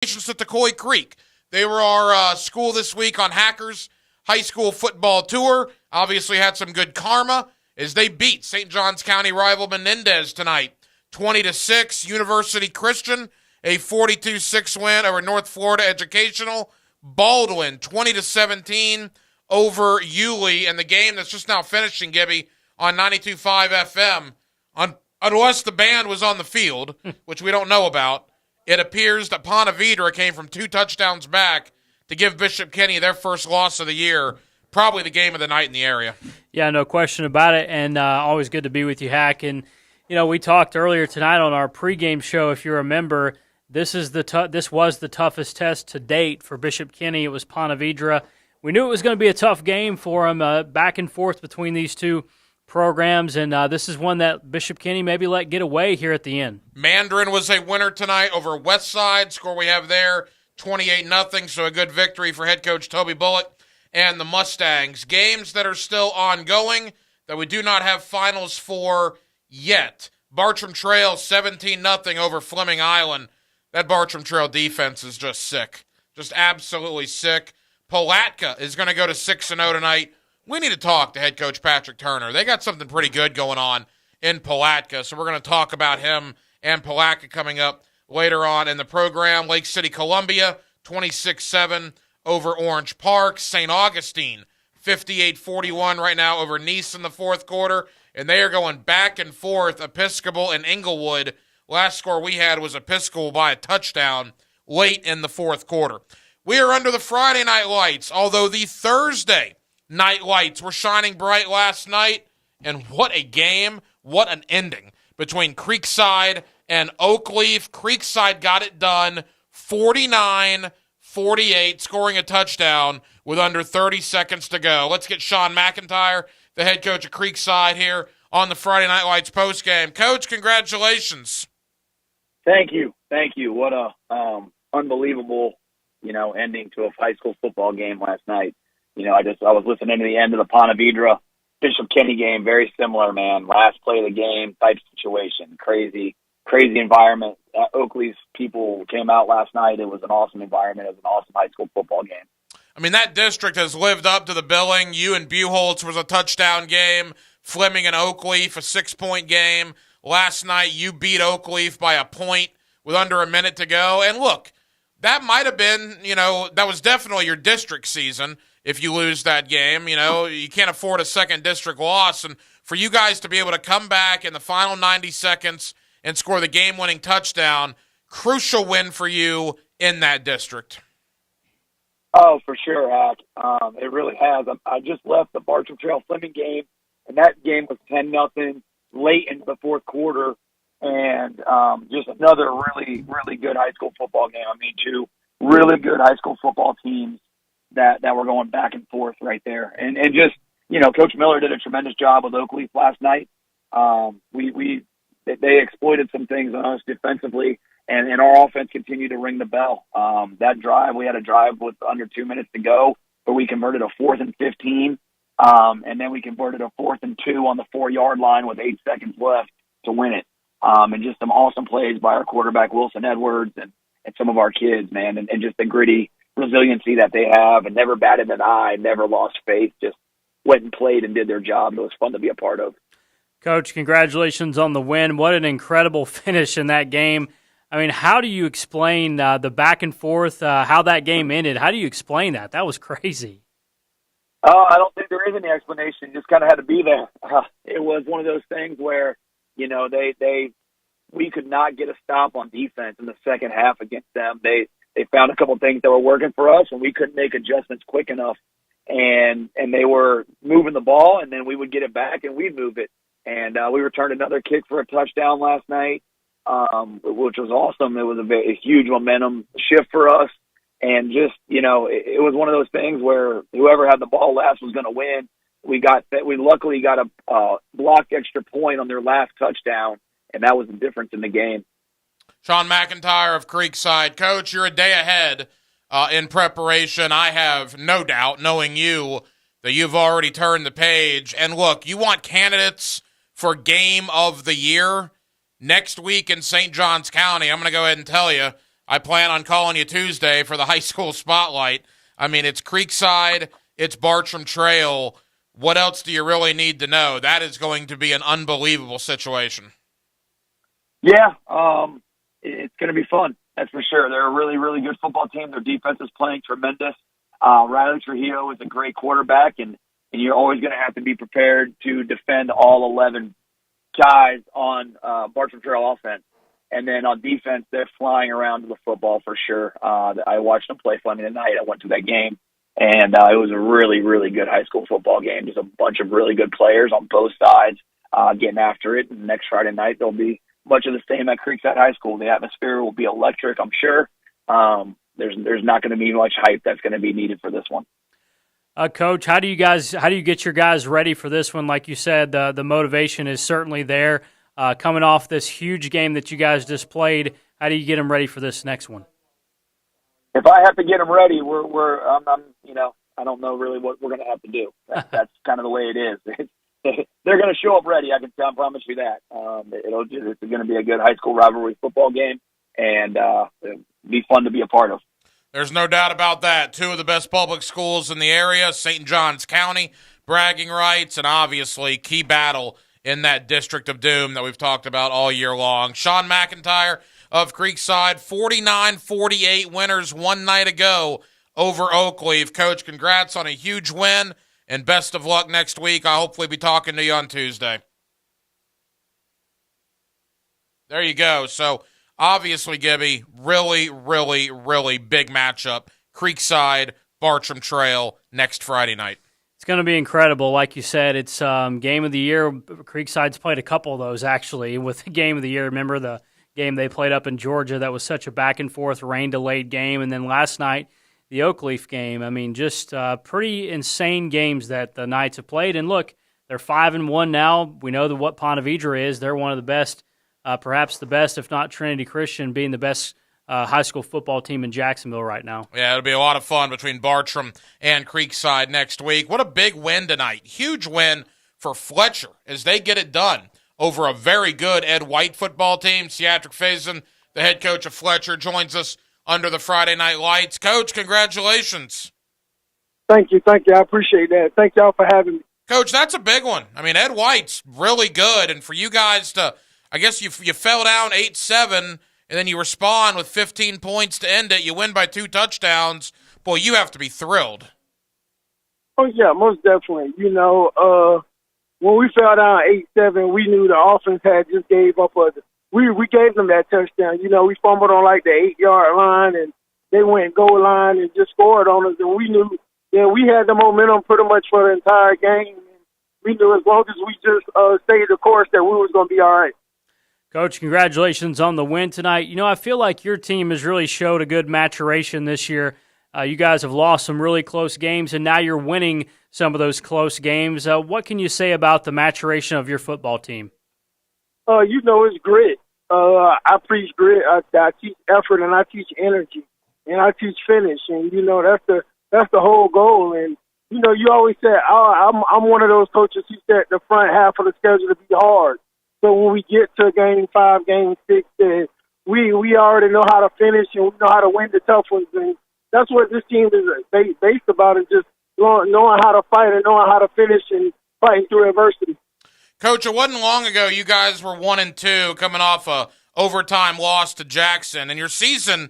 To Coy Creek. They were our school this week on Hackers High School Football Tour. Obviously had some good karma as they beat St. Johns County rival Menendez tonight. 20-6, University Christian, a 42-6 win over North Florida Educational. Baldwin, 20-17 over Yulee, and the game that's just now finishing, Gibby, on 92.5 FM. Unless the band was on the field, which we don't know about, it appears that Ponte Vedra came from 2 touchdowns back to give Bishop Kenny their first loss of the year, probably the game of the night in the area. Yeah, no question about it, and always good to be with you, Hack. And, you know, we talked earlier tonight on our pregame show, if you remember, this was the toughest test to date for Bishop Kenny. It was Ponte Vedra. We knew it was going to be a tough game for him, back and forth between these two programs, and this is one that Bishop Kenny maybe let get away here at the end. Mandarin was a winner tonight over Westside. Score we have there, 28-0, so a good victory for head coach Toby Bullock and the Mustangs. Games that are still ongoing that we do not have finals for yet. Bartram Trail, 17-0 over Fleming Island. That Bartram Trail defense is just sick, just absolutely sick. Palatka is going to go to 6-0 tonight. We need to talk to head coach Patrick Turner. They got something pretty good going on in Palatka, so we're going to talk about him and Palatka coming up later on in the program. Lake City, Columbia, 26-7 over Orange Park. St. Augustine, 58-41 right now over Nice in the fourth quarter, and they are going back and forth. Episcopal and Inglewood. Last score we had was Episcopal by a touchdown late in the fourth quarter. We are under the Friday night lights, although the Thursday night lights were shining bright last night, and what a game, what an ending between Creekside and Oakleaf. Creekside got it done 49-48, scoring a touchdown with under 30 seconds to go. Let's get Sean McIntyre, the head coach of Creekside, here on the Friday Night Lights postgame. Coach, congratulations. Thank you. What a unbelievable, ending to a high school football game last night. I was listening to the end of the Ponte Vedra Bishop Kenny game. Very similar, man. Last play of the game type situation. Crazy environment. Oakley's people came out last night. It was an awesome environment. It was an awesome high school football game. I mean, that district has lived up to the billing. You and Buchholz was a touchdown game. Fleming and Oakleaf, a 6-point game. Last night, you beat Oakleaf by a point with under a minute to go. And look, that might have been, that was definitely your district season. If you lose that game, you can't afford a second district loss. And for you guys to be able to come back in the final 90 seconds and score the game-winning touchdown, crucial win for you in that district. Oh, for sure, Hack. It really has. I just left the Bartram Trail Fleming game, and that game was 10-0 late into the fourth quarter, and just another really, really good high school football game. I mean, 2 really good high school football teams that were going back and forth right there. And just, Coach Miller did a tremendous job with Oakleaf last night. They exploited some things on us defensively, and our offense continued to ring the bell. That drive, we had a drive with under 2 minutes to go, but we converted a 4th and 15, and then we converted a 4th and 2 on the 4-yard line with 8 seconds left to win it. And just some awesome plays by our quarterback, Wilson Edwards, and some of our kids, man, and just the gritty resiliency that they have, and never batted an eye, never lost faith, just went and played and did their job. It was fun to be a part of. Coach, congratulations on the win. What an incredible finish in that game. I mean, how do you explain the back and forth, how that game ended? How do you explain that? That was crazy. I don't think there is any explanation. You just kind of had to be there. It was one of those things where, we could not get a stop on defense in the second half against them. They found a couple of things that were working for us, and we couldn't make adjustments quick enough. And they were moving the ball, and then we would get it back, and we'd move it. And we returned another kick for a touchdown last night, which was awesome. It was a huge momentum shift for us. And just, it was one of those things where whoever had the ball last was going to win. We luckily got a blocked extra point on their last touchdown, and that was the difference in the game. Sean McIntyre of Creekside. Coach, you're a day ahead in preparation. I have no doubt, knowing you, that you've already turned the page. And look, you want candidates for Game of the Year next week in St. Johns County. I'm going to go ahead and tell you, I plan on calling you Tuesday for the high school spotlight. I mean, it's Creekside, it's Bartram Trail. What else do you really need to know? That is going to be an unbelievable situation. Yeah, it's going to be fun. That's for sure. They're a really, really good football team. Their defense is playing tremendous. Riley Trujillo is a great quarterback, and you're always going to have to be prepared to defend all 11 guys on Bartram Trail offense. And then on defense, they're flying around to the football for sure. I watched them play Sunday night. I went to that game, and it was a really, really good high school football game. Just a bunch of really good players on both sides getting after it. And next Friday night, there'll be much of the same at Creekside High School. The atmosphere will be electric, I'm sure. There's not going to be much hype that's going to be needed for this one. Coach, how do you get your guys ready for this one? Like you said, the motivation is certainly there. Coming off this huge game that you guys just played, how do you get them ready for this next one? If I have to get them ready, I don't know really what we're going to have to do. That's kind of the way it is. They're going to show up ready. I promise you that. It's going to be a good high school rivalry football game, and it'll be fun to be a part of. There's no doubt about that. Two of the best public schools in the area, St. Johns County, bragging rights, and obviously key battle in that District of Doom that we've talked about all year long. Sean McIntyre of Creekside, 49-48 winners one night ago over Oakleaf. Coach, congrats on a huge win, and best of luck next week. I'll hopefully be talking to you on Tuesday. There you go. So, obviously, Gibby, really, really, really big matchup. Creekside, Bartram Trail, next Friday night. It's going to be incredible. Like you said, it's Game of the Year. Creekside's played a couple of those, actually, with the Game of the Year. Remember the game they played up in Georgia that was such a back-and-forth, rain-delayed game? And then last night, the Oakleaf game. I mean, just pretty insane games that the Knights have played. And look, they're 5-1 now. We know what Ponte Vedra is. They're one of the best, perhaps the best, if not Trinity Christian, being the best high school football team in Jacksonville right now. Yeah, it'll be a lot of fun between Bartram and Creekside next week. What a big win tonight. Huge win for Fletcher as they get it done over a very good Ed White football team. Seatric Faison, the head coach of Fletcher, joins us under the Friday Night Lights. Coach, congratulations. Thank you. I appreciate that. Thank y'all for having me. Coach, that's a big one. I mean, Ed White's really good, and for you guys to, I guess you fell down 8-7, and then you respond with 15 points to end it. You win by 2 touchdowns. Boy, you have to be thrilled. Oh, yeah, most definitely. When we fell down 8-7, we knew the offense had just gave up. We gave them that touchdown. We fumbled on like the 8-yard line, and they went goal line and just scored on us. And we knew we had the momentum pretty much for the entire game. We knew as long as we just stayed the course that we was going to be all right. Coach, congratulations on the win tonight. I feel like your team has really showed a good maturation this year. You guys have lost some really close games, and now you're winning some of those close games. What can you say about the maturation of your football team? It's grit. I preach grit. I teach effort, and I teach energy, and I teach finish. And that's the whole goal. And you always say, I'm one of those coaches who said the front half of the schedule to be hard. So when we get to game 5, game 6, we already know how to finish and we know how to win the tough ones. And that's what this team is based about, is just knowing how to fight and knowing how to finish and fighting through adversity. Coach, it wasn't long ago you guys were 1-2 coming off a overtime loss to Jackson, and your season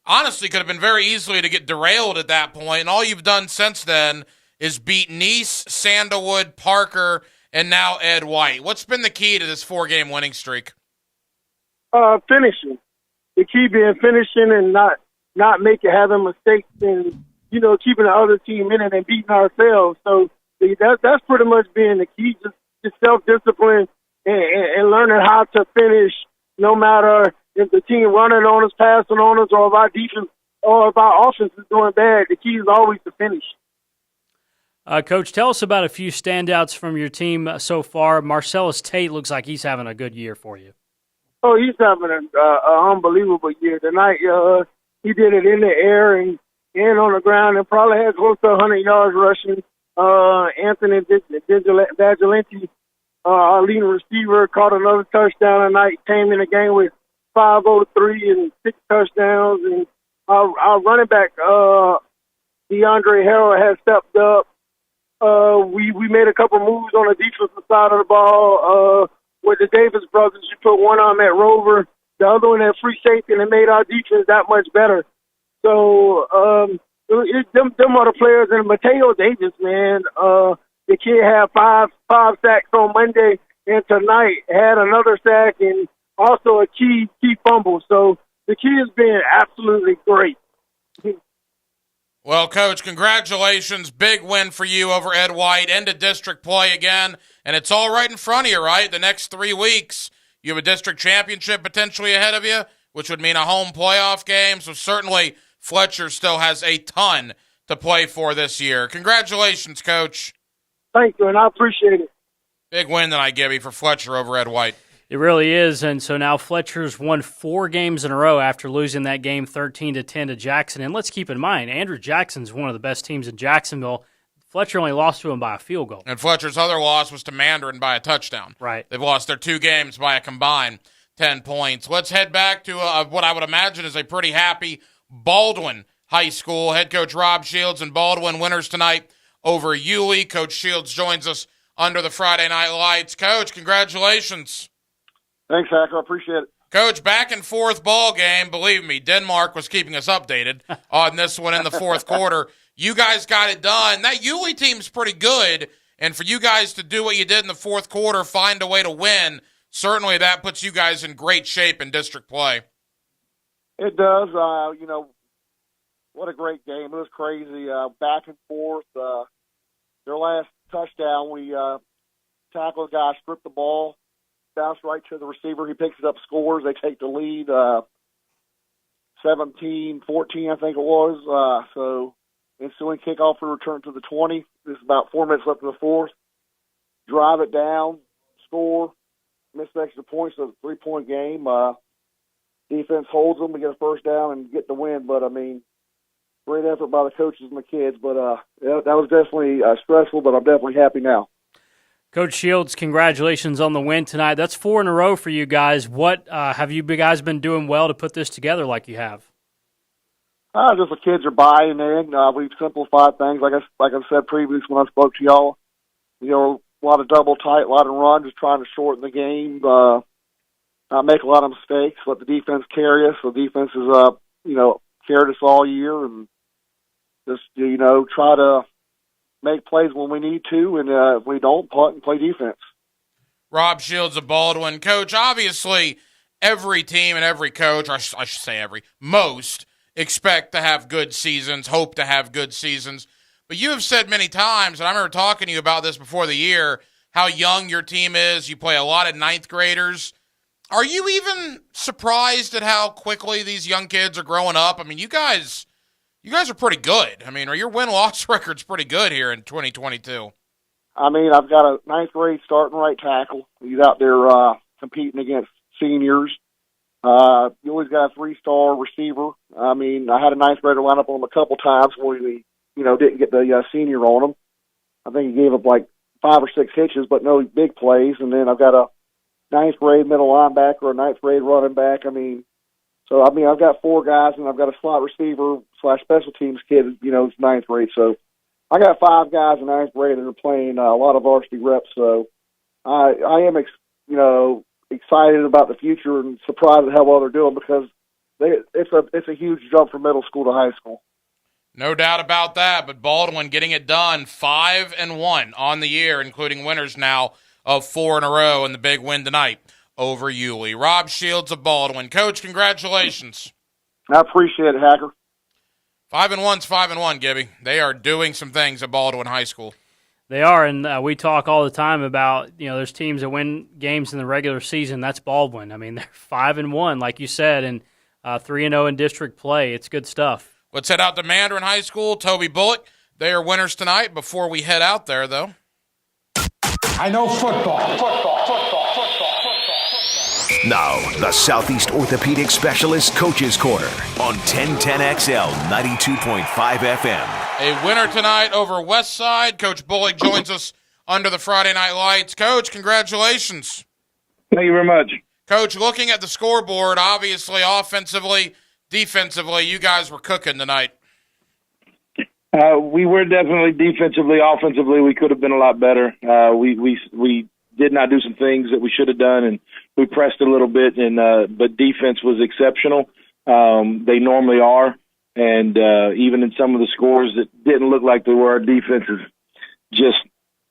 honestly could have been very easily to get derailed at that point, and all you've done since then is beat Nice, Sandalwood, Parker, and now Ed White. What's been the key to this 4-game winning streak? Finishing. The key being finishing and not having mistakes and, keeping the other team in it and beating ourselves. So that's pretty much being the key, just self-discipline and learning how to finish no matter if the team running on us, passing on us, or if our defense or if our offense is doing bad. The key is always to finish. Coach, tell us about a few standouts from your team so far. Marcellus Tate looks like he's having a good year for you. Oh, he's having an unbelievable year. Tonight, he did it in the air and on the ground and probably had close to 100 yards rushing. Anthony Vigilante, our leading receiver, caught another touchdown tonight, came in the game with 503 and 6 touchdowns. And our running back, DeAndre Harrell, has stepped up. We made a couple moves on the defensive side of the ball. With the Davis brothers, you put one on at Rover, the other one at free safety, and it made our defense that much better. So them are the players. And Mateo Davis, man, the kid had five sacks on Monday, and tonight had another sack and also a key fumble. So the kid has been absolutely great. Well, Coach, congratulations. Big win for you over Ed White. Into district play again, and it's all right in front of you, right? The next 3 weeks, you have a district championship potentially ahead of you, which would mean a home playoff game. So certainly Fletcher still has a ton to play for this year. Congratulations, Coach. Thank you, and I appreciate it. Big win tonight, Gibby, for Fletcher over Ed White. It really is, and so now Fletcher's won 4 games in a row after losing that game 13-10 to Jackson. And let's keep in mind, Andrew Jackson's one of the best teams in Jacksonville. Fletcher only lost to him by a field goal. And Fletcher's other loss was to Mandarin by a touchdown. Right. They've lost their 2 games by a combined 10 points. Let's head back to what I would imagine is a pretty happy Baldwin High School. Head coach Rob Shields and Baldwin winners tonight over Yulee. Coach Shields joins us under the Friday Night Lights. Coach, congratulations. Thanks, Hacker. I appreciate it. Coach, back and forth ball game. Believe me, Denmark was keeping us updated on this one in the fourth quarter. You guys got it done. That Yulee team's pretty good, and for you guys to do what you did in the fourth quarter, find a way to win, certainly that puts you guys in great shape in district play. It does. What a great game. It was crazy. Back and forth. Their last touchdown, we tackled a guy, stripped the ball, bounced right to the receiver. He picks it up, scores. They take the lead 17-14, I think it was. So instantly kickoff for return to the 20. There's about 4 minutes left in the fourth. Drive it down, score, miss extra points, so it's a 3-point game. Defense holds them. We get a first down and get the win. But, I mean, great effort by the coaches and the kids. But that was definitely stressful, but I'm definitely happy now. Coach Shields, congratulations on the win tonight. That's 4 in a row for you guys. What have you guys been doing well to put this together like you have? Just the kids are buying in. We've simplified things. Like I said previously when I spoke to y'all, a lot of double tight, a lot of run, just trying to shorten the game, not make a lot of mistakes, let the defense carry us. The defense has, carried us all year, and just, try to make plays when we need to, and if we don't, punt and play defense. Rob Shields of Baldwin. Coach, obviously every team and every coach, or I should say most, expect to have good seasons, hope to have good seasons. But you have said many times, and I remember talking to you about this before the year, how young your team is. You play a lot of ninth graders. Are you even surprised at how quickly these young kids are growing up? I mean, you guys are pretty good. I mean, your win-loss record's pretty good here in 2022. I mean, I've got a ninth grade starting right tackle. He's out there competing against seniors. You always got a 3-star receiver. I mean, I had a ninth grader line up on him a couple times where we, didn't get the senior on him. I think he gave up like 5 or 6 hitches, but no big plays. And then I've got a ninth grade middle linebacker, a ninth grade running back. I've got 4 guys, and I've got a slot receiver / special teams kid, it's ninth grade. So I got 5 guys in ninth grade that are playing a lot of varsity reps. So I am, excited about the future and surprised at how well they're doing because it's a huge jump from middle school to high school. No doubt about that, but Baldwin getting it done, 5-1 on the year, including winners now of 4 in a row, and the big win tonight over Yulee. Rob Shields of Baldwin. Coach, congratulations. I appreciate it, Hacker. 5-1's 5-1, Gibby. They are doing some things at Baldwin High School. They are, and we talk all the time about, there's teams that win games in the regular season. That's Baldwin. I mean, they're 5-1, like you said, and 3-0 in district play. It's good stuff. Let's head out to Mandarin High School. Toby Bullock, they are winners tonight. Before we head out there, though. I know football. Now, the Southeast Orthopedic Specialist Coaches Corner on 1010XL 92.5 FM. A winner tonight over Westside. Coach Bullock joins us under the Friday Night Lights. Coach, congratulations. Thank you very much. Coach, looking at the scoreboard, obviously offensively, defensively, you guys were cooking tonight. We were definitely defensively. Offensively, we could have been a lot better. We did not do some things that we should have done, and we pressed a little bit. But defense was exceptional. They normally are, and even in some of the scores that didn't look like they were, our defense is just,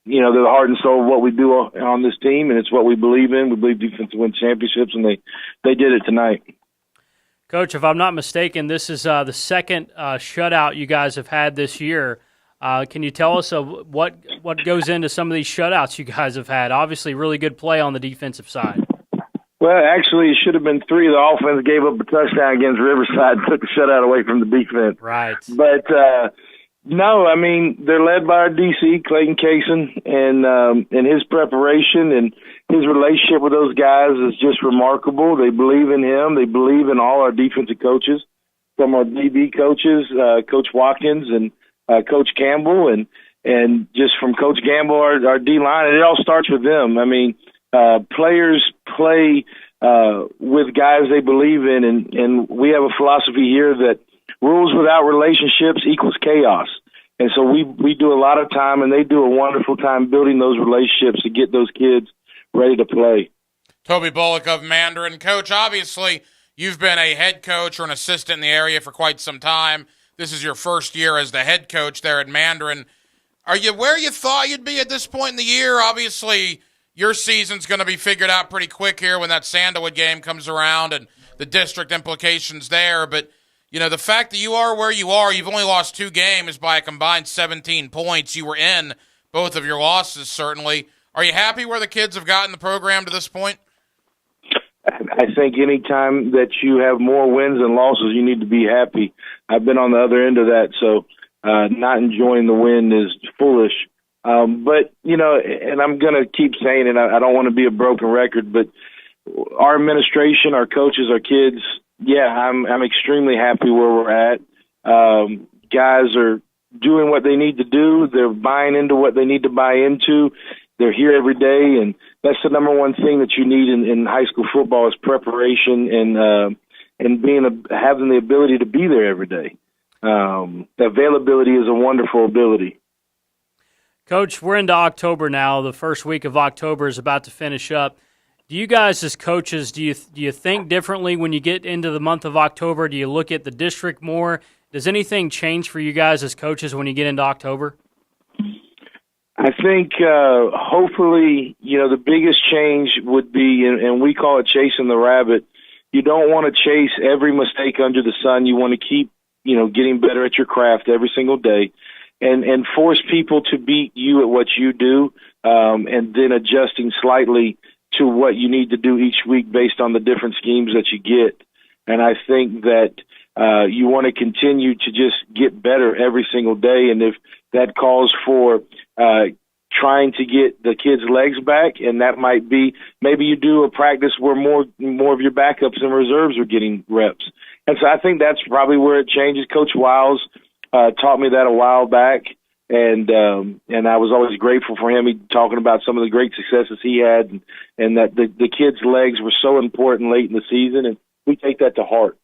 they're the heart and soul of what we do on this team, and it's what we believe in. We believe defense wins championships, and they did it tonight. Coach, if I'm not mistaken, this is the second shutout you guys have had this year. Can you tell us what goes into some of these shutouts you guys have had? Obviously, really good play on the defensive side. Well, actually, it should have been 3. The offense gave up a touchdown against Riverside and took the shutout away from the defense. Right. But, no, I mean, they're led by our DC, Clayton Kaysen, and his preparation and his relationship with those guys is just remarkable. They believe in him. They believe in all our defensive coaches, from our DB coaches, Coach Watkins and Coach Campbell, and just from Coach Gamble, our D-line. And it all starts with them. I mean, players play with guys they believe in, and we have a philosophy here that rules without relationships equals chaos. And so we do a lot of time, and they do a wonderful time building those relationships to get those kids ready to play. Toby Bullock of Mandarin. Coach, obviously you've been a head coach or an assistant in the area for quite some time. This is your first year as the head coach there at Mandarin. Are you where you thought you'd be at this point in the year? Obviously, your season's going to be figured out pretty quick here when that Sandalwood game comes around and the district implications there. But, the fact that you are where you are, you've only lost 2 games by a combined 17 points. You were in both of your losses, certainly. Are you happy where the kids have gotten the program to this point? I think any time that you have more wins than losses, you need to be happy. I've been on the other end of that, so not enjoying the win is foolish. But, and I'm going to keep saying it, I don't want to be a broken record, but our administration, our coaches, our kids, I'm extremely happy where we're at. Guys are doing what they need to do. They're buying into what they need to buy into. They're here every day, and that's the number one thing that you need in high school football is preparation and having the ability to be there every day. Availability is a wonderful ability. Coach, we're into October now. The first week of October is about to finish up. Do you guys as coaches, do you think differently when you get into the month of October? Do you look at the district more? Does anything change for you guys as coaches when you get into October? I think hopefully, the biggest change would be, and we call it chasing the rabbit. You don't want to chase every mistake under the sun. You want to keep, getting better at your craft every single day and force people to beat you at what you do and then adjusting slightly to what you need to do each week based on the different schemes that you get. And I think that you want to continue to just get better every single day. And if that calls for trying to get the kids' legs back, and that might be maybe you do a practice where more of your backups and reserves are getting reps. And so I think that's probably where it changes. Coach Wiles taught me that a while back, and I was always grateful for him. He talking about some of the great successes he had, and that the kids' legs were so important late in the season, and we take that to heart.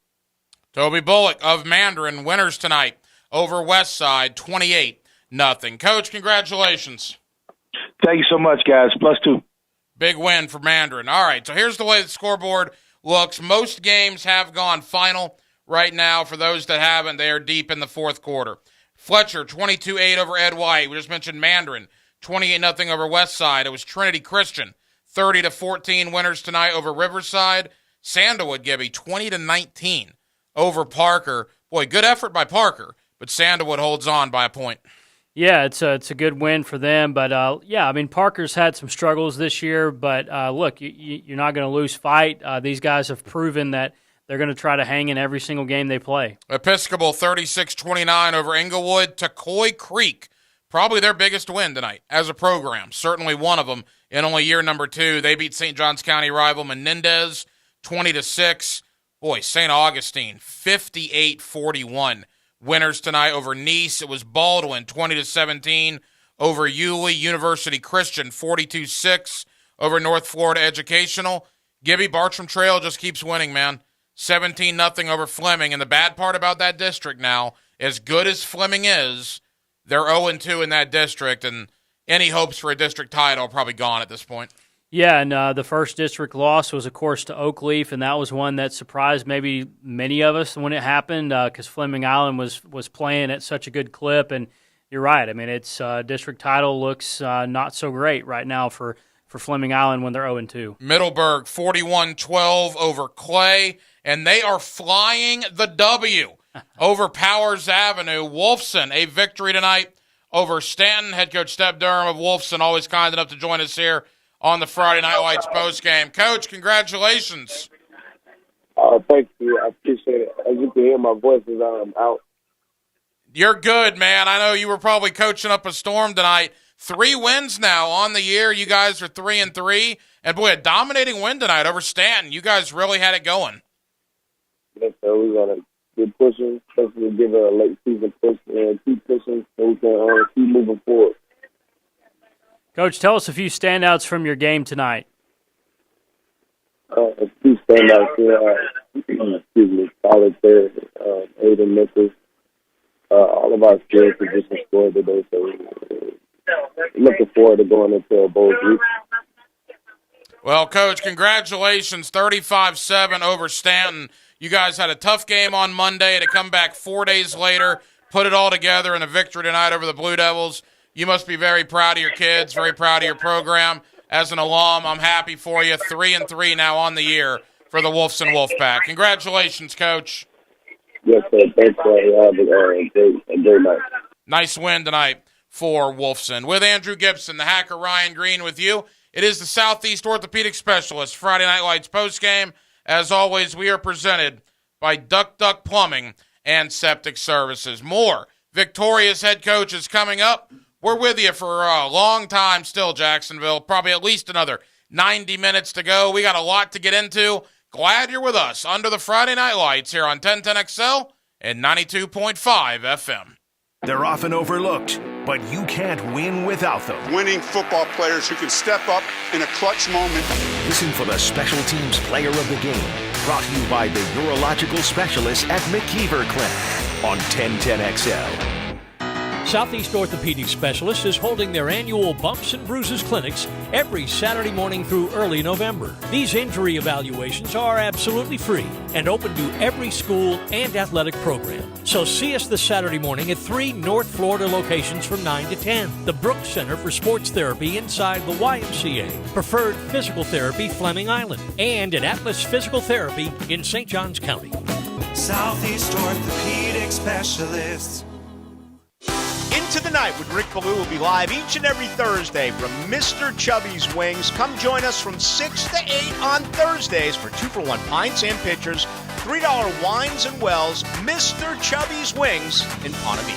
Toby Bullock of Mandarin, winners tonight over Westside, 28-0. Coach, congratulations. Thank you so much, guys. +2. Big win for Mandarin. All right, so here's the way the scoreboard looks. Most games have gone final right now. For those that haven't, they are deep in the fourth quarter. Fletcher, 22-8 over Ed White. We just mentioned Mandarin, 28-0 over Westside. It was Trinity Christian, 30-14 winners tonight over Riverside. Sandalwood, Gibby, 20-19 over Parker. Boy, good effort by Parker, but Sandalwood holds on by a point. Yeah, it's a good win for them. But, Parker's had some struggles this year. But, look, you're not going to lose fight. These guys have proven that they're going to try to hang in every single game they play. Episcopal, 36-29 over Englewood. Tacoy Creek, probably their biggest win tonight as a program. Certainly one of them in only year number 2. They beat St. Johns County rival Menendez, 20-6. Boy, St. Augustine, 58-41. Winners tonight over Nice. It was Baldwin, 20-17 over Yulee. University Christian, 42-6 over North Florida Educational. Gibby, Bartram Trail just keeps winning, man. 17-0 over Fleming. And the bad part about that district now, as good as Fleming is, they're 0-2 in that district, and any hopes for a district title are probably gone at this point. Yeah, and the first district loss was, of course, to Oakleaf, and that was one that surprised maybe many of us when it happened because Fleming Island was playing at such a good clip. And you're right. I mean, its district title looks not so great right now for Fleming Island when they're 0-2. Middleburg, 41-12 over Clay, and they are flying the W over Powers Avenue. Wolfson, a victory tonight over Stanton. Head coach Steb Durham of Wolfson, always kind enough to join us here on the Friday Night Lights postgame. Coach, congratulations. Thank you. I appreciate it. As you can hear, my voice is out. You're good, man. I know you were probably coaching up a storm tonight. 3 wins now on the year. You guys are 3-3. And, boy, a dominating win tonight over Stanton. You guys really had it going. Yes, sir. We're going to keep pushing, especially give it a late season push, and keep pushing so we can keep moving forward. Coach, tell us a few standouts from your game tonight. A few standouts here. Solid there. Aiden Nichols. All of our skills position scored today, so looking forward to going into a bowl week. Well, Coach, congratulations, 35-7 over Stanton. You guys had a tough game on Monday to come back 4 days later, put it all together in a victory tonight over the Blue Devils. You must be very proud of your kids, very proud of your program. As an alum, I'm happy for you. 3-3 now on the year for the Wolfson Wolfpack. Congratulations, Coach. Yes, sir. Thanks for having a great night. Nice win tonight for Wolfson. With Andrew Gibson, the hacker Ryan Green with you. It is the Southeast Orthopedic Specialist Friday Night Lights postgame. As always, we are presented by Duck Duck Plumbing and Septic Services. More victorious head coaches coming up. We're with you for a long time still, Jacksonville. Probably at least another 90 minutes to go. We got a lot to get into. Glad you're with us under the Friday Night Lights here on 1010XL and 92.5 FM. They're often overlooked, but you can't win without them. Winning football players who can step up in a clutch moment. Listen for the Special Teams Player of the Game, brought to you by the urological specialists at McKeever Clinic on 1010XL. Southeast Orthopedic Specialists is holding their annual Bumps and Bruises clinics every Saturday morning through early November. These injury evaluations are absolutely free and open to every school and athletic program. So see us this Saturday morning at 3 North Florida locations from 9 to 10. The Brooks Center for Sports Therapy inside the YMCA. Preferred Physical Therapy, Fleming Island. And at Atlas Physical Therapy in St. Johns County. Southeast Orthopedic Specialists. Into the Night with Rick Ballou will be live each and every Thursday from Mr. Chubby's Wings. Come join us from 6 to 8 on Thursdays for 2-for-1 pints and pitchers, $3 wines and wells, Mr. Chubby's Wings in Ponte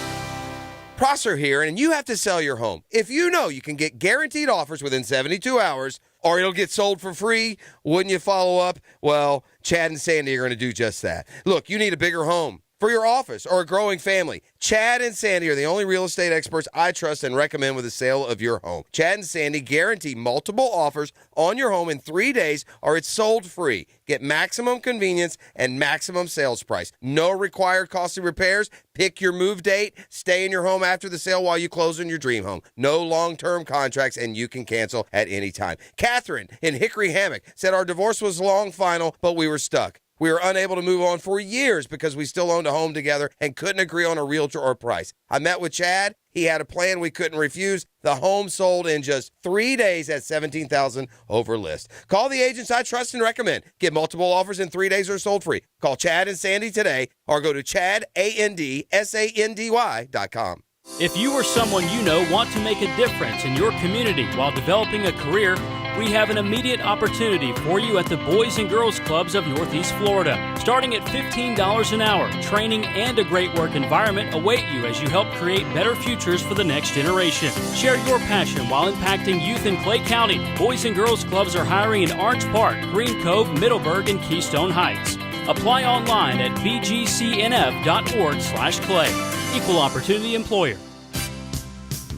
Prosser here, and you have to sell your home. If you know you can get guaranteed offers within 72 hours or it'll get sold for free, wouldn't you follow up? Well, Chad and Sandy are going to do just that. Look, you need a bigger home for your office or a growing family. Chad and Sandy are the only real estate experts I trust and recommend with the sale of your home. Chad and Sandy guarantee multiple offers on your home in 3 days or it's sold free. Get maximum convenience and maximum sales price. No required costly repairs. Pick your move date. Stay in your home after the sale while you close on your dream home. No long-term contracts, and you can cancel at any time. Catherine in Hickory Hammock said our divorce was long final, but we were stuck. We were unable to move on for years because we still owned a home together and couldn't agree on a realtor or price. I met with Chad. He had a plan we couldn't refuse. The home sold in just 3 days at $17,000 over list. Call the agents I trust and recommend. Get multiple offers in 3 days or sold free. Call Chad and Sandy today or go to ChadAndSandy.com. If you or someone you know want to make a difference in your community while developing a career, we have an immediate opportunity for you at the Boys and Girls Clubs of Northeast Florida. Starting at $15 an hour, training and a great work environment await you as you help create better futures for the next generation. Share your passion while impacting youth in Clay County. Boys and Girls Clubs are hiring in Orange Park, Green Cove, Middleburg, and Keystone Heights. Apply online at bgcnf.org/clay. Equal Opportunity Employer.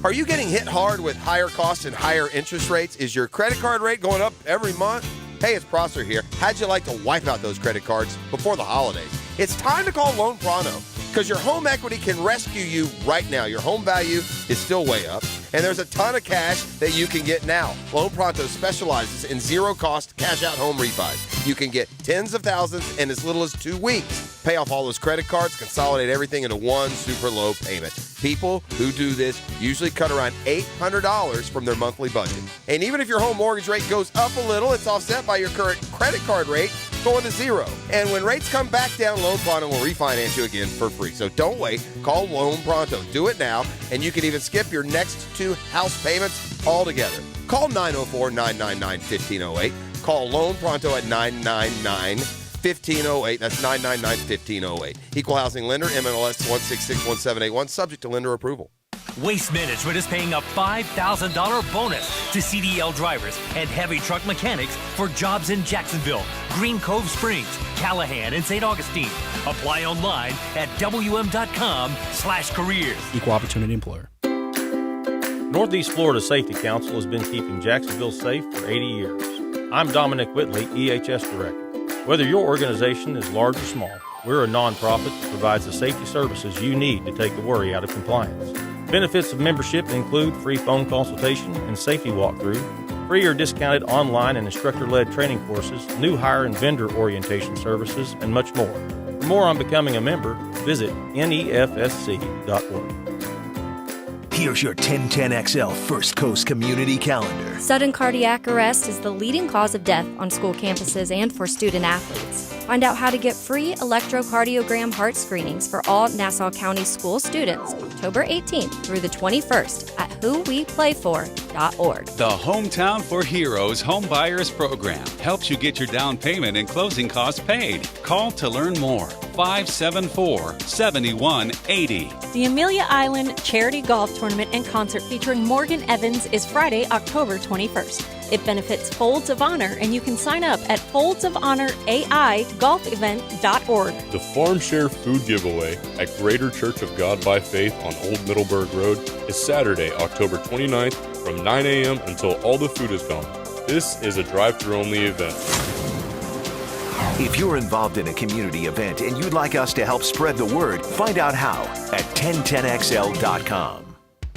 Are you getting hit hard with higher costs and higher interest rates? Is your credit card rate going up every month? Hey, it's Prosser here. How'd you like to wipe out those credit cards before the holidays? It's time to call Loan Pronto because your home equity can rescue you right now. Your home value is still way up, and there's a ton of cash that you can get now. Loan Pronto specializes in zero-cost cash-out home refis. You can get tens of thousands in as little as 2 weeks. Pay off all those credit cards, consolidate everything into one super low payment. People who do this usually cut around $800 from their monthly budget. And even if your home mortgage rate goes up a little, it's offset by your current credit card rate going to zero. And when rates come back down, Loan Pronto will refinance you again for free. So don't wait. Call Loan Pronto. Do it now, and you can even skip your next 2 house payments altogether. Call 904-999-1508. Call Loan Pronto at 999-1508. That's 999-1508. Equal Housing Lender, MLS 1661781, subject to lender approval. Waste Management is paying a $5,000 bonus to CDL drivers and heavy truck mechanics for jobs in Jacksonville, Green Cove Springs, Callahan, and St. Augustine. Apply online at wm.com/careers. Equal Opportunity Employer. Northeast Florida Safety Council has been keeping Jacksonville safe for 80 years. I'm Dominic Whitley, EHS Director. Whether your organization is large or small, we're a nonprofit that provides the safety services you need to take the worry out of compliance. Benefits of membership include free phone consultation and safety walkthrough, free or discounted online and instructor-led training courses, new hire and vendor orientation services, and much more. For more on becoming a member, visit nefsc.org. Here's your 1010XL First Coast Community Calendar. Sudden cardiac arrest is the leading cause of death on school campuses and for student athletes. Find out how to get free electrocardiogram heart screenings for all Nassau County school students October 18th through the 21st at whoweplayfor.org. The Hometown for Heroes Home Buyers Program helps you get your down payment and closing costs paid. Call to learn more. 574-7180. The Amelia Island Charity Golf Tournament and Concert featuring Morgan Evans is Friday, October 21st. It benefits Folds of Honor, and you can sign up at foldsofhonoraigolfevent.org. The Farm Share Food Giveaway at Greater Church of God by Faith on Old Middleburg Road is Saturday, October 29th from 9 a.m. until all the food is gone. This is a drive-thru only event. If you're involved in a community event and you'd like us to help spread the word, find out how at 1010XL.com.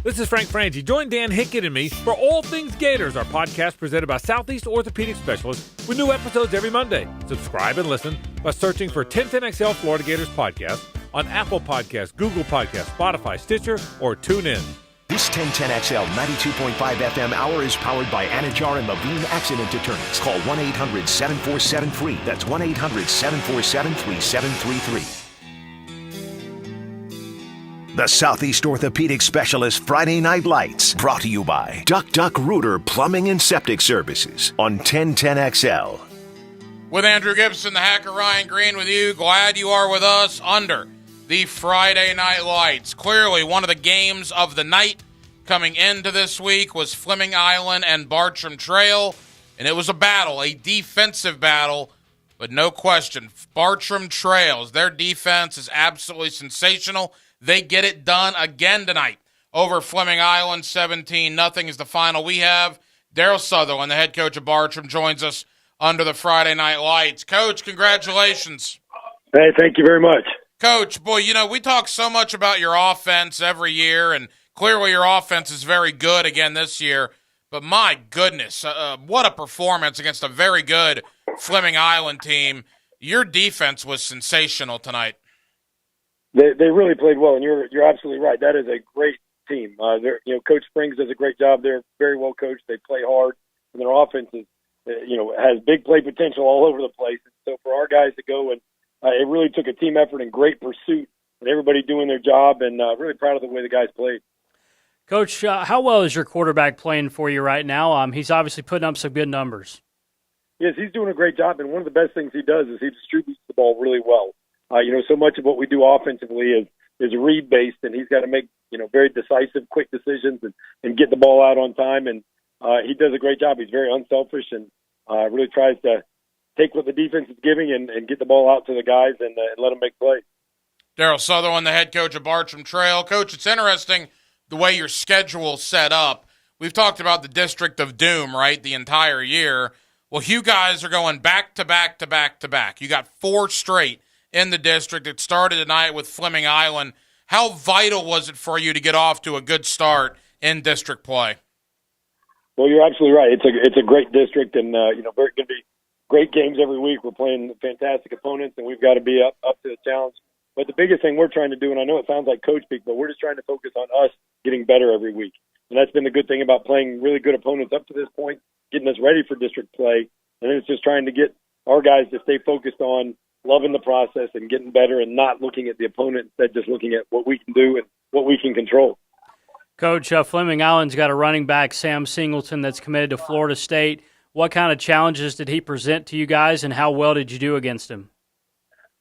This is Frank Frangie. Join Dan Hickett and me for All Things Gators, our podcast presented by Southeast Orthopedic Specialists with new episodes every Monday. Subscribe and listen by searching for 1010XL Florida Gators Podcast on Apple Podcasts, Google Podcasts, Spotify, Stitcher, or TuneIn. This 1010XL 92.5 FM hour is powered by Anajar and Levine Accident Attorneys. Call 1-800-747-FREE. That's 1-800-747-3733. The Southeast Orthopedic Specialist Friday Night Lights, brought to you by Duck Duck Rooter Plumbing and Septic Services on 1010XL. With Andrew Gibson, the hacker Ryan Green with you. Glad you are with us under the Friday Night Lights. Clearly, one of the games of the night coming into this week was Fleming Island and Bartram Trail, and it was a battle, a defensive battle, but no question, Bartram Trails, their defense is absolutely sensational. They get it done again tonight over Fleming Island, 17-0 is the final we have. Daryl Sutherland, the head coach of Bartram, joins us under the Friday Night Lights. Coach, congratulations. Hey, thank you very much. Coach, boy, you know, we talk so much about your offense every year, and clearly your offense is very good again this year. But my goodness, what a performance against a very good Fleming Island team. Your defense was sensational tonight. They really played well, and you're absolutely right. That is a great team. Coach Springs does a great job. They're very well coached. They play hard, and their offense is, has big play potential all over the place. And so for our guys to go and it really took a team effort and great pursuit, and everybody doing their job, and really proud of the way the guys played. Coach, how well is your quarterback playing for you right now? He's obviously putting up some good numbers. Yes, he's doing a great job, and one of the best things he does is he distributes the ball really well. So much of what we do offensively is read-based, and he's got to make, very decisive, quick decisions and get the ball out on time, and he does a great job. He's very unselfish and really tries to take what the defense is giving and get the ball out to the guys and let them make plays. Daryl Sutherland, the head coach of Bartram Trail. Coach, it's interesting the way your schedule's set up. We've talked about the District of Doom, right, the entire year. Well, you guys are going back to back to back to back. You got 4 straight in the district. It started tonight with Fleming Island. How vital was it for you to get off to a good start in district play? Well, you're absolutely right. It's a great district, and going to be great games every week. We're playing fantastic opponents, and we've got to be up to the challenge. But the biggest thing we're trying to do, and I know it sounds like coach speak, but we're just trying to focus on us getting better every week. And that's been the good thing about playing really good opponents up to this point, getting us ready for district play. And then it's just trying to get our guys to stay focused on loving the process and getting better and not looking at the opponent, instead just looking at what we can do and what we can control. Coach, Fleming Island's got a running back, Sam Singleton, that's committed to Florida State. What kind of challenges did he present to you guys, and how well did you do against him?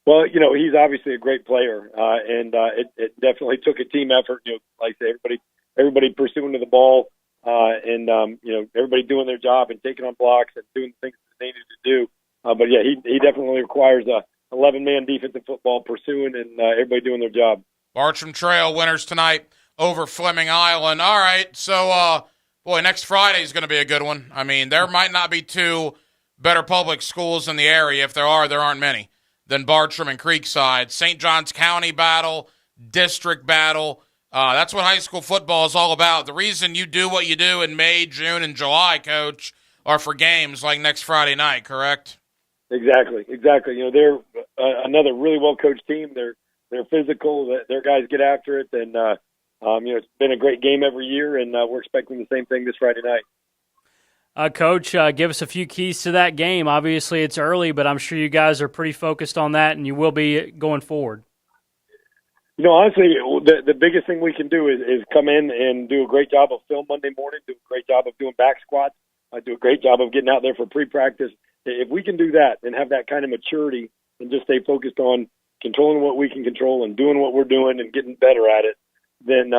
Well, he's obviously a great player, and it definitely took a team effort. Like I say, everybody pursuing to the ball, and everybody doing their job and taking on blocks and doing the things that they needed to do. But yeah, he definitely requires a 11-man defensive football, pursuing and everybody doing their job. Bartram Trail winners tonight over Fleming Island. All right, so next Friday is going to be a good one. I mean, there might not be 2 better public schools in the area. If there are, there aren't many, than Bartram and Creekside. St. Johns County battle, district battle. That's what high school football is all about. The reason you do what you do in May, June, and July, Coach, are for games like next Friday night, correct? Exactly. They're another really well-coached team. They're physical. Their guys get after it, and it's been a great game every year, and we're expecting the same thing this Friday night. Coach, give us a few keys to that game. Obviously, it's early, but I'm sure you guys are pretty focused on that, and you will be going forward. Honestly, the biggest thing we can do is come in and do a great job of film Monday morning, do a great job of doing back squats, do a great job of getting out there for pre-practice. If we can do that and have that kind of maturity and just stay focused on controlling what we can control and doing what we're doing and getting better at it, then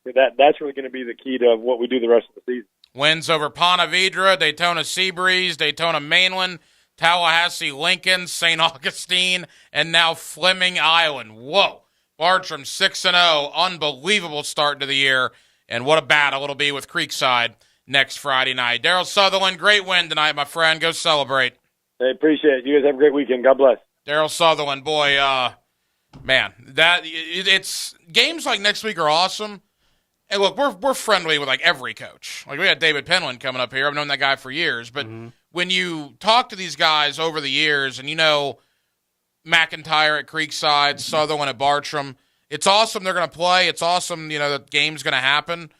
that's really going to be the key to what we do the rest of the season. Wins over Ponte Vedra, Daytona Seabreeze, Daytona Mainland, Tallahassee Lincoln, St. Augustine, and now Fleming Island. Whoa. Bartram 6-0, unbelievable start to the year, and what a battle it'll be with Creekside next Friday night. Daryl Sutherland, great win tonight, my friend. Go celebrate. I appreciate it. You guys have a great weekend. God bless. Daryl Sutherland, boy, man, it's games like next week are awesome. And look, we're friendly with like every coach. Like we had David Penland coming up here. I've known that guy for years, but when you talk to these guys over the years, and McIntyre at Creekside, Sutherland at Bartram, it's awesome they're going to play. It's awesome, the game's going to happen,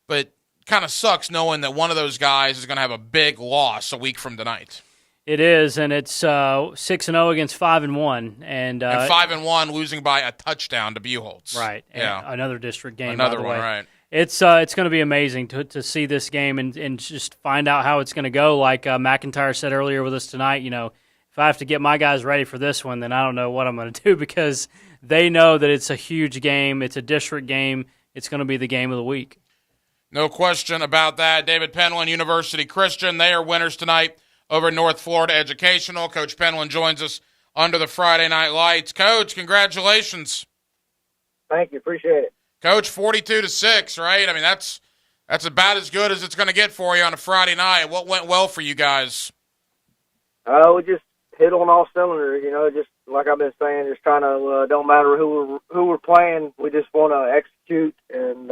but kind of sucks knowing that one of those guys is going to have a big loss a week from tonight. It is, and it's 6-0 against 5-1, and 5-1 losing by a touchdown to Buchholz. Right. Yeah. Another district game. Another by the one. way. Right. It's going to be amazing to see this game and just find out how it's going to go. Like McIntyre said earlier with us tonight, if I have to get my guys ready for this one, then I don't know what I'm going to do, because they know that it's a huge game. It's a district game. It's going to be the game of the week. No question about that. David Penland, University Christian, they are winners tonight over North Florida Educational. Coach Penland joins us under the Friday Night Lights. Coach, congratulations. Thank you. Appreciate it. Coach, 42-6, right? I mean, that's about as good as it's going to get for you on a Friday night. What went well for you guys? We just hit on all cylinders, just like I've been saying, just trying to, don't matter who we're playing, we just want to execute and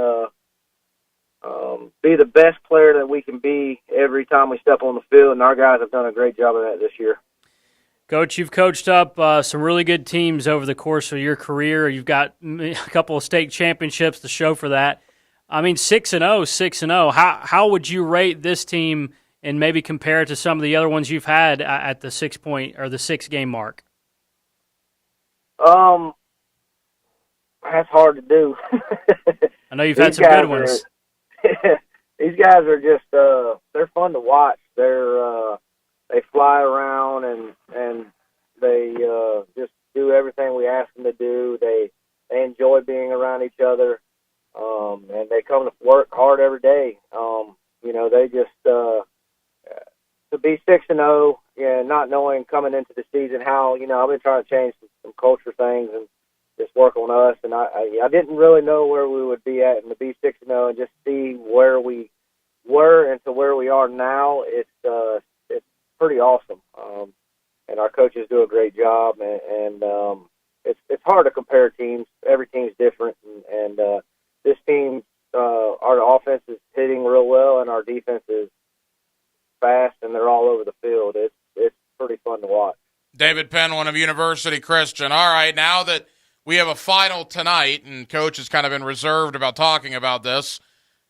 be the best player that we can be every time we step on the field, and our guys have done a great job of that this year. Coach, you've coached up some really good teams over the course of your career. You've got a couple of state championships to show for that. I mean, 6-0. How would you rate this team and maybe compare it to some of the other ones you've had at the 6-point or the 6-game mark? That's hard to do. I know you've had some good ones. These guys are just they're fun to watch. They fly around and they just do everything we ask them to do. They enjoy being around each other, and they come to work hard every day. They just to be 6-0, not knowing coming into the season how I've been trying to change some culture things and just work on us. And I didn't really know where we would be at, and to be 6-0 and just see where we were and to where we are now, it's pretty awesome. And our coaches do a great job, and it's hard to compare teams. Every team's different, and this team, our offense is hitting real well, and our defense is fast, and they're all over the field. It's pretty fun to watch. David Penland of University Christian. All right, now that we have a final tonight, and Coach has kind of been reserved about talking about this,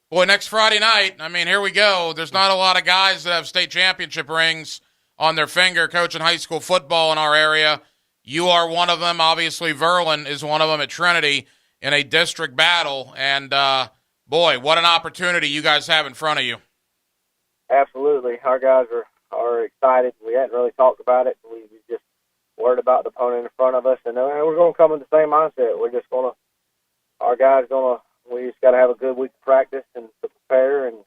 boy, next Friday night, I mean, here we go. There's not a lot of guys that have state championship rings on their finger coaching high school football in our area. You are one of them. Obviously, Verlin is one of them at Trinity in a district battle. And, boy, what an opportunity you guys have in front of you. Absolutely. Our guys are excited. We hadn't really talked about it. We just worried about the opponent in front of us. And we're going to come in the same mindset. We're just going to – our guys going to – we just got to have a good week of practice and to prepare. And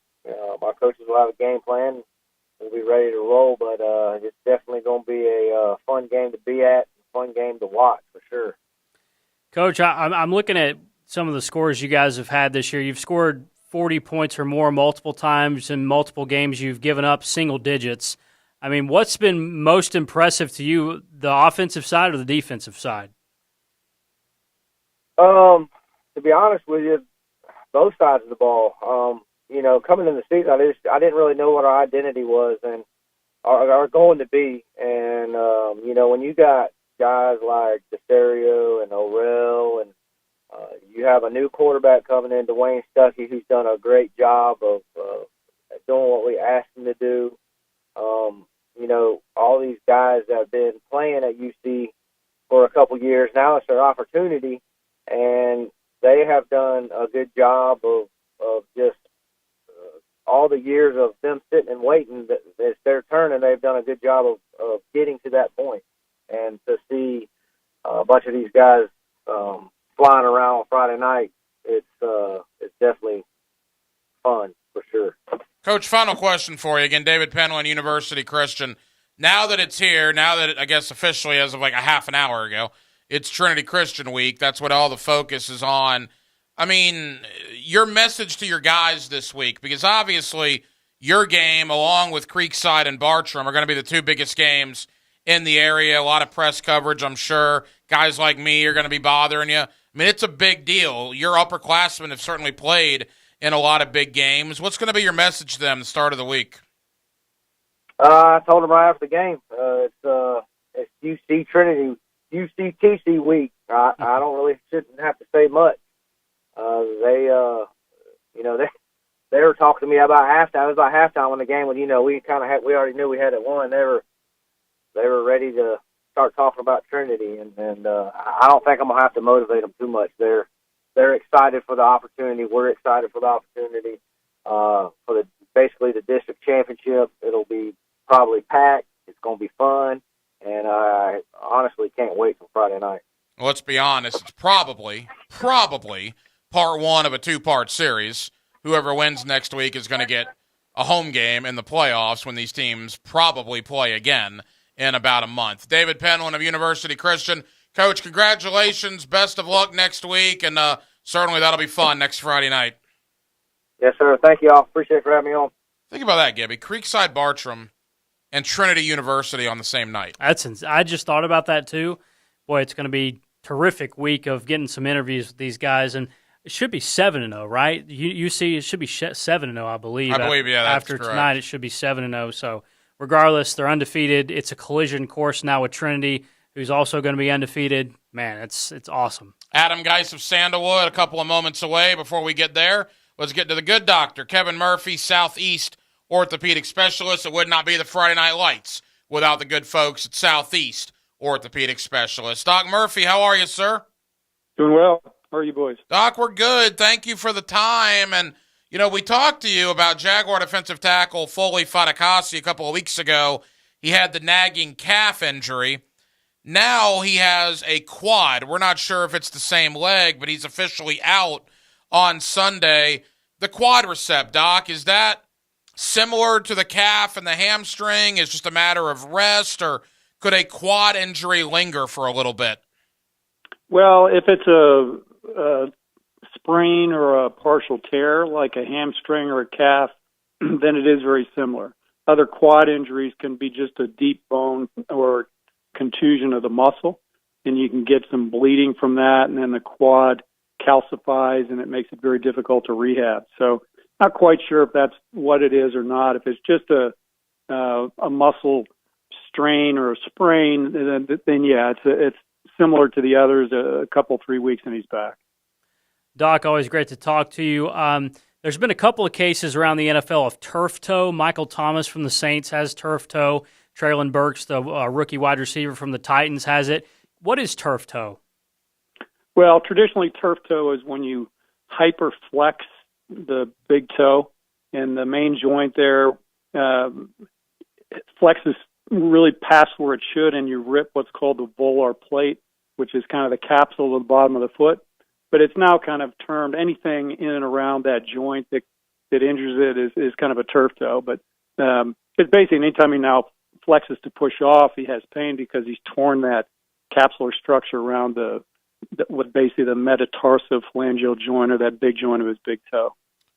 my coaches will have a game plan. We'll be ready to roll, but it's definitely going to be a fun game to be at, a fun game to watch for sure. Coach, I'm looking at some of the scores you guys have had this year. You've scored 40 points or more multiple times in multiple games. You've given up single digits. I mean, what's been most impressive to you, the offensive side or the defensive side? To be honest with you, both sides of the ball. Coming in the season, I didn't really know what our identity was and are going to be. And, when you got guys like DeSterio and Orell and you have a new quarterback coming in, Dwayne Stuckey, who's done a great job of doing what we asked him to do. All these guys that have been playing at UC for a couple years, now it's their opportunity, and they have done a good job of just all the years of them sitting and waiting. It's their turn, and they've done a good job of getting to that point. And to see a bunch of these guys flying around on Friday night, it's definitely fun for sure. Coach, final question for you. Again, David Penland, University Christian. Now that it's here, I guess officially as of like a half an hour ago, it's Trinity Christian Week. That's what all the focus is on. I mean, your message to your guys this week, because obviously your game, along with Creekside and Bartram, are going to be the two biggest games in the area. A lot of press coverage, I'm sure. Guys like me are going to be bothering you. I mean, it's a big deal. Your upperclassmen have certainly played in a lot of big games. What's going to be your message to them at the start of the week? I told them right after the game, it's UC Trinity, UCTC week. I shouldn't have to say much. They were talking to me about halftime. It was about halftime when the game was, we already knew we had it won. They were ready to start talking about Trinity, and I don't think I'm gonna have to motivate them too much. They're excited for the opportunity. We're excited for the opportunity for basically the district championship. It'll be probably packed. It's gonna be fun, and I honestly can't wait for Friday night. Well, let's be honest. It's probably part one of a two-part series. Whoever wins next week is going to get a home game in the playoffs when these teams probably play again in about a month. David Penland of University Christian. Coach, congratulations. Best of luck next week, and certainly that'll be fun next Friday night. Yes, sir. Thank you all. Appreciate it for having me on. Think about that, Gibby. Creekside Bartram and Trinity University on the same night. I just thought about that too. Boy, it's going to be a terrific week of getting some interviews with these guys, and it should be 7-0, right? You see, it should be 7-0, I believe. Yeah, that's after correct. Tonight, it should be 7-0. So, regardless, they're undefeated. It's a collision course now with Trinity, who's also going to be undefeated. Man, it's awesome. Adam Geis of Sandalwood, a couple of moments away. Before we get there, let's get to the good doctor, Kevin Murphy, Southeast Orthopedic Specialist. It would not be the Friday Night Lights without the good folks at Southeast Orthopedic Specialist. Doc Murphy, how are you, sir? Doing well. How are you boys? Doc, we're good. Thank you for the time. And, we talked to you about Jaguar defensive tackle Foley Fatakasi a couple of weeks ago. He had the nagging calf injury. Now he has a quad. We're not sure if it's the same leg, but he's officially out on Sunday. The quadricep, Doc, is that similar to the calf and the hamstring? Is just a matter of rest, or could a quad injury linger for a little bit? Well, if it's a sprain or a partial tear, like a hamstring or a calf, then it is very similar. Other quad injuries can be just a deep bone or contusion of the muscle, and you can get some bleeding from that, and then the quad calcifies, and it makes it very difficult to rehab. So not quite sure if that's what it is or not. If it's just a muscle strain or a sprain, then yeah, it's similar to the others, a couple, 3 weeks, and he's back. Doc, always great to talk to you. There's been a couple of cases around the NFL of turf toe. Michael Thomas from the Saints has turf toe. Traylon Burks, the rookie wide receiver from the Titans, has it. What is turf toe? Well, traditionally, turf toe is when you hyperflex the big toe, and the main joint there flexes really past where it should, and you rip what's called the volar plate, which is kind of the capsule at the bottom of the foot. But it's now kind of termed anything in and around that joint that injures it is kind of a turf toe. But it's basically anytime he now flexes to push off, he has pain because he's torn that capsular structure around what basically the metatarsophalangeal joint, or that big joint of his big toe.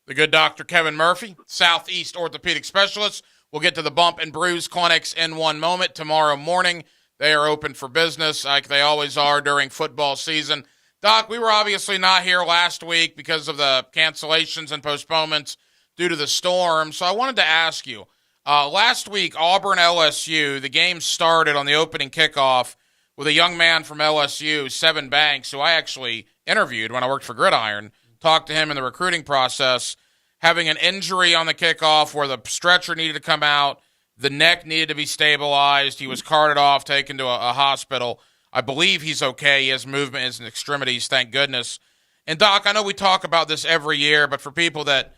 The good Dr. Kevin Murphy, Southeast Orthopedic Specialist. We'll get to the Bump and Bruise Clinics in one moment. Tomorrow morning, they are open for business like they always are during football season. Doc, we were obviously not here last week because of the cancellations and postponements due to the storm, so I wanted to ask you, last week, Auburn-LSU, the game started on the opening kickoff with a young man from LSU, Seven Banks, who I actually interviewed when I worked for Gridiron, talked to him in the recruiting process, having an injury on the kickoff where the stretcher needed to come out, the neck needed to be stabilized, he was carted off, taken to a hospital. I believe he's okay. He has movement in his extremities, thank goodness. And, Doc, I know we talk about this every year, but for people that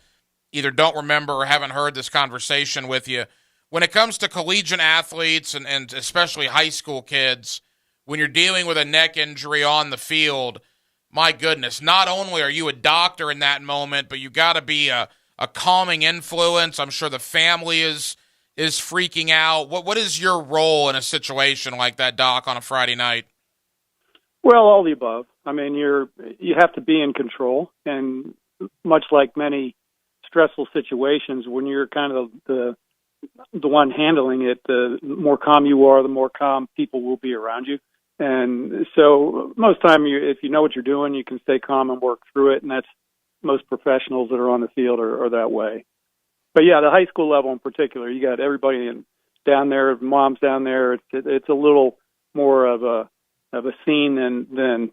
either don't remember or haven't heard this conversation with you, when it comes to collegiate athletes and especially high school kids, when you're dealing with a neck injury on the field, my goodness, not only are you a doctor in that moment, but you got to be a calming influence. I'm sure the family is freaking out. What is your role in a situation like that, Doc, on a Friday night? Well, all the above. I mean, you have to be in control, and much like many stressful situations, when you're kind of the one handling it, the more calm you are, the more calm people will be around you. And so most time, if you know what you're doing, you can stay calm and work through it, and that's most professionals that are on the field are that way. But yeah, the high school level in particular, you got everybody down there, moms down there. It's a little more of a scene than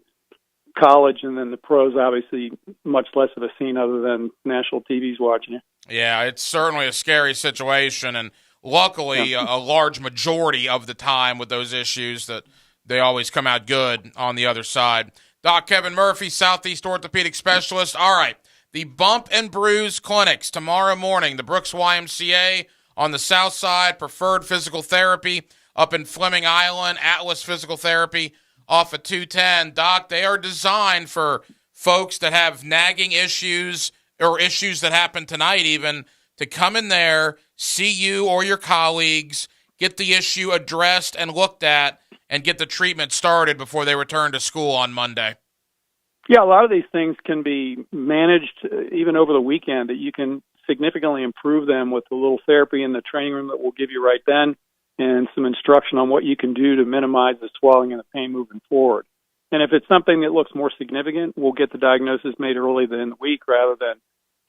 college, and then the pros obviously much less of a scene other than national TV's watching you. Yeah, it's certainly a scary situation, and luckily a large majority of the time with those issues that they always come out good on the other side. Doc Kevin Murphy, Southeast Orthopedic Specialist. All right. The Bump and Bruise Clinics tomorrow morning, the Brooks YMCA on the south side, Preferred Physical Therapy up in Fleming Island, Atlas Physical Therapy off of 210. Doc, they are designed for folks that have nagging issues or issues that happen tonight even, to come in there, see you or your colleagues, get the issue addressed and looked at, and get the treatment started before they return to school on Monday. Yeah, a lot of these things can be managed even over the weekend, that you can significantly improve them with a little therapy in the training room that we'll give you right then, and some instruction on what you can do to minimize the swelling and the pain moving forward. And if it's something that looks more significant, we'll get the diagnosis made early in the week rather than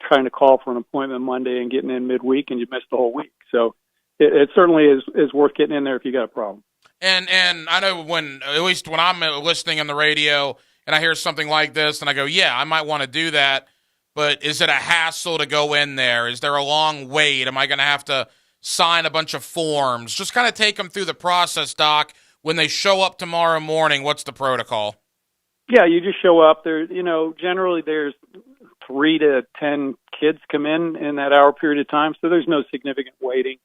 trying to call for an appointment Monday and getting in midweek and you missed the whole week. So it certainly is worth getting in there if you got a problem. And I know at least when I'm listening on the radio and I hear something like this and I go, yeah, I might want to do that, but is it a hassle to go in there? Is there a long wait? Am I going to have to sign a bunch of forms? Just kind of take them through the process, Doc. When they show up tomorrow morning, what's the protocol? Yeah, you just show up. There, generally there's 3 to 10 kids come in that hour period of time, so there's no significant waiting.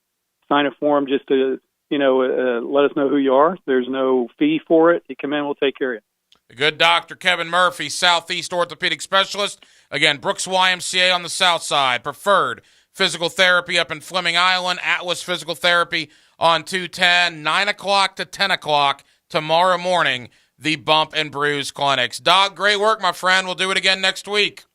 Sign a form just to let us know who you are. There's no fee for it. You come in, we'll take care of you. The good Dr. Kevin Murphy, Southeast Orthopedic Specialist. Again, Brooks YMCA on the south side. Preferred Physical Therapy up in Fleming Island. Atlas Physical Therapy on 210, 9 o'clock to 10 o'clock tomorrow morning, the Bump and Bruise Clinics. Doc, great work, my friend. We'll do it again next week.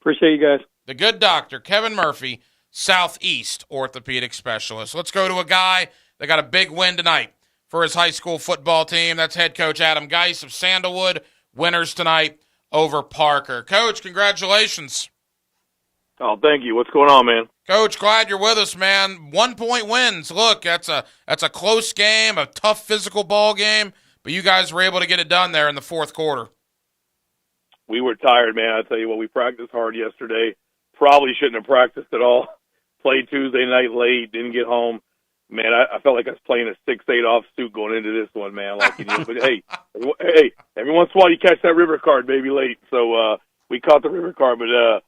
Appreciate you guys. The good doctor, Kevin Murphy, Southeast orthopedic specialist. Let's go to a guy that got a big win tonight for his high school football team. That's head coach Adam Geis of Sandalwood. Winners tonight over Parker. Coach, congratulations. Oh, thank you. What's going on, man? Coach, glad you're with us, man. 1-point wins. Look, that's a close game, a tough physical ball game, but you guys were able to get it done there in the fourth quarter. We were tired, man. I tell you what, we practiced hard yesterday. Probably shouldn't have practiced at all. Played Tuesday night late, didn't get home. Man, I felt like I was playing a 6'8" offsuit going into this one, man. But hey, every once in a while you catch that river card, baby, late. So we caught the river card, but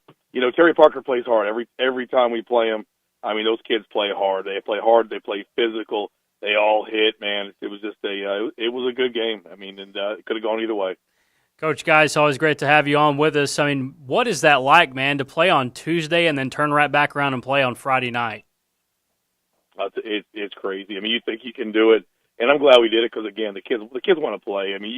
Terry Parker plays hard every time we play him. I mean, those kids play hard. They play hard. They play physical. They all hit, man. It was just it was a good game. I mean, and it could have gone either way. Coach Geis, always great to have you on with us. I mean, what is that like, man, to play on Tuesday and then turn right back around and play on Friday night? It's crazy. I mean, you think you can do it, and I'm glad we did it because again, the kids want to play. I mean,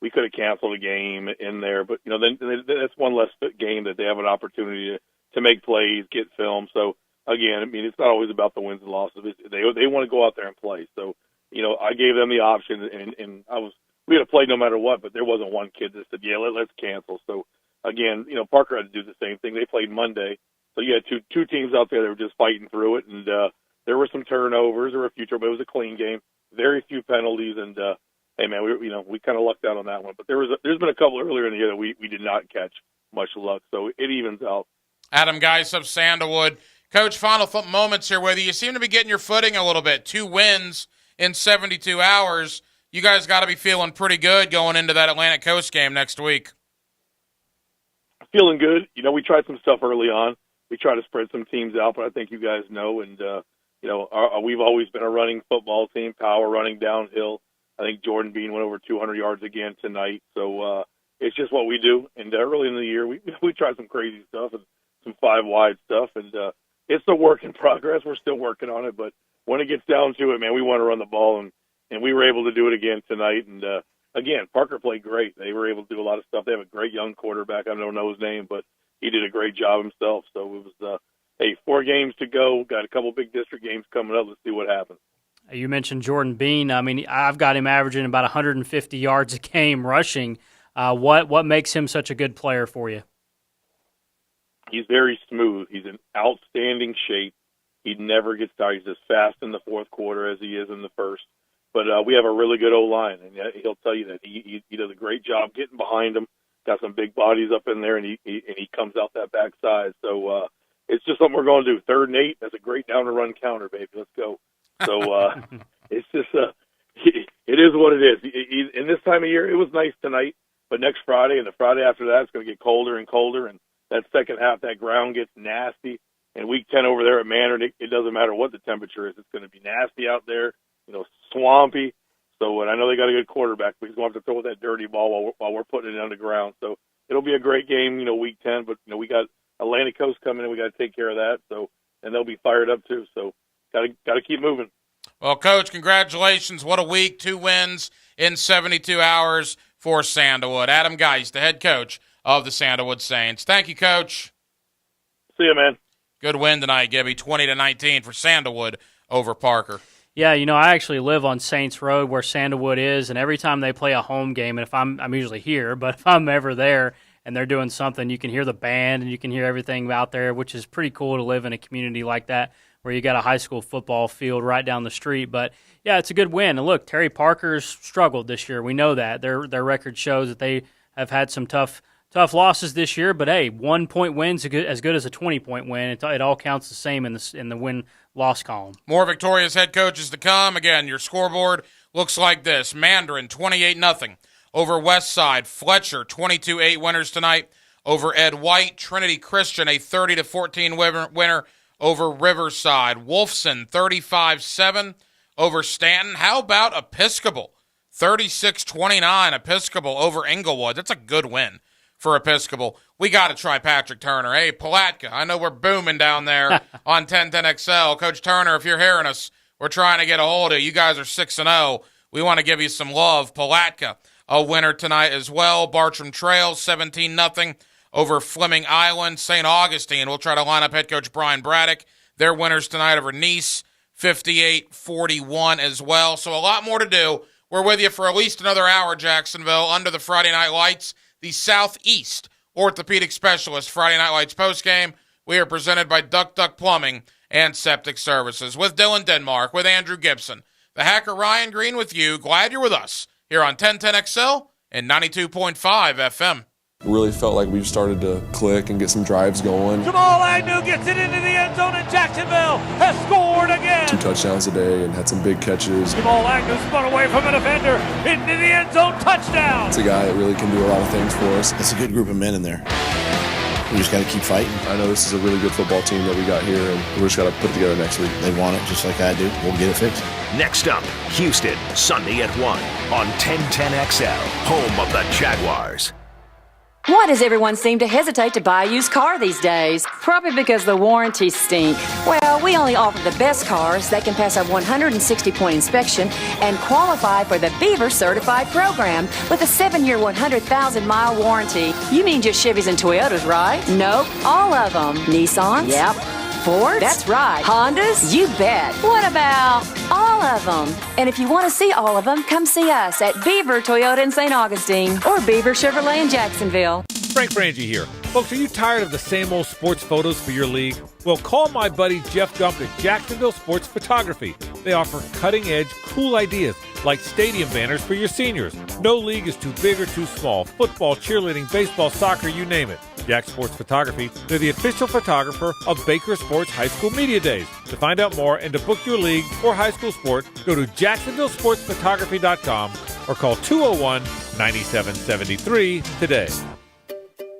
we could have canceled a game in there, but then that's one less game that they have an opportunity to make plays, get film. So again, I mean, it's not always about the wins and losses. They want to go out there and play. So I gave them the option, and we had to play no matter what, but there wasn't one kid that said, yeah, let's cancel. So again, Parker had to do the same thing. They played Monday, so you had two teams out there that were just fighting through it, and there were some turnovers. There were a few turnovers. It was a clean game. Very few penalties, and hey, man, we kind of lucked out on that one. But there's been a couple earlier in the year that we did not catch much luck, so it evens out. Adam Geis of Sandalwood. Coach, final moments here with you. You seem to be getting your footing a little bit. 2 wins in 72 hours. You guys got to be feeling pretty good going into that Atlantic Coast game next week. Feeling good. We tried some stuff early on. We tried to spread some teams out, but I think you guys know, and we've always been a running football team, power running downhill. I think Jordan Bean went over 200 yards again tonight. So it's just what we do. And early in the year, we tried some crazy stuff and some 5-wide stuff. And it's a work in progress. We're still working on it. But when it gets down to it, man, we want to run the ball. And we were able to do it again tonight. And, again, Parker played great. They were able to do a lot of stuff. They have a great young quarterback. I don't know his name, but he did a great job himself. So it was 4 games to go. Got a couple big district games coming up. Let's see what happens. You mentioned Jordan Bean. I mean, I've got him averaging about 150 yards a game rushing. What makes him such a good player for you? He's very smooth. He's in outstanding shape. He never gets tired. He's as fast in the fourth quarter as he is in the first. But we have a really good O-line, and he'll tell you that he does a great job getting behind him. Got some big bodies up in there, and he comes out that backside. So it's just something we're going to do. 3rd and 8. That's a great down-to-run counter, baby. Let's go. So it's just it is what it is. In this time of year, it was nice tonight, but next Friday and the Friday after that, it's going to get colder and colder, and that second half, that ground gets nasty. And week 10 over there at Manor, it doesn't matter what the temperature is. It's going to be nasty out there, swampy. So, and I know they got a good quarterback, but he's going to have to throw that dirty ball while we're putting it on the ground. So it'll be a great game, week 10, but, we got Atlantic Coast coming in. We got to take care of that. So, and they'll be fired up too. So got to keep moving. Well, Coach, congratulations. What a week. 2 wins in 72 hours for Sandalwood. Adam Geis, the head coach of the Sandalwood Saints. Thank you, Coach. See you, man. Good win tonight, Gibby. 20-19 for Sandalwood over Parker. Yeah, I actually live on Saints Road where Sandalwood is, and every time they play a home game, and if I'm usually here, but if I'm ever there and they're doing something, you can hear the band and you can hear everything out there, which is pretty cool to live in a community like that where you got a high school football field right down the street. But, yeah, it's a good win. And, look, Terry Parker's struggled this year. We know that. Their record shows that they have had some tough losses this year. But, hey, 1-point wins as good as a 20-point win. It all counts the same in the win-loss column. More victorious head coaches to come. Again, your scoreboard looks like this. Mandarin, 28-0 over Westside. Fletcher, 22-8 winners tonight over Ed White. Trinity Christian, a 30-14 winner over Riverside. Wolfson, 35-7 over Stanton. How about Episcopal? 36-29 Episcopal over Inglewood. That's a good win for Episcopal. We got to try Patrick Turner. Hey, Palatka, I know we're booming down there on 1010XL. Coach Turner, if you're hearing us, we're trying to get a hold of you. You guys are 6-0. We want to give you some love. Palatka, a winner tonight as well. Bartram Trail, 17-0 over Fleming Island. St. Augustine will try to line up head coach Brian Braddock. They're winners tonight over Nice, 58-41 as well. So a lot more to do. We're with you for at least another hour, Jacksonville, under the Friday Night Lights, the Southeast Orthopedic Specialist Friday Night Lights postgame. We are presented by Duck Duck Plumbing and Septic Services. With Dylan Denmark, with Andrew Gibson, the hacker Ryan Green with you. Glad you're with us here on 1010XL and 92.5 FM. Really felt like we've started to click and get some drives going. Jamal Agnew gets it into the end zone, and Jacksonville has scored again. 2 touchdowns today and had some big catches. Jamal Agnew spun away from a defender into the end zone, touchdown. It's a guy that really can do a lot of things for us. It's a good group of men in there. We just got to keep fighting. I know this is a really good football team that we got here, and we just got to put it together next week. They want it just like I do. We'll get it fixed. Next up, Houston, Sunday at 1 on 1010XL, home of the Jaguars. Why does everyone seem to hesitate to buy a used car these days? Probably because the warranties stink. Well, we only offer the best cars that can pass a 160-point inspection and qualify for the Beaver Certified program with a 7-year, 100,000-mile warranty. You mean just Chevys and Toyotas, right? Nope, all of them. Nissans? Yep. Fords? That's right. Hondas? You bet. What about all of them? And if you want to see all of them, come see us at Beaver Toyota in St. Augustine or Beaver Chevrolet in Jacksonville. Frank Frangie here. Folks, are you tired of the same old sports photos for your league? Well, call my buddy Jeff Gump at Jacksonville Sports Photography. They offer cutting-edge, cool ideas like stadium banners for your seniors. No league is too big or too small. Football, cheerleading, baseball, soccer, you name it. Jack Sports Photography, they're the official photographer of Baker Sports High School Media Days. To find out more and to book your league or high school sport, go to jacksonvillesportsphotography.com or call 201-9773 today.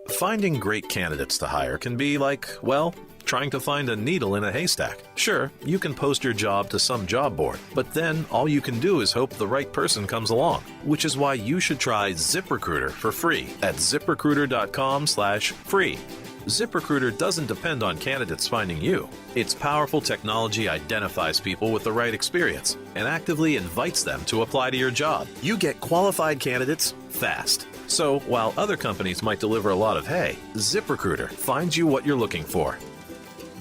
Finding great candidates to hire can be like, well, trying to find a needle in a haystack. Sure, you can post your job to some job board, but then all you can do is hope the right person comes along, which is why you should try ZipRecruiter for free at ZipRecruiter.com/free. ZipRecruiter doesn't depend on candidates finding you. Its powerful technology identifies people with the right experience and actively invites them to apply to your job. You get qualified candidates fast. So while other companies might deliver a lot of hay, ZipRecruiter finds you what you're looking for.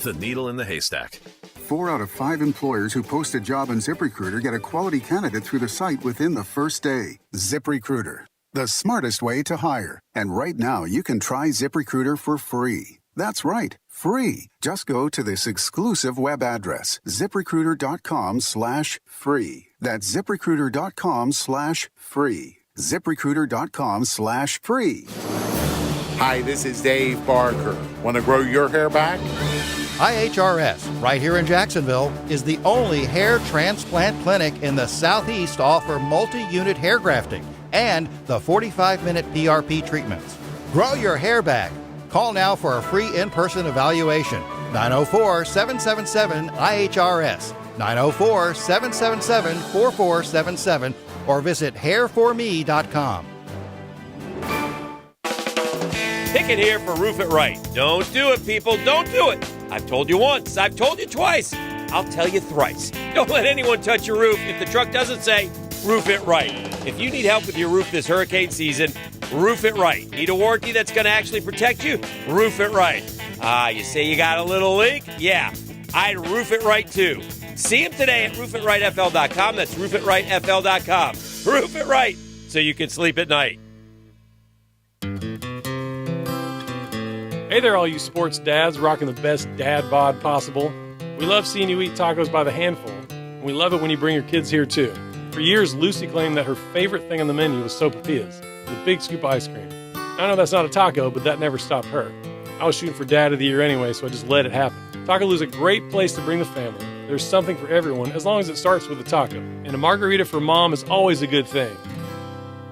The needle in the haystack. 4 out of 5 employers who post a job on ZipRecruiter get a quality candidate through the site within the first day. ZipRecruiter, the smartest way to hire. And right now, you can try ZipRecruiter for free. That's right, free. Just go to this exclusive web address, ZipRecruiter.com/free. That's ZipRecruiter.com/free. ZipRecruiter.com/free. Hi, this is Dave Barker. Want to grow your hair back? IHRS, right here in Jacksonville, is the only hair transplant clinic in the Southeast to offer multi-unit hair grafting and the 45-minute PRP treatments. Grow your hair back. Call now for a free in-person evaluation. 904-777-IHRS, 904-777-4477, or visit hairforme.com. Pick it here for Roof It Right. Don't do it, people. Don't do it. I've told you once. I've told you twice. I'll tell you thrice. Don't let anyone touch your roof if the truck doesn't say Roof It Right. If you need help with your roof this hurricane season, Roof It Right. Need a warranty that's going to actually protect you? Roof It Right. You say you got a little leak? Yeah, I'd roof it right too. See them today at roofitRightFL.com. That's roofitRightFL.com. Roof It Right so you can sleep at night. Hey there, all you sports dads rocking the best dad bod possible. We love seeing you eat tacos by the handful, and we love it when you bring your kids here too. For years, Lucy claimed that her favorite thing on the menu was sopapillas, the big scoop of ice cream. I know that's not a taco, but that never stopped her. I was shooting for Dad of the Year anyway, so I just let it happen. Takaloo's a great place to bring the family. There's something for everyone, as long as it starts with a taco. And a margarita for mom is always a good thing.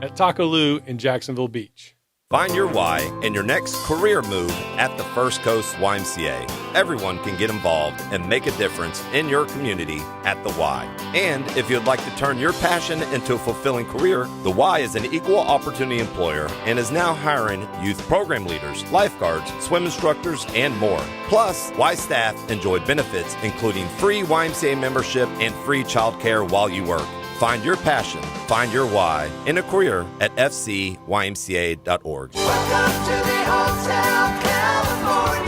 At Takaloo in Jacksonville Beach. Find your why and your next career move at the First Coast YMCA. Everyone can get involved and make a difference in your community at the Y. And if you'd like to turn your passion into a fulfilling career, the Y is an equal opportunity employer and is now hiring youth program leaders, lifeguards, swim instructors, and more. Plus, Y staff enjoy benefits including free YMCA membership and free childcare while you work. Find your passion, find your why in a career at fcymca.org. Welcome to the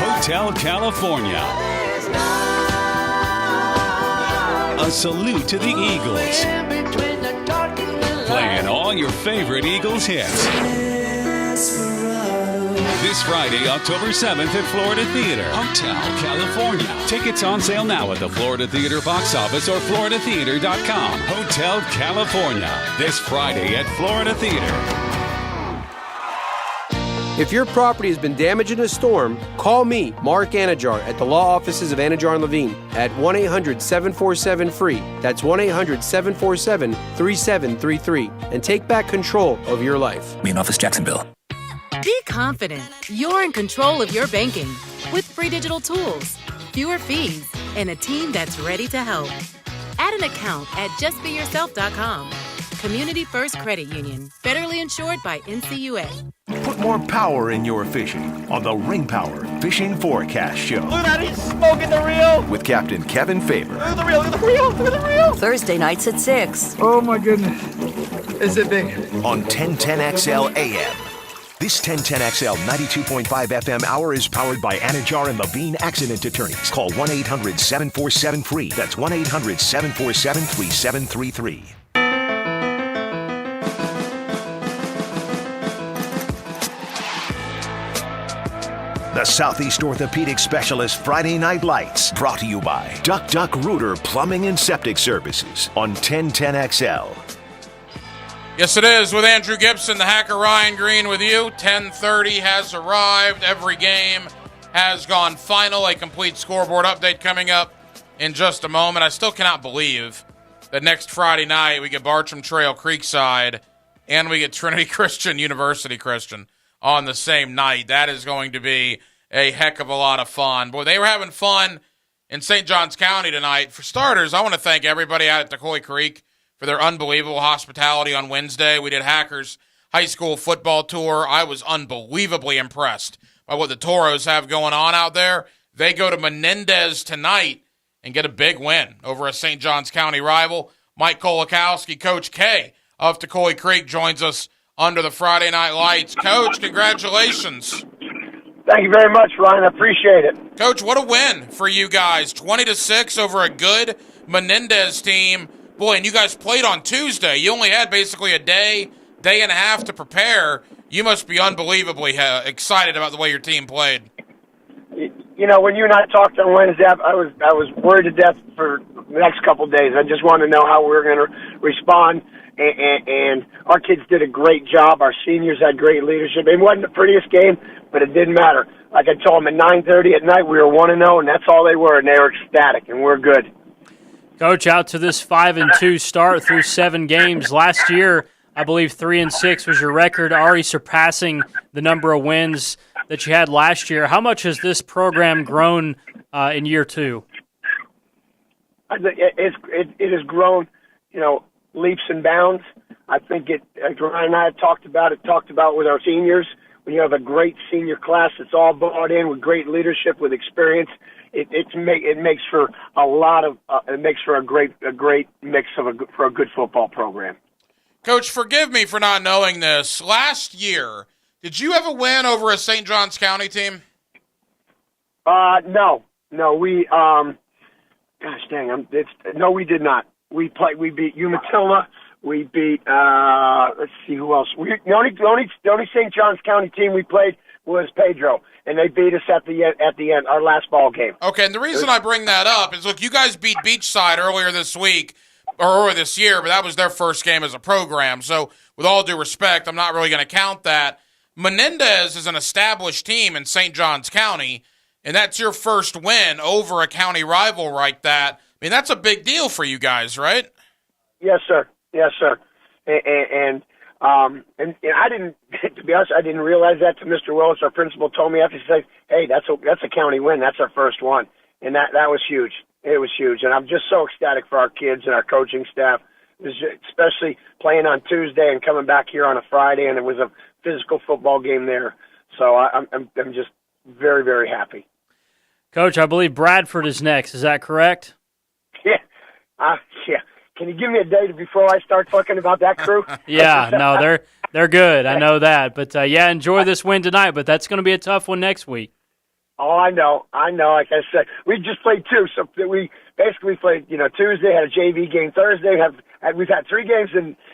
Hotel California. A salute to the Eagles. Playing all your favorite Eagles hits. This Friday, October 7th at Florida Theater, Hotel California. Tickets on sale now at the Florida Theater box office or floridatheater.com. Hotel California. This Friday at Florida Theater. If your property has been damaged in a storm, call me, Mark Anajar, at the law offices of Anajar & Levine at 1-800-747-FREE. That's 1-800-747-3733. And take back control of your life. Main office, Jacksonville. Be confident you're in control of your banking with free digital tools, fewer fees, and a team that's ready to help. Add an account at justbeyourself.com. Community First Credit Union, federally insured by NCUA. Put more power in your fishing on the Ring Power Fishing Forecast Show. Look at that, he's smoking the reel. With Captain Kevin Faber. Look at the reel, look at the reel, look at the reel. Thursday nights at 6. Oh my goodness. Is it big? On 1010XL AM. This 1010XL 92.5 FM hour is powered by Anajar and Levine Accident Attorneys. Call 1-800-747-FREE. That's 1-800-747-3733. The Southeast Orthopedic Specialist Friday Night Lights, brought to you by Duck Duck Rooter Plumbing and Septic Services on 1010XL. Yes, it is, with Andrew Gibson, the hacker Ryan Green with you. 10:30 has arrived. Every game has gone final. A complete scoreboard update coming up in just a moment. I still cannot believe that next Friday night we get Bartram Trail Creekside and we get Trinity Christian University Christian on the same night. That is going to be a heck of a lot of fun. Boy, they were having fun in St. Johns County tonight. For starters, I want to thank everybody out at Decoy Creek for their unbelievable hospitality on Wednesday. We did Hackers High School Football Tour. I was unbelievably impressed by what the Toros have going on out there. They go to Menendez tonight and get a big win over a St. Johns County rival. Mike Kolakowski, Coach K of Decoy Creek, joins us under the Friday Night Lights. Coach, congratulations. Thank you very much, Ryan. I appreciate it. Coach, what a win for you guys. 20-6 over a good Menendez team. Boy, and you guys played on Tuesday. You only had basically a day and a half to prepare. You must be unbelievably excited about the way your team played. You know, when you and I talked on Wednesday, I was worried to death for the next couple of days. I just wanted to know how we were going to respond. And our kids did a great job. Our seniors had great leadership. It wasn't the prettiest game, but it didn't matter. Like I told them, at 9:30 at night, we were 1-0, and that's all they were, and they were ecstatic, and we're good. Coach, out to this 5-2 start through 7 games. Last year, I believe 3-6 was your record, already surpassing the number of wins that you had last year. How much has this program grown in year 2? It has grown, you know, leaps and bounds. I think like Ryan and I have talked about with our seniors. When you have a great senior class that's all bought in with great leadership, with experience, it makes for a great mix for a good football program. Coach, forgive me for not knowing this. Last year, did you ever win over a St. Johns County team? No, we no, we did not. We beat Umatilla. We beat, let's see who else. The only St. Johns County team we played was Pedro, and they beat us at the end, our last ball game. Okay, and the reason I bring that up is, look, you guys beat Beachside earlier this year, but that was their first game as a program. So with all due respect, I'm not really going to count that. Menendez is an established team in St. Johns County, and that's your first win over a county rival like that. I mean, that's a big deal for you guys, right? Yes, sir. Yes, sir. And I didn't, to be honest, I didn't realize that till Mr. Willis, our principal, told me after. He said, "Hey, that's a county win. That's our first one," and that was huge. It was huge, and I'm just so ecstatic for our kids and our coaching staff, especially playing on Tuesday and coming back here on a Friday, and it was a physical football game there. So I'm just very, very happy. Coach, I believe Bradford is next. Is that correct? Yeah. Can you give me a date before I start talking about that crew? Yeah, no, they're good. I know that. But, enjoy this win tonight, but that's going to be a tough one next week. Oh, I know. Like I said, we just played two, so we basically played, Tuesday, had a JV game. Thursday, we've had 3 games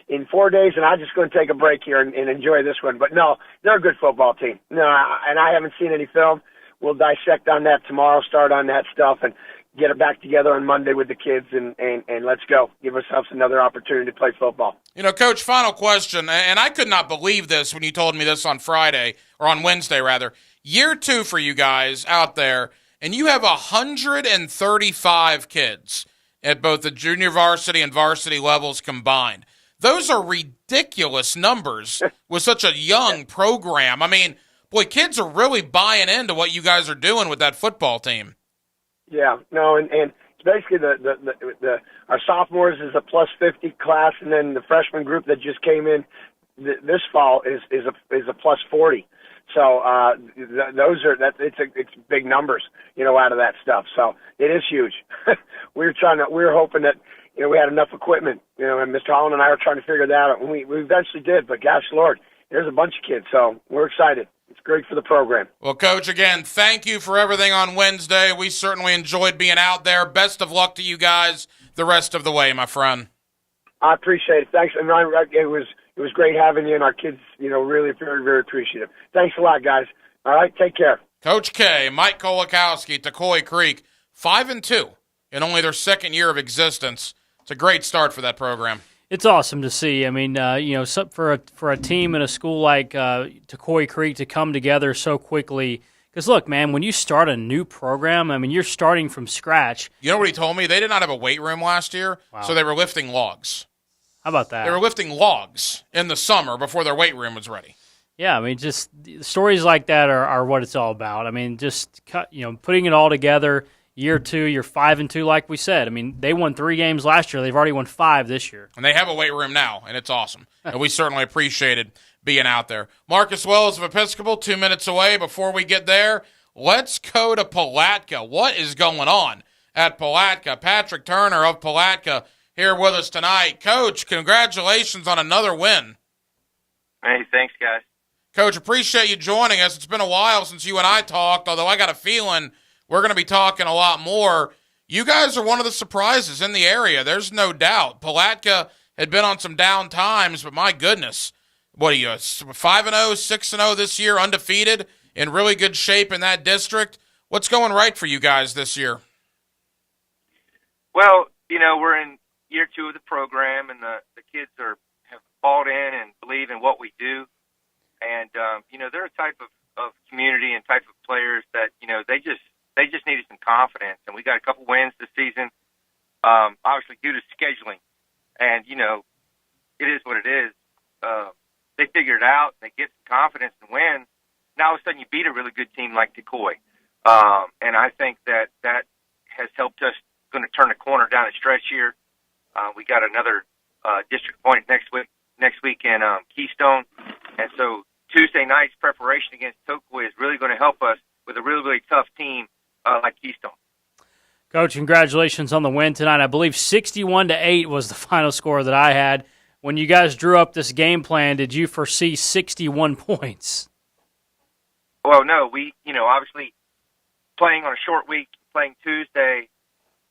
in 4 days, and I'm just going to take a break here and enjoy this one. But no, they're a good football team. No, and I haven't seen any film. We'll dissect on that tomorrow, start on that stuff, and get it back together on Monday with the kids, and let's go. Give ourselves another opportunity to play football. Coach, final question, and I could not believe this when you told me this on Wednesday, rather. Year 2 for you guys out there, and you have 135 kids at both the junior varsity and varsity levels combined. Those are ridiculous numbers with such a young program. I mean, boy, kids are really buying into what you guys are doing with that football team. Yeah, no, and basically our sophomores is a plus 50 class, and then the freshman group that just came in this fall is a plus 40. So it's big numbers, out of that stuff. So it is huge. We're hoping that we had enough equipment, and Mr. Holland and I were trying to figure that out. And we eventually did, but gosh, Lord, there's a bunch of kids, so we're excited. It's great for the program. Well, Coach, again, thank you for everything on Wednesday. We certainly enjoyed being out there. Best of luck to you guys the rest of the way, my friend. I appreciate it. Thanks. And Ryan, it was great having you, and our kids, really very, very appreciative. Thanks a lot, guys. All right, take care. Coach K, Mike Kolakowski, Tocoi Creek, 5-2 in only their second year of existence. It's a great start for that program. It's awesome to see. I mean, for a team in a school like Tocoi Creek to come together so quickly. Because, look, man, when you start a new program, I mean, you're starting from scratch. You know what he told me? They did not have a weight room last year, so they were lifting logs. How about that? They were lifting logs in the summer before their weight room was ready. Yeah, I mean, just stories like that are what it's all about. I mean, just putting it all together. Year 2, you're 5-2, like we said. I mean, they won 3 games last year. They've already won 5 this year. And they have a weight room now, and it's awesome. And we certainly appreciated being out there. Marcus Wells of Episcopal, 2 minutes away. Before we get there, let's go to Palatka. What is going on at Palatka? Patrick Turner of Palatka here with us tonight. Coach, congratulations on another win. Hey, thanks, guys. Coach, appreciate you joining us. It's been a while since you and I talked, although I got a feeling we're going to be talking a lot more. You guys are one of the surprises in the area. There's no doubt. Palatka had been on some down times, but my goodness, what are you, 5-0, 6-0 this year, undefeated, in really good shape in that district? What's going right for you guys this year? Well, we're in year 2 of the program, and the kids have bought in and believe in what we do. And, they're a type of community and type of players that, they just needed some confidence. And we got a couple wins this season, obviously due to scheduling. And, it is what it is. They figured it out. They get some confidence and win. Now all of a sudden you beat a really good team like Tocoi. And I think that has helped us going to turn the corner down the stretch here. We got another district opponent next week in Keystone. And so Tuesday night's preparation against Tocoi is really going to help us with a really, really tough team like Keystone. Coach, congratulations on the win tonight. I believe 61-8 was the final score that I had. When you guys drew up this game plan, did you foresee 61 points? Well, no. We, obviously playing on a short week, playing Tuesday,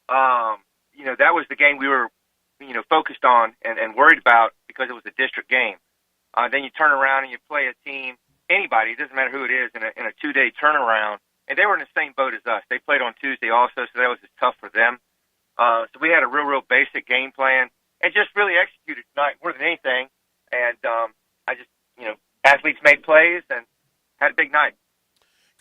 that was the game we were, focused on and worried about because it was a district game. Then you turn around and you play a team, anybody, it doesn't matter who it is, in a 2-day turnaround. And they were in the same boat as us. They played on Tuesday also, so that was just tough for them. So we had a real basic game plan and just really executed tonight more than anything. And I just, athletes made plays and had a big night.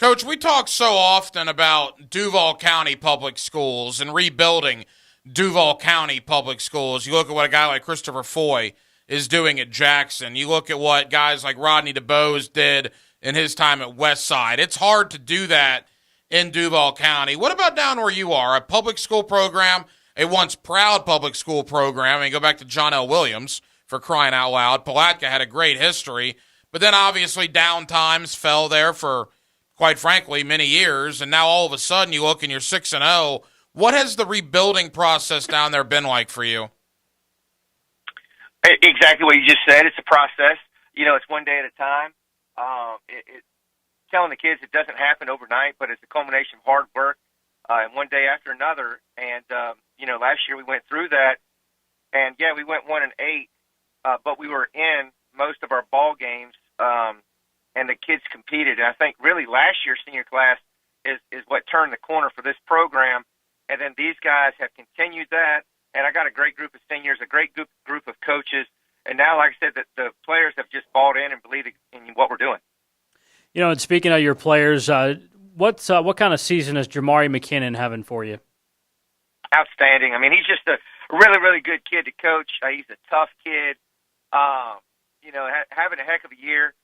Coach, we talk so often about Duval County Public Schools and rebuilding Duval County Public Schools. You look at what a guy like Christopher Foy is doing at Jackson. You look at what guys like Rodney DeBose did in his time at Westside. It's hard to do that in Duval County. What about down where you are? A public school program, a once proud public school program. I mean, go back to John L. Williams, for crying out loud. Palatka had a great history, but then obviously down times fell there for, quite frankly, many years, and now all of a sudden you look and you're 6-0. What has the rebuilding process down there been like for you? Exactly what you just said. It's a process. It's one day at a time. Telling the kids it doesn't happen overnight, but it's a culmination of hard work and one day after another. And, last year we went through that. And, yeah, we went 1-8, but we were in most of our ball games, and the kids competed. And I think really last year's senior class is what turned the corner for this program. And then these guys have continued that. And I got a great group of seniors, a great group of coaches. And now, like I said, the players have just bought in and believe in what we're doing. And speaking of your players, what kind of season is Jamari McKinnon having for you? Outstanding. I mean, he's just a really, really good kid to coach. He's a tough kid. Having a heck of a year.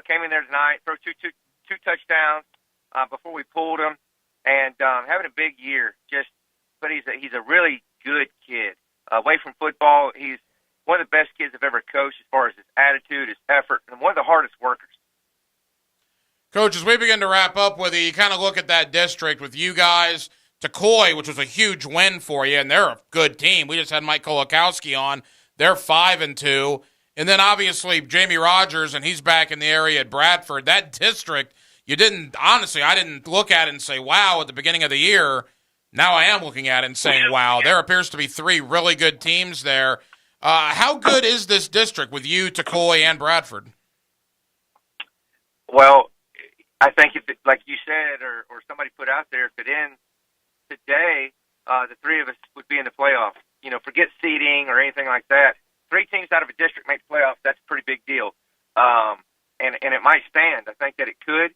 Came in there tonight, threw two touchdowns before we pulled him, and having a big year. But he's a really good kid. Away from football, he's one of the best kids I've ever coached as far as his attitude, his effort, and one of the hardest workers. Coach, as we begin to wrap up with you kind of look at that district with you guys, Tucoy, which was a huge win for you, and they're a good team. We just had Mike Kolakowski on. They're 5-2. And then obviously Jamie Rogers, and he's back in the area at Bradford. That district, I didn't look at it and say, wow, at the beginning of the year. Now I am looking at it and saying, wow, there appears to be 3 really good teams there. How good is this district with you, Tucoy, and Bradford? Well, I think like you said, or somebody put out there, if it ends today, the 3 of us would be in the playoffs. Forget seeding or anything like that. 3 teams out of a district make the playoffs. That's a pretty big deal. And it might stand. I think that it could.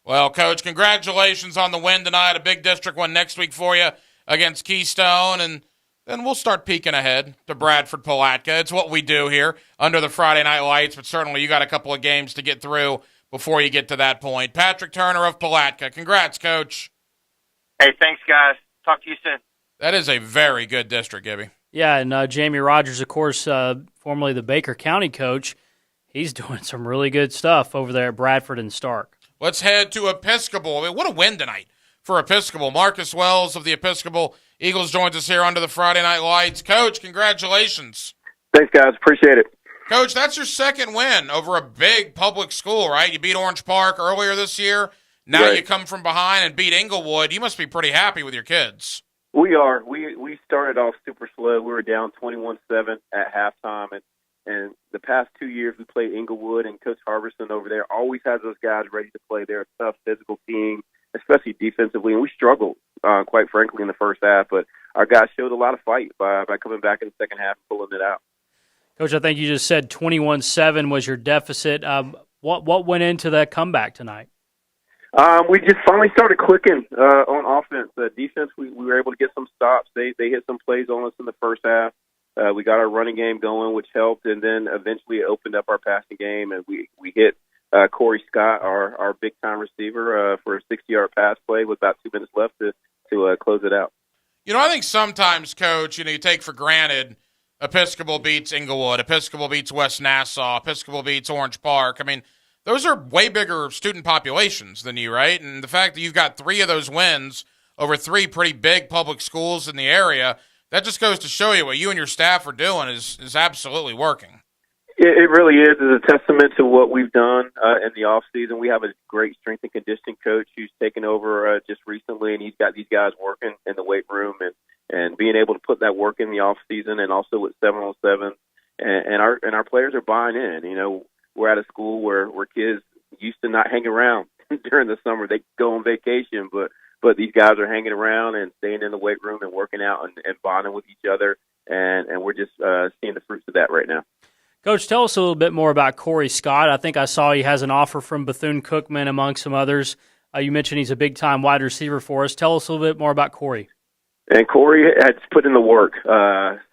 Well, Coach, congratulations on the win tonight. A big district one next week for you against Keystone. And then we'll start peeking ahead to Bradford Palatka. It's what we do here under the Friday Night Lights, but certainly you got a couple of games to get through before you get to that point. Patrick Turner of Palatka. Congrats, Coach. Hey, thanks, guys. Talk to you soon. That is a very good district, Gibby. Yeah, and Jamie Rogers, of course, formerly the Baker County coach, he's doing some really good stuff over there at Bradford and Stark. Let's head to Episcopal. I mean, what a win tonight for Episcopal. Marcus Wells of the Episcopal Eagles joins us here under the Friday Night Lights. Coach, congratulations. Thanks, guys. Appreciate it. Coach, that's your second win over a big public school, right? You beat Orange Park earlier this year. Now Right. You come from behind and beat Inglewood. You must be pretty happy with your kids. We are. We started off super slow. We were down 21-7 at halftime, and the past 2 years we played Inglewood, and Coach Harvison over there always has those guys ready to play. They're a tough physical team, especially defensively, and we struggled, quite frankly, in the first half. But our guys showed a lot of fight by coming back in the second half and pulling it out. Coach, I think you just said 21-7 was your deficit. What went into that comeback tonight? We just finally started clicking on offense. Defense, we were able to get some stops. They hit some plays on us in the first half. We got our running game going, which helped, and then eventually it opened up our passing game, and we hit Corey Scott, our big-time receiver, for a 60-yard pass play with about 2 minutes left to close it out. I think sometimes, Coach, you take for granted Episcopal beats Inglewood, Episcopal beats West Nassau, Episcopal beats Orange Park. I mean, those are way bigger student populations than you, right? And the fact that you've got 3 of those wins over 3 pretty big public schools in the area, that just goes to show you what you and your staff are doing is absolutely working. It really is. It's a testament to what we've done in the off season. We have a great strength and conditioning coach who's taken over just recently, and he's got these guys working in the weight room and being able to put that work in the off season, and also with 7-on-7, and our players are buying in. We're at a school where kids used to not hang around during the summer. They go on vacation, but these guys are hanging around and staying in the weight room and working out and bonding with each other, and we're just seeing the fruits of that right now. Coach, tell us a little bit more about Corey Scott. I think I saw he has an offer from Bethune-Cookman among some others. You mentioned he's a big-time wide receiver for us. Tell us a little bit more about Corey. And Corey has put in the work.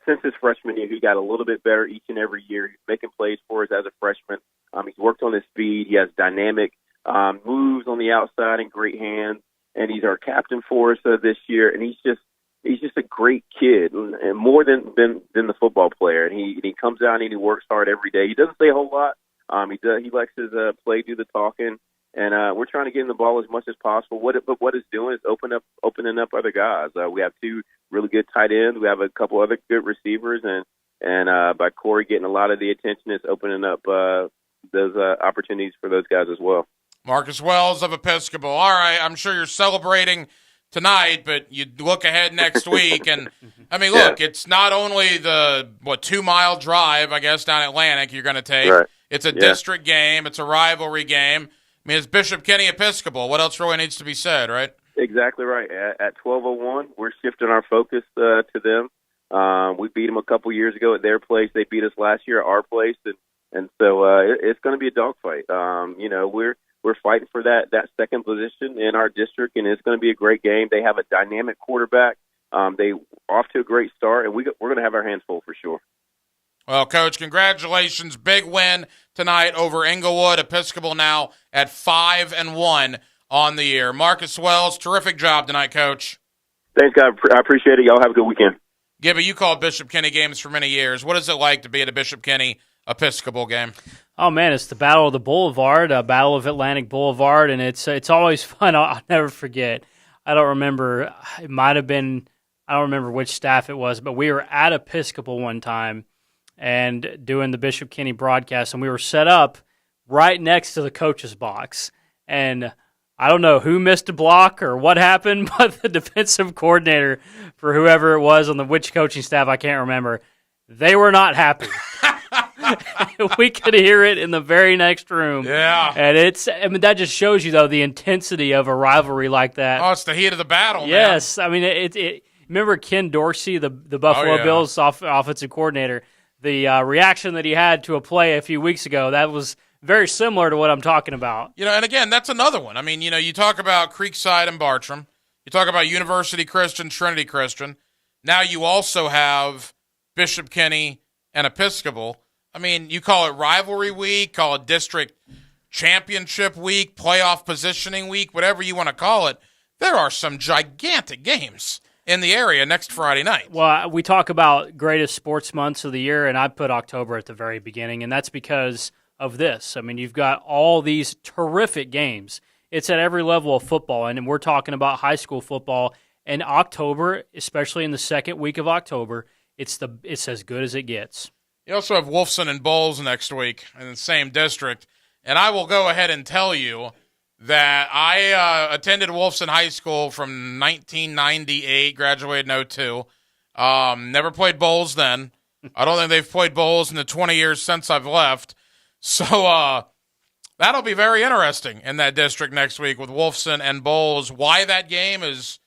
Since his freshman year, he got a little bit better each and every year. He's making plays for us as a freshman. He's worked on his speed. He has dynamic moves on the outside and great hands. And he's our captain for us this year. And he's just a great kid, and more than the football player. And he comes out and he works hard every day. He doesn't say a whole lot. He likes his play, do the talking. And we're trying to get him the ball as much as possible. What it's doing is opening up other guys. We have 2 really good tight ends. We have a couple other good receivers, and and by Corey getting a lot of the attention, it's opening up those opportunities for those guys as well. Marcus Wells of Episcopal. All right, I'm sure you're celebrating tonight, but you look ahead next week, and I mean, look, it's not only the 2-mile drive, I guess, down Atlantic you're going to take. Right. It's a district game. It's a rivalry game. I mean, it's Bishop Kenny Episcopal. What else really needs to be said, right? Exactly right. At 12:01, we're shifting our focus to them. We beat them a couple years ago at their place. They beat us last year at our place, and so it's going to be a dogfight. We're fighting for that second position in our district, and it's going to be a great game. They have a dynamic quarterback. They off to a great start, and we're going to have our hands full for sure. Well, Coach, congratulations. Big win tonight over Inglewood. Episcopal now at 5-1 on the year. Marcus Wells, terrific job tonight, Coach. Thanks, guys. I appreciate it. Y'all have a good weekend. Gibby, you called Bishop Kenny games for many years. What is it like to be at a Bishop Kenny Episcopal game? Oh, man, it's the Battle of the Boulevard, Battle of Atlantic Boulevard, and it's always fun. I'll never forget. I don't remember. It might have been, I don't remember which staff it was, but we were at Episcopal one time and doing the Bishop Kenny broadcast, and we were set up right next to the coach's box. And I don't know who missed a block or what happened, but the defensive coordinator for whoever it was on the which coaching staff, I can't remember, they were not happy. We could hear it in the very next room. Yeah. And that just shows you, though, the intensity of a rivalry like that. Oh, it's the heat of the battle, yes. man. I mean, remember Ken Dorsey, the Buffalo Bills offensive coordinator, the reaction that he had to a play a few weeks ago, that was very similar to what I'm talking about. And again, that's another one. I mean, you talk about Creekside and Bartram. You talk about University Christian, Trinity Christian. Now you also have Bishop Kenny and Episcopal. I mean, you call it rivalry week, call it district championship week, playoff positioning week, whatever you want to call it. There are some gigantic games in the area next Friday night. Well, we talk about greatest sports months of the year, and I put October at the very beginning, and that's because of this. I mean, you've got all these terrific games. It's at every level of football, and we're talking about high school football. And October, especially in the second week of October, it's as good as it gets. You also have Wolfson and Bowles next week in the same district. And I will go ahead and tell you that I attended Wolfson High School from 1998, graduated in 2002. Never played Bowles then. I don't think they've played Bowles in the 20 years since I've left. So that'll be very interesting in that district next week with Wolfson and Bowles. Why that game is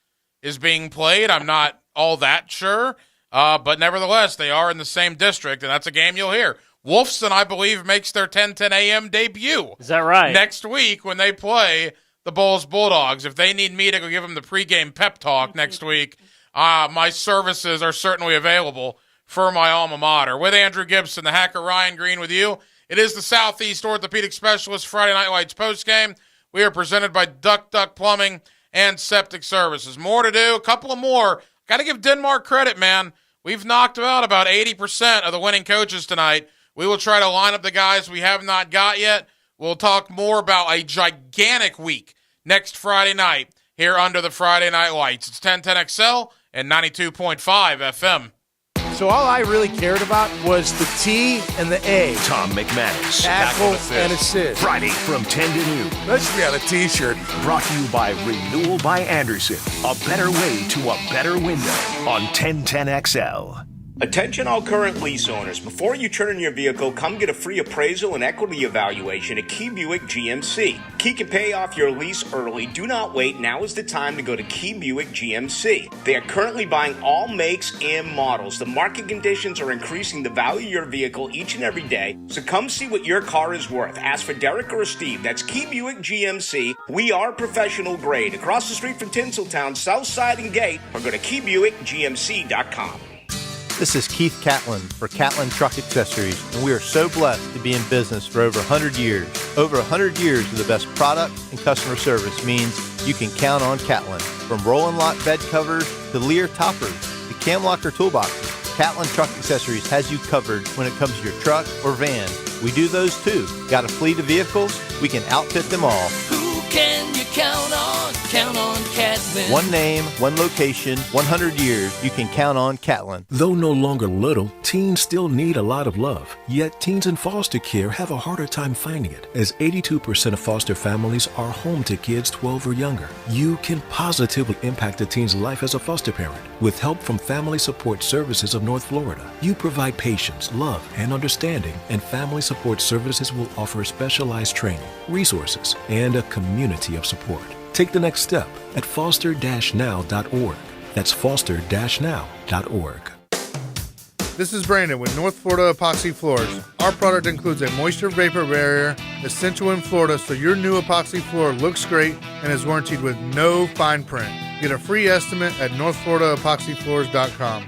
being played, I'm not all that sure. But nevertheless, they are in the same district, and that's a game you'll hear. Wolfson, I believe, makes their 10:10 a.m. debut. Is that right? Next week when they play the Bowles Bulldogs. If they need me to go give them the pregame pep talk next week, my services are certainly available for my alma mater. With Andrew Gibson, the Hacker Ryan Green with you. It is the Southeast Orthopedic Specialist Friday Night Lights postgame. We are presented by Duck Plumbing and Septic Services. More to do, a couple of more. Got to give Denmark credit, man. We've knocked out about 80% of the winning coaches tonight. We will try to line up the guys we have not got yet. We'll talk more about a gigantic week next Friday night here under the Friday Night Lights. It's 1010XL and 92.5 FM. So all I really cared about was the T and the A. Tom McManus. Tackle and assist. Friday from 10 to noon. That should be on a T-shirt. Brought to you by Renewal by Anderson. A better way to a better window on 1010XL. Attention all current lease owners. Before you turn in your vehicle, come get a free appraisal and equity evaluation at Key Buick GMC. Key can pay off your lease early. Do not wait. Now is the time to go to Key Buick GMC. They are currently buying all makes and models. The market conditions are increasing the value of your vehicle each and every day. So come see what your car is worth. Ask for Derek or Steve. That's Key Buick GMC. We are professional grade. Across the street from Tinseltown, Southside and Gate, or go to KeyBuickGMC.com. This is Keith Catlin for Catlin Truck Accessories, and we are so blessed to be in business for over 100 years. Over 100 years of the best product and customer service means you can count on Catlin. From roll and lock bed covers to Lear toppers to cam locker toolboxes, Catlin Truck Accessories has you covered when it comes to your truck or van. We do those too. Got a fleet of vehicles? We can outfit them all. Who can you count on? count on Catlin. One name, one location, 100 years, you can count on Catlin. Though no longer little, teens still need a lot of love. Yet teens in foster care have a harder time finding it, as 82% of foster families are home to kids 12 or younger. You can positively impact a teen's life as a foster parent. With help from Family Support Services of North Florida, you provide patience, love, and understanding, and Family Support Services will offer specialized training, resources, and a community of support. Take the next step at foster-now.org. That's foster-now.org. This is Brandon with North Florida Epoxy Floors. Our product includes a moisture vapor barrier, essential in Florida, so your new epoxy floor looks great and is warranted with no fine print. Get a free estimate at northfloridaepoxyfloors.com.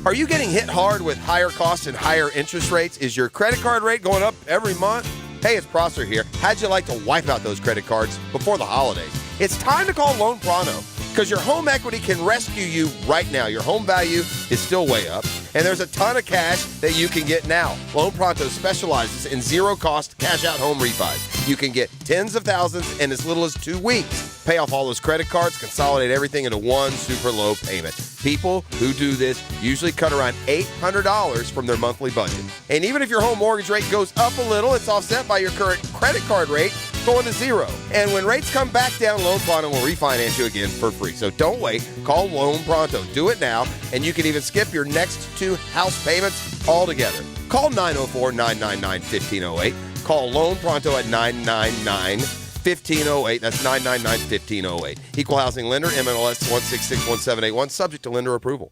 Are you getting hit hard with higher costs and higher interest rates? Is your credit card rate going up every month? Hey, it's Prosser here. How'd you like to wipe out those credit cards before the holidays? It's time to call Loan Pronto, because your home equity can rescue you right now. Your home value is still way up, and there's a ton of cash that you can get now. Loan Pronto specializes in zero-cost cash-out home refis. You can get tens of thousands in as little as 2 weeks. Pay off all those credit cards, consolidate everything into one super low payment. People who do this usually cut around $800 from their monthly budget. And even if your home mortgage rate goes up a little, it's offset by your current credit card rate going to zero. And when rates come back down, Loan Pronto will refinance you again for free. So don't wait. Call Loan Pronto. Do it now, and you can even skip your next 2 house payments altogether. Call 904-999-1508. Call Loan Pronto at 999-1508. That's 999-1508. Equal housing lender, MLS 1661781, subject to lender approval.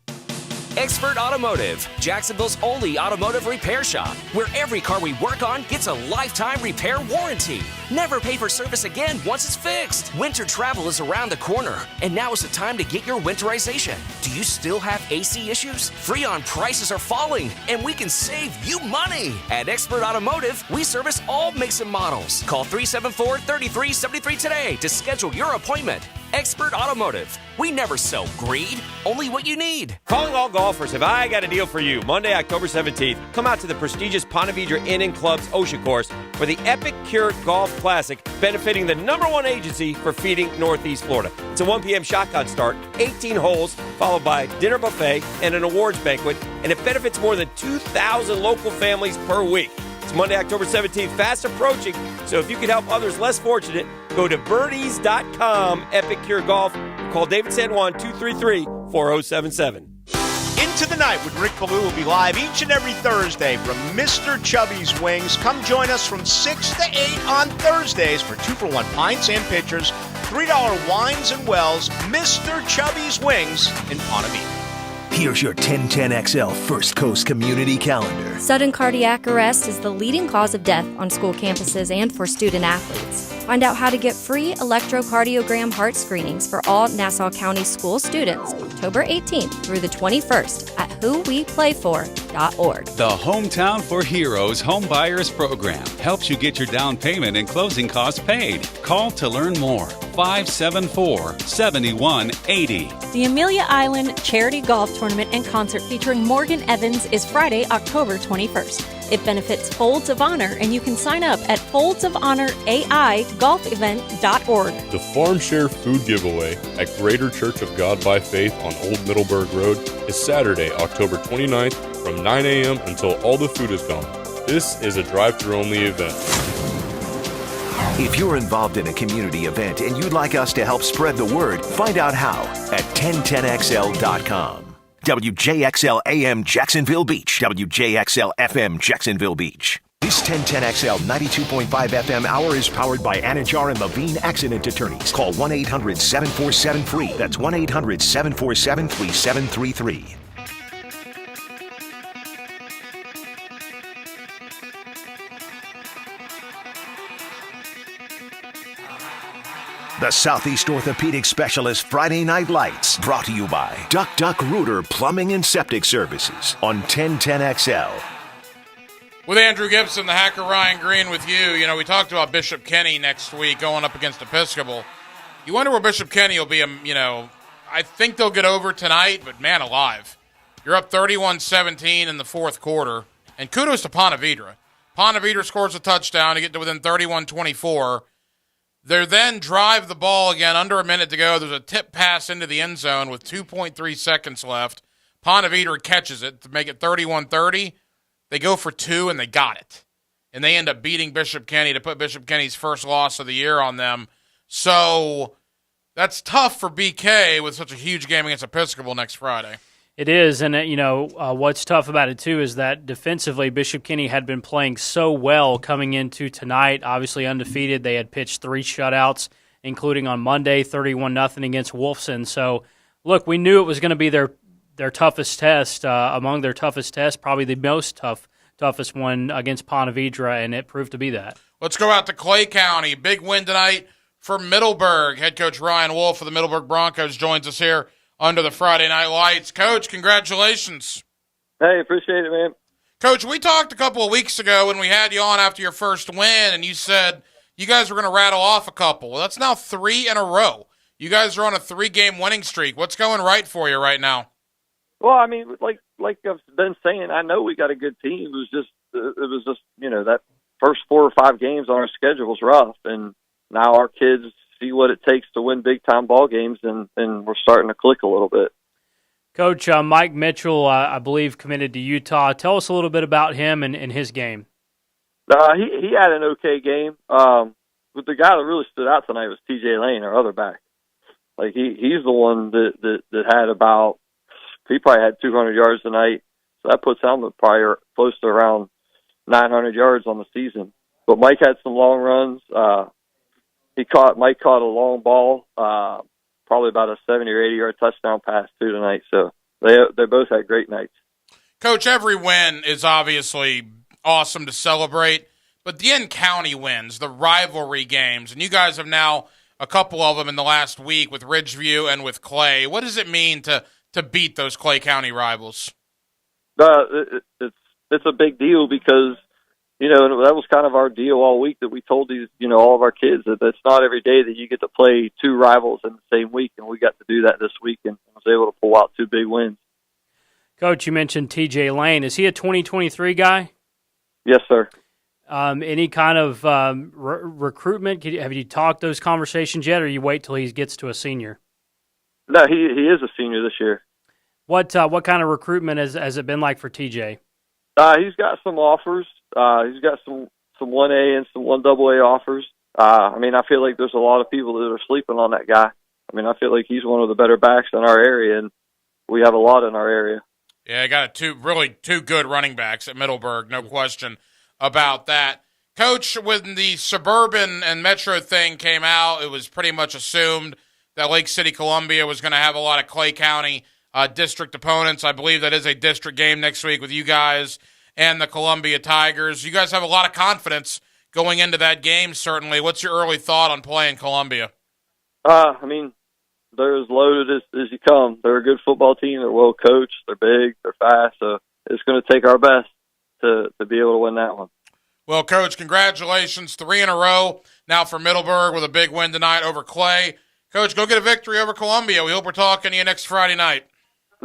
Expert Automotive, Jacksonville's only automotive repair shop, where every car we work on gets a lifetime repair warranty. Never pay for service again once it's fixed. Winter travel is around the corner, and now is the time to get your winterization. Do you still have AC issues? Freon prices are falling, and we can save you money. At Expert Automotive, we service all makes and models. Call 374-3373 today to schedule your appointment. Expert Automotive. We never sell greed, only what you need. Calling all golfers, have I got a deal for you. Monday, October 17th, come out to the prestigious Ponte Vedra Inn & Club's Ocean Course for the Epic Cure Golf Classic, benefiting the #1 agency for feeding Northeast Florida. It's a 1 p.m. shotgun start, 18 holes, followed by dinner buffet and an awards banquet, and it benefits more than 2,000 local families per week. It's Monday, October 17th, fast approaching, so if you could help others less fortunate, go to birdies.com, Epic Cure Golf, call David San Juan, 233-4077. Into the Night with Rick Ballou will be live each and every Thursday from Mr. Chubby's Wings. Come join us from 6 to 8 on Thursdays for 2-for-1 pints and pitchers, $3 wines and wells, Mr. Chubby's Wings in Ponte Vedra. Here's your 1010XL First Coast Community Calendar. Sudden cardiac arrest is the leading cause of death on school campuses and for student athletes. Find out how to get free electrocardiogram heart screenings for all Nassau County school students October 18th through the 21st at whoweplayfor.org. The Hometown for Heroes Home Buyers Program helps you get your down payment and closing costs paid. Call to learn more. 574-7180. The Amelia Island Charity Golf Tournament and Concert featuring Morgan Evans is Friday, October 21st. It benefits Folds of Honor, and you can sign up at foldsofhonoraigolfevent.org. The Farm Share Food Giveaway at Greater Church of God by Faith on Old Middleburg Road is Saturday, October 29th from 9 a.m. until all the food is gone. This is a drive-thru only event. If you're involved in a community event and you'd like us to help spread the word, find out how at 1010XL.com. WJXL AM Jacksonville Beach. WJXL FM Jacksonville Beach. This 1010XL 92.5 FM hour is powered by Anajar and Levine Accident Attorneys. Call 1-800-747-FREE. That's 1-800-747-3733. The Southeast Orthopedic Specialist Friday Night Lights, brought to you by Duck Duck Rooter Plumbing and Septic Services on 1010XL. With Andrew Gibson, the hacker Ryan Green with you. You know, we talked about Bishop Kenny next week going up against Episcopal. You wonder where Bishop Kenny will be, I think they'll get over tonight, but man alive. You're up 31-17 in the fourth quarter. And kudos to Ponte Vedra. Ponte Vedra scores a touchdown to get to within 31-24. They then drive the ball again under a minute to go. There's a tip pass into the end zone with 2.3 seconds left. Ponte Vedra catches it to make it 31-30. They go for 2, and they got it. And they end up beating Bishop Kenny to put Bishop Kenny's first loss of the year on them. So that's tough for BK with such a huge game against Episcopal next Friday. It is, and what's tough about it, too, is that defensively Bishop Kenny had been playing so well coming into tonight, obviously undefeated. They had pitched 3 shutouts, including on Monday, 31-0 against Wolfson. So, look, we knew it was going to be their toughest test, among their toughest tests, probably the most toughest one against Ponte Vedra, and it proved to be that. Let's go out to Clay County. Big win tonight for Middleburg. Head coach Ryan Wolf of the Middleburg Broncos joins us here under the Friday Night Lights. Coach, congratulations. Hey, appreciate it, man. Coach, we talked a couple of weeks ago when we had you on after your first win, and you said you guys were going to rattle off a couple. Well, that's now 3 in a row. You guys are on a 3-game winning streak. What's going right for you right now? Well, I mean, like I've been saying, I know we got a good team. It was just that first 4 or 5 games on our schedule was rough, and now our kids see what it takes to win big-time ball games, and we're starting to click a little bit. Coach, Mike Mitchell, I believe, committed to Utah. Tell us a little bit about him and his game. He had an okay game. But the guy that really stood out tonight was T.J. Lane, our other back. Like he's the one that had about, he probably had 200 yards tonight. So that puts him probably close to around 900 yards on the season. But Mike had some long runs. Mike caught a long ball, probably about a 70 or 80-yard touchdown pass too tonight. So they both had great nights. Coach, every win is obviously awesome to celebrate, but the in-county wins, the rivalry games, and you guys have now a couple of them in the last week with Ridgeview and with Clay. What does it mean to beat those Clay County rivals? It's a big deal because, and that was kind of our deal all week that we told these, all of our kids that it's not every day that you get to play 2 rivals in the same week, and we got to do that this week and was able to pull out 2 big wins. Coach, you mentioned T.J. Lane. Is he a 2023 guy? Yes, sir. Any kind of recruitment? Have you talked those conversations yet, or you wait till he gets to a senior? No, he is a senior this year. What kind of recruitment has it been like for TJ? He's got some offers. He's got some 1A and some 1AA offers. I feel like there's a lot of people that are sleeping on that guy. I feel like he's one of the better backs in our area, and we have a lot in our area. Yeah, I got two good running backs at Middleburg, no question about that. Coach, when the suburban and metro thing came out, it was pretty much assumed that Lake City Columbia was going to have a lot of Clay County district opponents. I believe that is a district game next week with you guys and the Columbia Tigers. You guys have a lot of confidence going into that game, certainly. What's your early thought on playing Columbia? They're as loaded as you come. They're a good football team. They're well coached. They're big. They're fast. So it's going to take our best to be able to win that one. Well, Coach, congratulations. 3 in a row now for Middleburg with a big win tonight over Clay. Coach, go get a victory over Columbia. We hope we're talking to you next Friday night.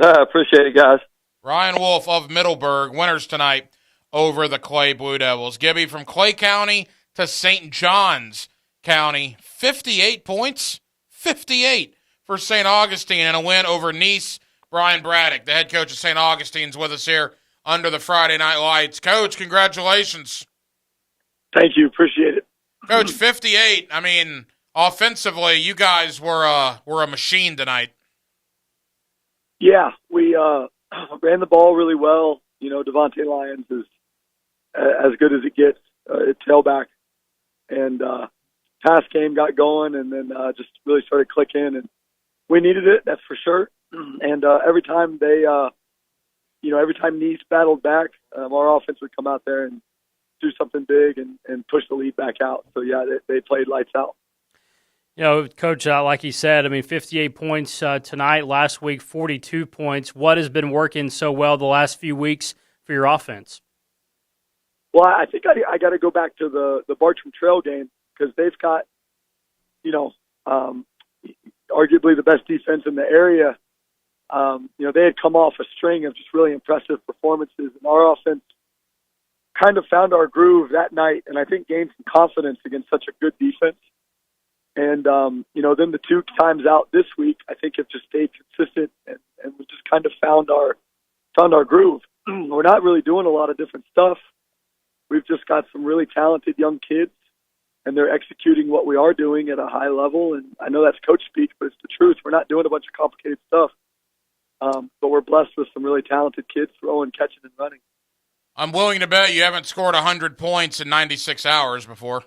I appreciate it, guys. Ryan Wolf of Middleburg, winners tonight over the Clay Blue Devils. Gibby, from Clay County to St. Johns County, 58 points, 58 for St. Augustine, and a win over Nice. Brian Braddock, the head coach of St. Augustine's, with us here under the Friday Night Lights. Coach, congratulations. Thank you. Appreciate it. Coach, 58. Offensively, you guys were a machine tonight. Yeah, we ran the ball really well. Devontae Lyons is as good as it gets at tailback. And pass game got going and then just really started clicking. And we needed it, that's for sure. And every time every time Nice battled back, our offense would come out there and do something big and push the lead back out. So, yeah, they played lights out. Coach, like he said, 58 points tonight. Last week, 42 points. What has been working so well the last few weeks for your offense? Well, I think I got to go back to the Bartram Trail game because they've got, arguably the best defense in the area. They had come off a string of just really impressive performances, and our offense kind of found our groove that night, and I think gained some confidence against such a good defense. And, then the 2 times out this week, I think have just stayed consistent and we just kind of found our groove. We're not really doing a lot of different stuff. We've just got some really talented young kids, and they're executing what we are doing at a high level. And I know that's coach speak, but it's the truth. We're not doing a bunch of complicated stuff, but we're blessed with some really talented kids throwing, catching, and running. I'm willing to bet you haven't scored 100 points in 96 hours before,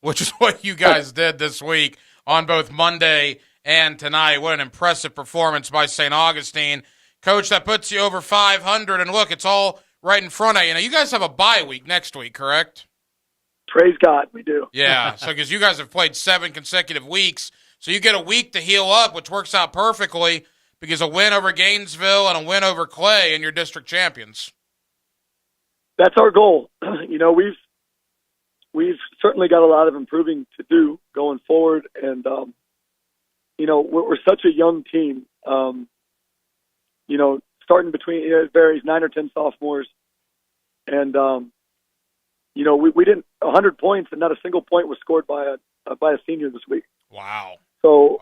which is what you guys did this week on both Monday and tonight. What an impressive performance by St. Augustine. Coach, that puts you over 500, and look, it's all right in front of you. Now, you guys have a bye week next week, correct? Praise God, we do. Yeah, so because you guys have played 7 consecutive weeks, so you get a week to heal up, which works out perfectly because a win over Gainesville and a win over Clay, and you're district champions. That's our goal. We've certainly got a lot of improving to do going forward, and we're such a young team. Starting between it varies 9 or 10 sophomores, and we didn't 100 points, and not a single point was scored by a senior this week. Wow. So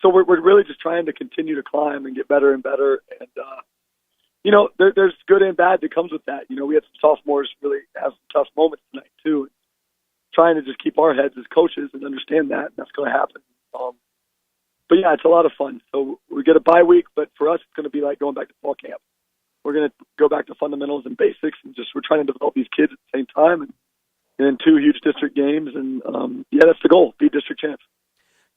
we're really just trying to continue to climb and get better and better, and there's good and bad that comes with that. We had some sophomores really have some tough moments tonight too. Trying to just keep our heads as coaches and understand that, and that's going to happen. But yeah, it's a lot of fun. So we get a bye week, but for us, it's going to be like going back to fall camp. We're going to go back to fundamentals and basics, and we're trying to develop these kids at the same time, and then 2 huge district games, and that's the goal: be district champs.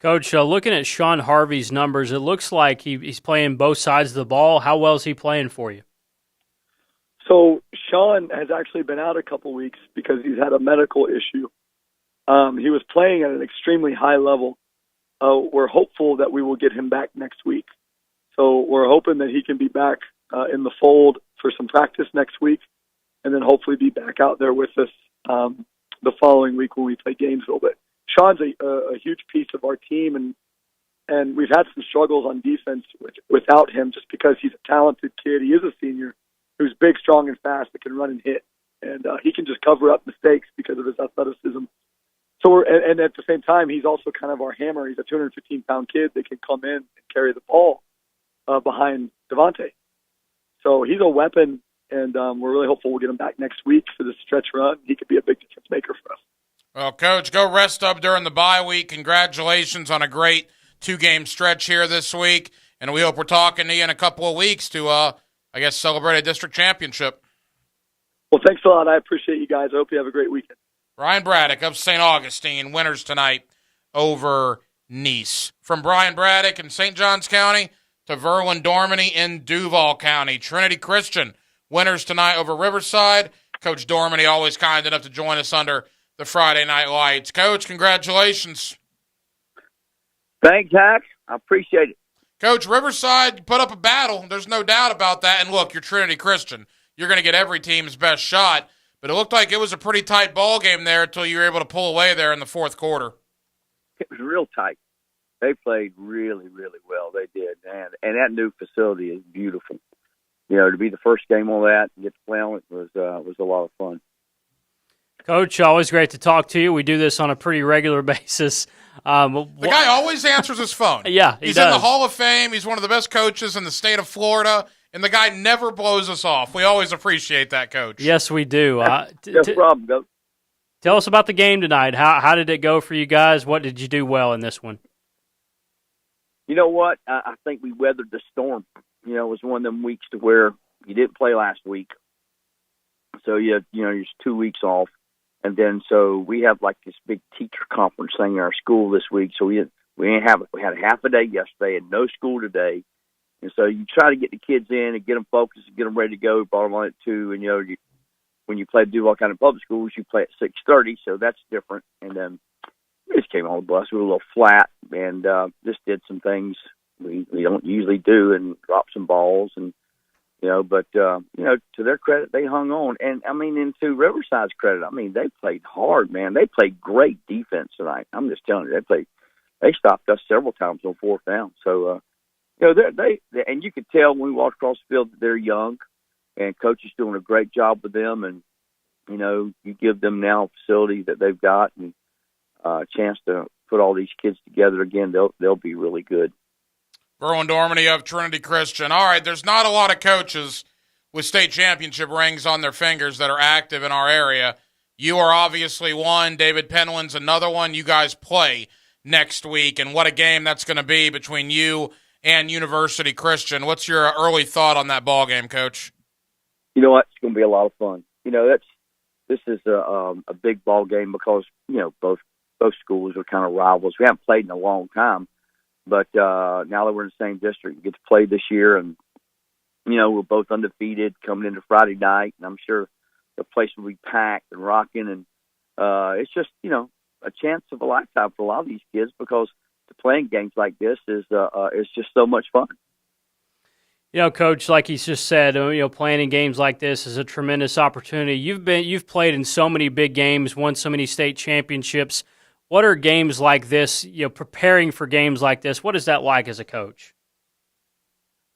Coach, looking at Sean Harvey's numbers, it looks like he's playing both sides of the ball. How well is he playing for you? So Sean has actually been out a couple weeks because he's had a medical issue. He was playing at an extremely high level. We're hopeful that we will get him back next week. So we're hoping that he can be back in the fold for some practice next week, and then hopefully be back out there with us the following week when we play Gainesville. But Sean's a huge piece of our team, and we've had some struggles on defense without him just because he's a talented kid. He is a senior who's big, strong, and fast that can run and hit, and he can just cover up mistakes because of his athleticism. So and at the same time, he's also kind of our hammer. He's a 215-pound kid that can come in and carry the ball behind Devontae. So he's a weapon, and we're really hopeful we'll get him back next week for the stretch run. He could be a big difference maker for us. Well, Coach, go rest up during the bye week. Congratulations on a great 2-game stretch here this week, and we hope we're talking to you in a couple of weeks to, celebrate a district championship. Well, thanks a lot. I appreciate you guys. I hope you have a great weekend. Brian Braddock of St. Augustine, winners tonight over Nice. From Brian Braddock in St. Johns County to Verlin Dormany in Duval County. Trinity Christian, winners tonight over Riverside. Coach Dormany, always kind enough to join us under the Friday Night Lights. Coach, congratulations. Thanks, Hack. I appreciate it. Coach, Riverside put up a battle. There's no doubt about that. And look, you're Trinity Christian. You're going to get every team's best shot. But it looked like it was a pretty tight ball game there until you were able to pull away there in the fourth quarter. It was real tight. They played really, really well. They did. And that new facility is beautiful. To be the first game on that and get to play on it was a lot of fun. Coach, always great to talk to you. We do this on a pretty regular basis. The guy always answers his phone. Yeah, He's in the Hall of Fame. He's one of the best coaches in the state of Florida. And the guy never blows us off. We always appreciate that, Coach. Yes, we do. No problem, Coach. Tell us about the game tonight. How did it go for you guys? What did you do well in this one? You know what? I think we weathered the storm. It was one of them weeks to where you didn't play last week. So, you're 2 weeks off. And then so we have like this big teacher conference thing in our school this week. So we had a half a day yesterday and no school today. And so you try to get the kids in and get them focused and get them ready to go. Brought them on at 2. And, when you play Duval County Public Schools, you play at 6:30. So that's different. And then we just came on the bus. We were a little flat and just did some things we don't usually do and dropped some balls. And, but to their credit, they hung on. And, and to Riverside's credit, they played hard, man. They played great defense tonight. I'm just telling you, they stopped us several times on 4th down. So, they and you could tell when we walked across the field that they're young, and Coach is doing a great job with them. And you give them now a facility that they've got, and chance to put all these kids together again, they'll be really good. Verwin Dormany of Trinity Christian. All right, there's not a lot of coaches with state championship rings on their fingers that are active in our area. You are obviously one. David Penland's another one. You guys play next week, and what a game that's going to be between you and University Christian. What's your early thought on that ball game, Coach? You know what? It's going to be a lot of fun. This is a big ball game because both schools are kind of rivals. We haven't played in a long time, but now that we're in the same district, we get to play this year, and we're both undefeated coming into Friday night, and I'm sure the place will be packed and rocking, and it's just a chance of a lifetime for a lot of these kids because playing games like this is just so much fun. Coach, like he's just said, playing in games like this is a tremendous opportunity. You've played in so many big games, won so many state championships. What are games like this? Preparing for games like this, what is that like as a coach?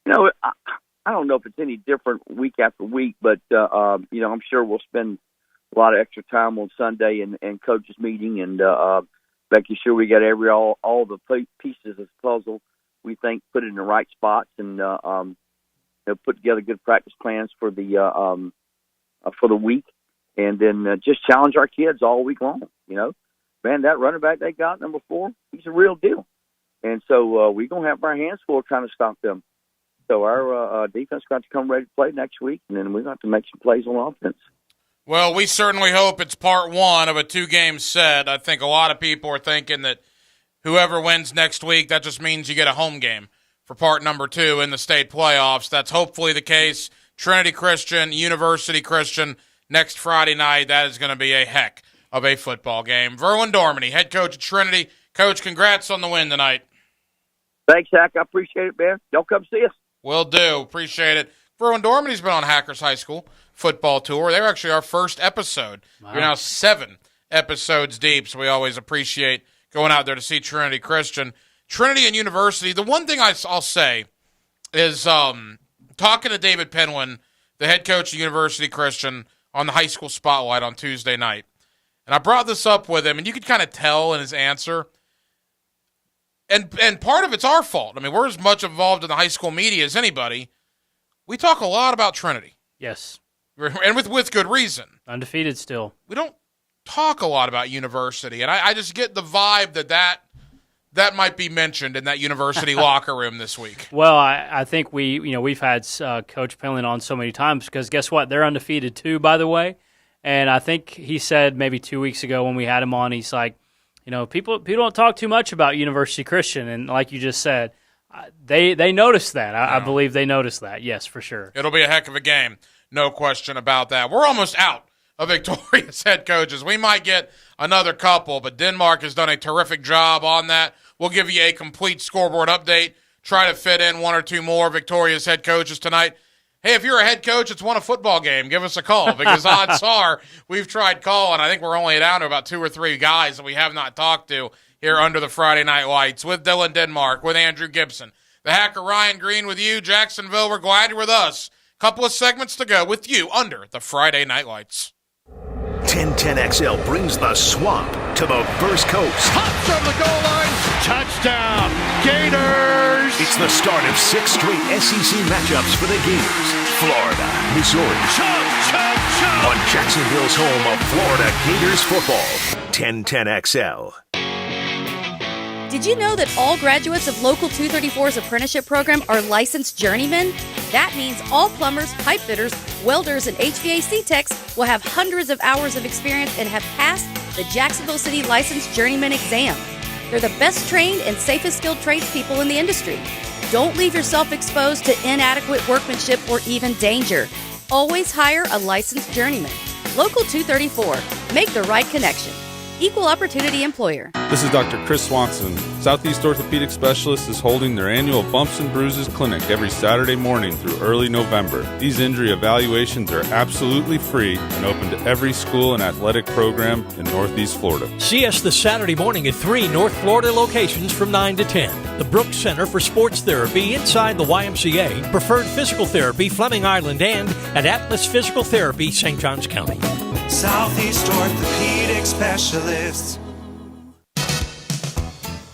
I don't know if it's any different week after week, but I'm sure we'll spend a lot of extra time on Sunday and coaches meeting and making sure we got all the pieces of the puzzle we think put in the right spots and put together good practice plans for the week, and then just challenge our kids all week long. Man, that running back they got, number 4, he's a real deal, and so we're gonna have our hands full trying to stop them. So our defense got to come ready to play next week, and then we're going to have to make some plays on offense. Well, we certainly hope it's part 1 of a 2-game set. I think a lot of people are thinking that whoever wins next week, that just means you get a home game for part number 2 in the state playoffs. That's hopefully the case. Trinity Christian, University Christian, next Friday night. That is going to be a heck of a football game. Verwin Dormany, head coach at Trinity. Coach, congrats on the win tonight. Thanks, Zach. I appreciate it, man. Y'all come see us. Will do. Appreciate it. Verwin Dormany's been on Hackers High School football tour. They were actually our first episode. Wow. You're now 7 episodes deep, so we always appreciate going out there to see Trinity Christian. Trinity and University, the one thing I'll say is talking to David Penland, the head coach of University Christian, on the high school spotlight on Tuesday night. And I brought this up with him, and you could kind of tell in his answer. And part of it's our fault. I mean, we're as much involved in the high school media as anybody. We talk a lot about Trinity. Yes. And with good reason. Undefeated still. We don't talk a lot about University. And I just get the vibe that might be mentioned in that University locker room this week. Well, I think we've had Coach Penland on so many times because guess what? They're undefeated too, by the way. And I think he said maybe 2 weeks ago when we had him on, he's like, people don't talk too much about University Christian, and like you just said, they noticed that. I believe they noticed that. Yes, for sure. It'll be a heck of a game, no question about that. We're almost out of Victoria's head coaches. We might get another couple, but Denmark has done a terrific job on that. We'll give you a complete scoreboard update. Try to fit in 1 or 2 more Victoria's head coaches tonight. Hey, if you're a head coach that's won a football game, give us a call because odds are we've tried calling. I think we're only down to about 2 or 3 guys that we have not talked to here under the Friday Night Lights with Dylan Denmark, with Andrew Gibson. The hacker Ryan Green with you. Jacksonville, we're glad you're with us. Couple of segments to go with you under the Friday Night Lights. 1010XL brings the swamp to the first coast. Hops from the goal line. Touchdown, Gators! It's the start of 6 straight SEC matchups for the Gators. Florida, Missouri. On Jacksonville's home of Florida Gators football. 1010XL. Did you know that all graduates of Local 234's apprenticeship program are licensed journeymen? That means all plumbers, pipe fitters, welders, and HVAC techs will have hundreds of hours of experience and have passed the Jacksonville City Licensed Journeyman exam. They're the best trained and safest skilled tradespeople in the industry. Don't leave yourself exposed to inadequate workmanship or even danger. Always hire a licensed journeyman. Local 234. Make the right connection. Equal opportunity employer. This is Dr. Chris Swanson. Southeast Orthopedic Specialist is holding their annual Bumps and Bruises Clinic every Saturday morning through early November. These injury evaluations are absolutely free and open to every school and athletic program in Northeast Florida. See us this Saturday morning at 3 North Florida locations from 9 to 10. The Brooks Center for Sports Therapy inside the YMCA, Preferred Physical Therapy, Fleming Island, and at Atlas Physical Therapy, St. Johns County. Southeast Orthopedic Specialists.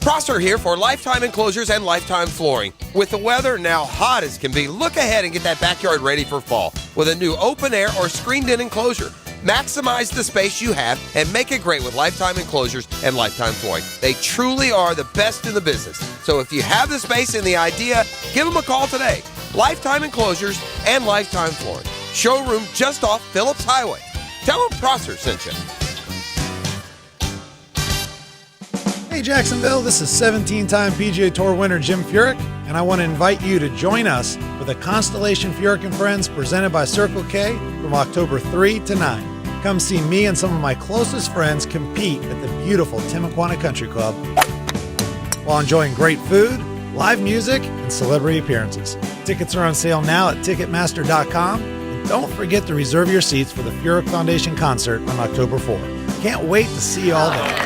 Prosser here for Lifetime Enclosures and Lifetime Flooring. With the weather now hot as can be, look ahead and get that backyard ready for fall with a new open air or screened-in enclosure. Maximize the space you have and make it great with Lifetime Enclosures and Lifetime Flooring. They truly are the best in the business. So if you have the space and the idea, give them a call today. Lifetime Enclosures and Lifetime Flooring. Showroom just off Phillips Highway. Tell them Prosser sent you. Hey Jacksonville, this is 17-time PGA Tour winner Jim Furyk, and I want to invite you to join us for the Constellation Furyk and Friends presented by Circle K from October 3 to 9. Come see me and some of my closest friends compete at the beautiful Timuquana Country Club while enjoying great food, live music, and celebrity appearances. Tickets are on sale now at Ticketmaster.com, and don't forget to reserve your seats for the Furyk Foundation concert on October 4. Can't wait to see you all there.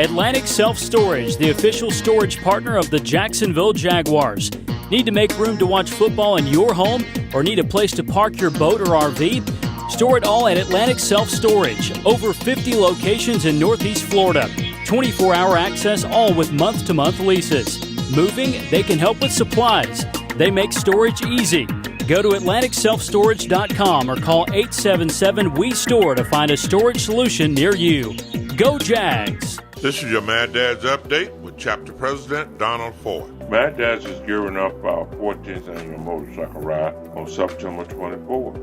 Atlantic Self Storage, the official storage partner of the Jacksonville Jaguars. Need to make room to watch football in your home or need a place to park your boat or RV? Store it all at Atlantic Self Storage. Over 50 locations in Northeast Florida. 24-hour access, all with month-to-month leases. Moving, they can help with supplies. They make storage easy. Go to AtlanticSelfStorage.com or call 877-WE-STORE to find a storage solution near you. Go Jags! This is your Mad Dad's Update with Chapter President Donald Ford. Mad Dad's is gearing up our 14th annual motorcycle ride on September 24th.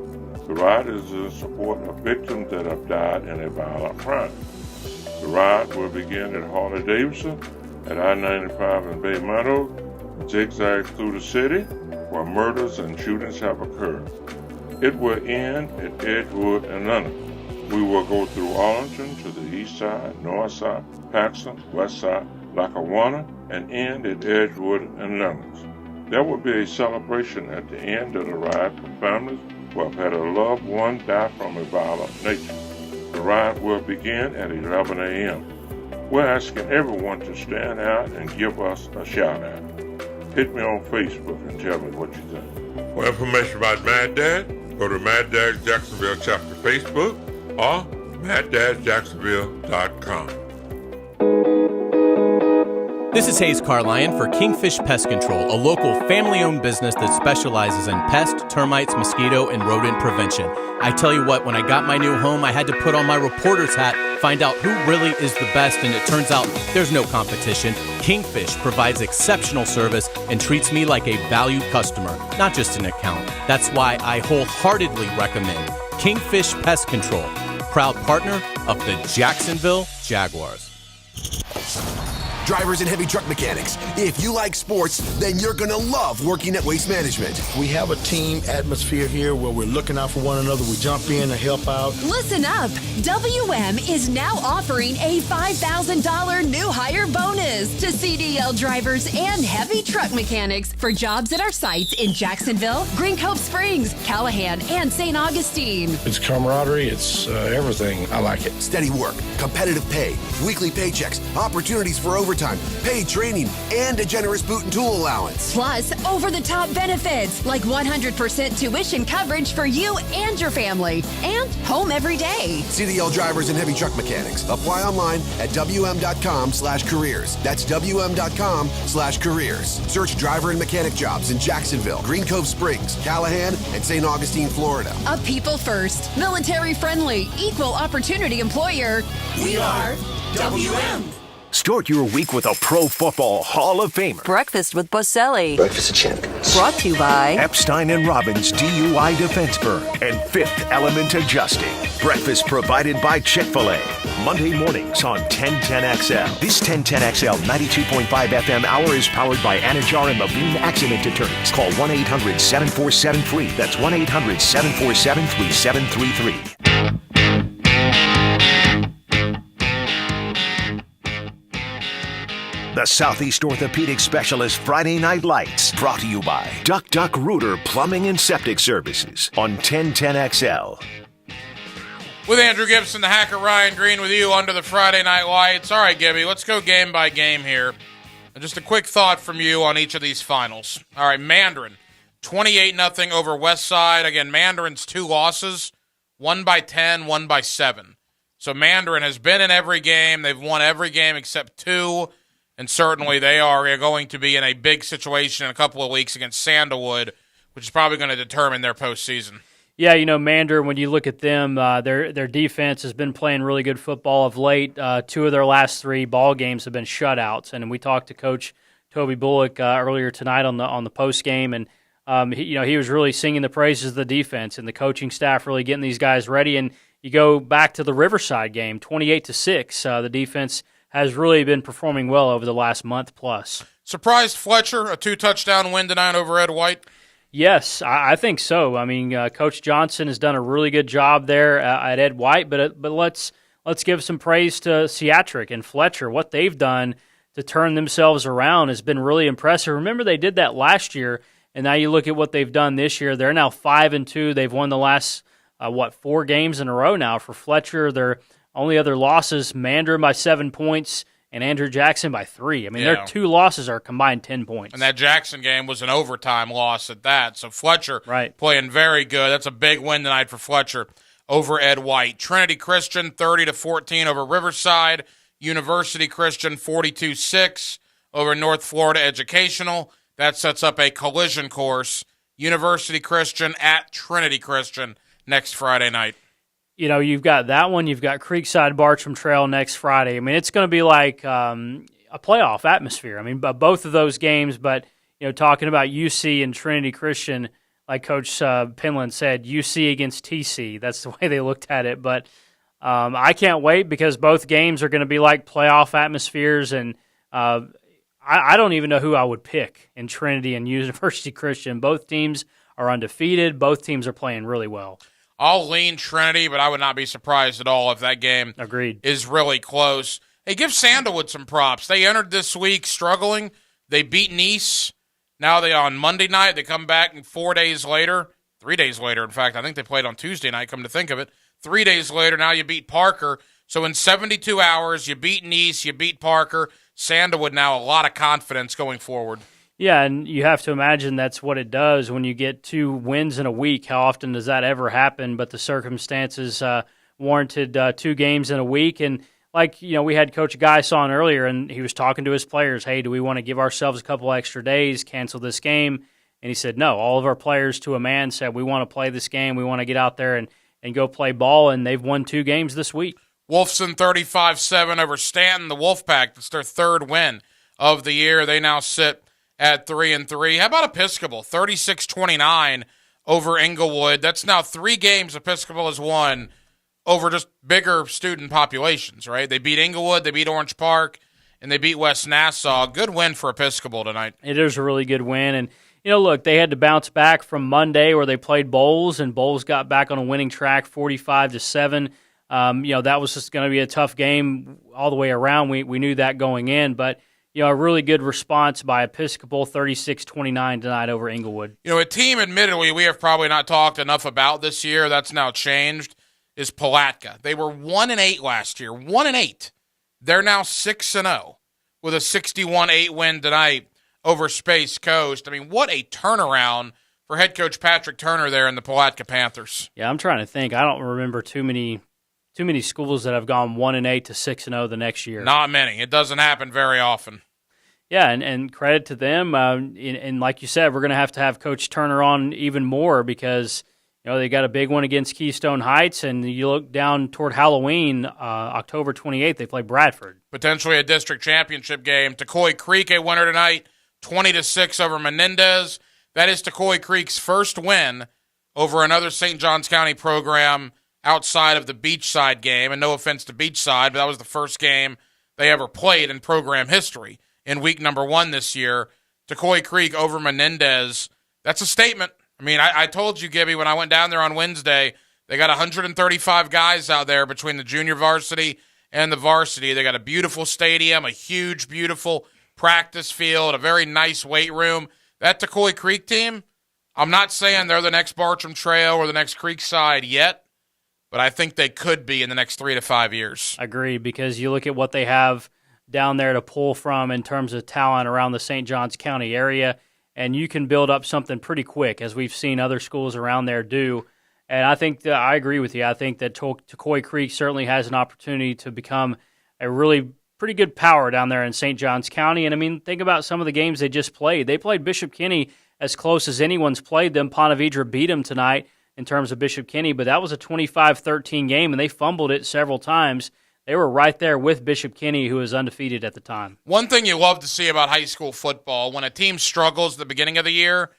The ride is in support of victims that have died in a violent crime. The ride will begin at Harley-Davidson at I-95 in Bay Meadows, zigzags through the city where murders and shootings have occurred. It will end at Edgewood and London. We will go through Arlington to the east side, north side, Paxton, west side, Lackawanna, and end at Edgewood and Lemons. There will be a celebration at the end of the ride for families who have had a loved one die from a violent nature. The ride will begin at 11 a.m. We're asking everyone to stand out and give us a shout out. Hit me on Facebook and tell me what you think. For information about Mad Dad, go to Mad Dad's Jacksonville Chapter Facebook or MadDadJacksonville.com. This is Hayes Carlion for Kingfish Pest Control, a local family-owned business that specializes in pest, termites, mosquito, and rodent prevention. I tell you what, when I got my new home, I had to put on my reporter's hat, find out who really is the best, and it turns out there's no competition. Kingfish provides exceptional service and treats me like a valued customer, not just an account. That's why I wholeheartedly recommend Kingfish Pest Control, proud partner of the Jacksonville Jaguars. Drivers and heavy truck mechanics, if you like sports, then you're going to love working at Waste Management. We have a team atmosphere here where we're looking out for one another. We jump in and help out. Listen up. WM is now offering a $5,000 new hire bonus to CDL drivers and heavy truck mechanics for jobs at our sites in Jacksonville, Green Cove Springs, Callahan, and St. Augustine. It's camaraderie. It's everything. I like it. Steady work, competitive pay, weekly paychecks, opportunities for overtime, paid training, and a generous boot and tool allowance. Plus, over-the-top benefits like 100% tuition coverage for you and your family, and home every day. CDL drivers and heavy truck mechanics. Apply online at WM.com/careers. That's WM.com/careers. Search driver and mechanic jobs in Jacksonville, Green Cove Springs, Callahan, and St. Augustine, Florida. A people-first, military-friendly, equal opportunity employer. We are WM. Start your week with a Pro Football Hall of Famer. Breakfast with Boselli. Breakfast of Champions. Brought to you by Epstein and Robbins DUI Defense Firm and Fifth Element Adjusting. Breakfast provided by Chick-fil-A. Monday mornings on 1010XL. This 1010XL 92.5 FM hour is powered by Anajar and Levine Accident Attorneys. Call 1-800-747-FREE. That's 1-800-747-3733. The Southeast Orthopedic Specialist Friday Night Lights, brought to you by Duck Duck Rooter Plumbing and Septic Services on 1010XL. With Andrew Gibson, the hacker Ryan Green with you under the Friday Night Lights. All right, Gibby, let's go game by game here. And just a quick thought from you on each of these finals. All right, Mandarin, 28-0 over West Side. Again, Mandarin's 2 losses, 1 by 10, 1 by 7. So Mandarin has been in every game. They've won every game except 2, and certainly they are going to be in a big situation in a couple of weeks against Sandalwood, which is probably going to determine their postseason. Yeah, Mandarin, when you look at them, their defense has been playing really good football of late. 2 of their last 3 ball games have been shutouts, and we talked to Coach Toby Bullock earlier tonight on the post game, and he was really singing the praises of the defense and the coaching staff really getting these guys ready. And you go back to the Riverside game, 28-6. The defense has really been performing well over the last month plus. Surprised Fletcher, a 2-touchdown win tonight over Ed White? Yes, I think so. I mean, Coach Johnson has done a really good job there at Ed White, but let's give some praise to Seatric and Fletcher. What they've done to turn themselves around has been really impressive. Remember, they did that last year, and now you look at what they've done this year. They're now 5-2. They've won the last 4 games in a row now for Fletcher. Their only other losses: Mandarin by 7 points and Andrew Jackson by 3. I mean, their 2 losses are combined 10 points. And that Jackson game was an overtime loss at that. So Fletcher playing very good. That's a big win tonight for Fletcher over Ed White. Trinity Christian 30-14 over Riverside. University Christian 42-6 over North Florida Educational. That sets up a collision course. University Christian at Trinity Christian next Friday night. You've got that one. You've got Creekside Bartram Trail next Friday. I mean, it's going to be like a playoff atmosphere. I mean, both of those games, but, talking about UC and Trinity Christian, like Coach Penland said, UC against TC. That's the way they looked at it. But I can't wait because both games are going to be like playoff atmospheres, and I don't even know who I would pick in Trinity and University Christian. Both teams are undefeated. Both teams are playing really well. I'll lean Trinity, but I would not be surprised at all if that game is really close. Hey, give Sandalwood some props. They entered this week struggling. They beat Nice. Now on Monday night, they come back, and 3 days later, in fact, I think they played on Tuesday night, come to think of it. 3 days later, now you beat Parker. So in 72 hours, you beat Nice, you beat Parker. Sandalwood now a lot of confidence going forward. Yeah, and you have to imagine that's what it does when you get 2 wins in a week. How often does that ever happen? But the circumstances warranted 2 games in a week. And we had Coach Geis on earlier, and he was talking to his players. Hey, do we want to give ourselves a couple extra days, cancel this game? And he said, no. All of our players to a man said, we want to play this game. We want to get out there and go play ball, and they've won 2 games this week. Wolfson 35-7 over Stanton, the Wolfpack. That's their 3rd win of the year. They now sit at 3-3. How about Episcopal? 36-29 over Inglewood. That's now 3 games Episcopal has won over just bigger student populations, right? They beat Inglewood, they beat Orange Park, and they beat West Nassau. Good win for Episcopal tonight. It is a really good win. And, look, they had to bounce back from Monday where they played Bowles, and Bowles got back on a winning track 45-7. That was just going to be a tough game all the way around. We knew that going in, but a really good response by Episcopal, 36-29 tonight over Inglewood. A team, admittedly, we have probably not talked enough about this year. That's now changed. Is Palatka. They were 1-8 last year. 1-8. They're now 6-0 with a 61-8 win tonight over Space Coast. I mean, what a turnaround for head coach Patrick Turner there in the Palatka Panthers. Yeah, I'm trying to think. I don't remember too many schools that have gone 1-8 to 6-0 the next year. Not many. It doesn't happen very often. Yeah, and credit to them. And like you said, we're going to have Coach Turner on even more because they got a big one against Keystone Heights, and you look down toward Halloween, October 28th, they play Bradford. Potentially a district championship game. Tecoy Creek a winner tonight, 20-6 over Menendez. That is Tecoy Creek's first win over another St. Johns County program outside of the Beachside game. And no offense to Beachside, but that was the first game they ever played in program history in week number 1 this year. Tecoy Creek over Menendez. That's a statement. I mean, I told you, Gibby, when I went down there on Wednesday, they got 135 guys out there between the junior varsity and the varsity. They got a beautiful stadium, a huge, beautiful practice field, a very nice weight room. That Tecoy Creek team, I'm not saying they're the next Bartram Trail or the next Creekside yet, but I think they could be in the next 3 to 5 years. I agree, because you look at what they have down there to pull from in terms of talent around the St. Johns County area, and you can build up something pretty quick, as we've seen other schools around there do. And I think that I agree with you. I think that Tocoi Creek certainly has an opportunity to become a really pretty good power down there in St. Johns County. And, I mean, think about some of the games they just played. They played Bishop Kenny as close as anyone's played them. Ponte Vedra beat them tonight in terms of Bishop Kenny, but that was a 25-13 game, and they fumbled it several times. They were right there with Bishop Kenny, who was undefeated at the time. One thing you love to see about high school football, when a team struggles at the beginning of the year,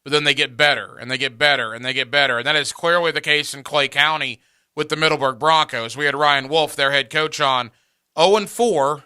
but then they get better, and they get better, and they get better. And that is clearly the case in Clay County with the Middleburg Broncos. We had Ryan Wolf, their head coach, on 0-4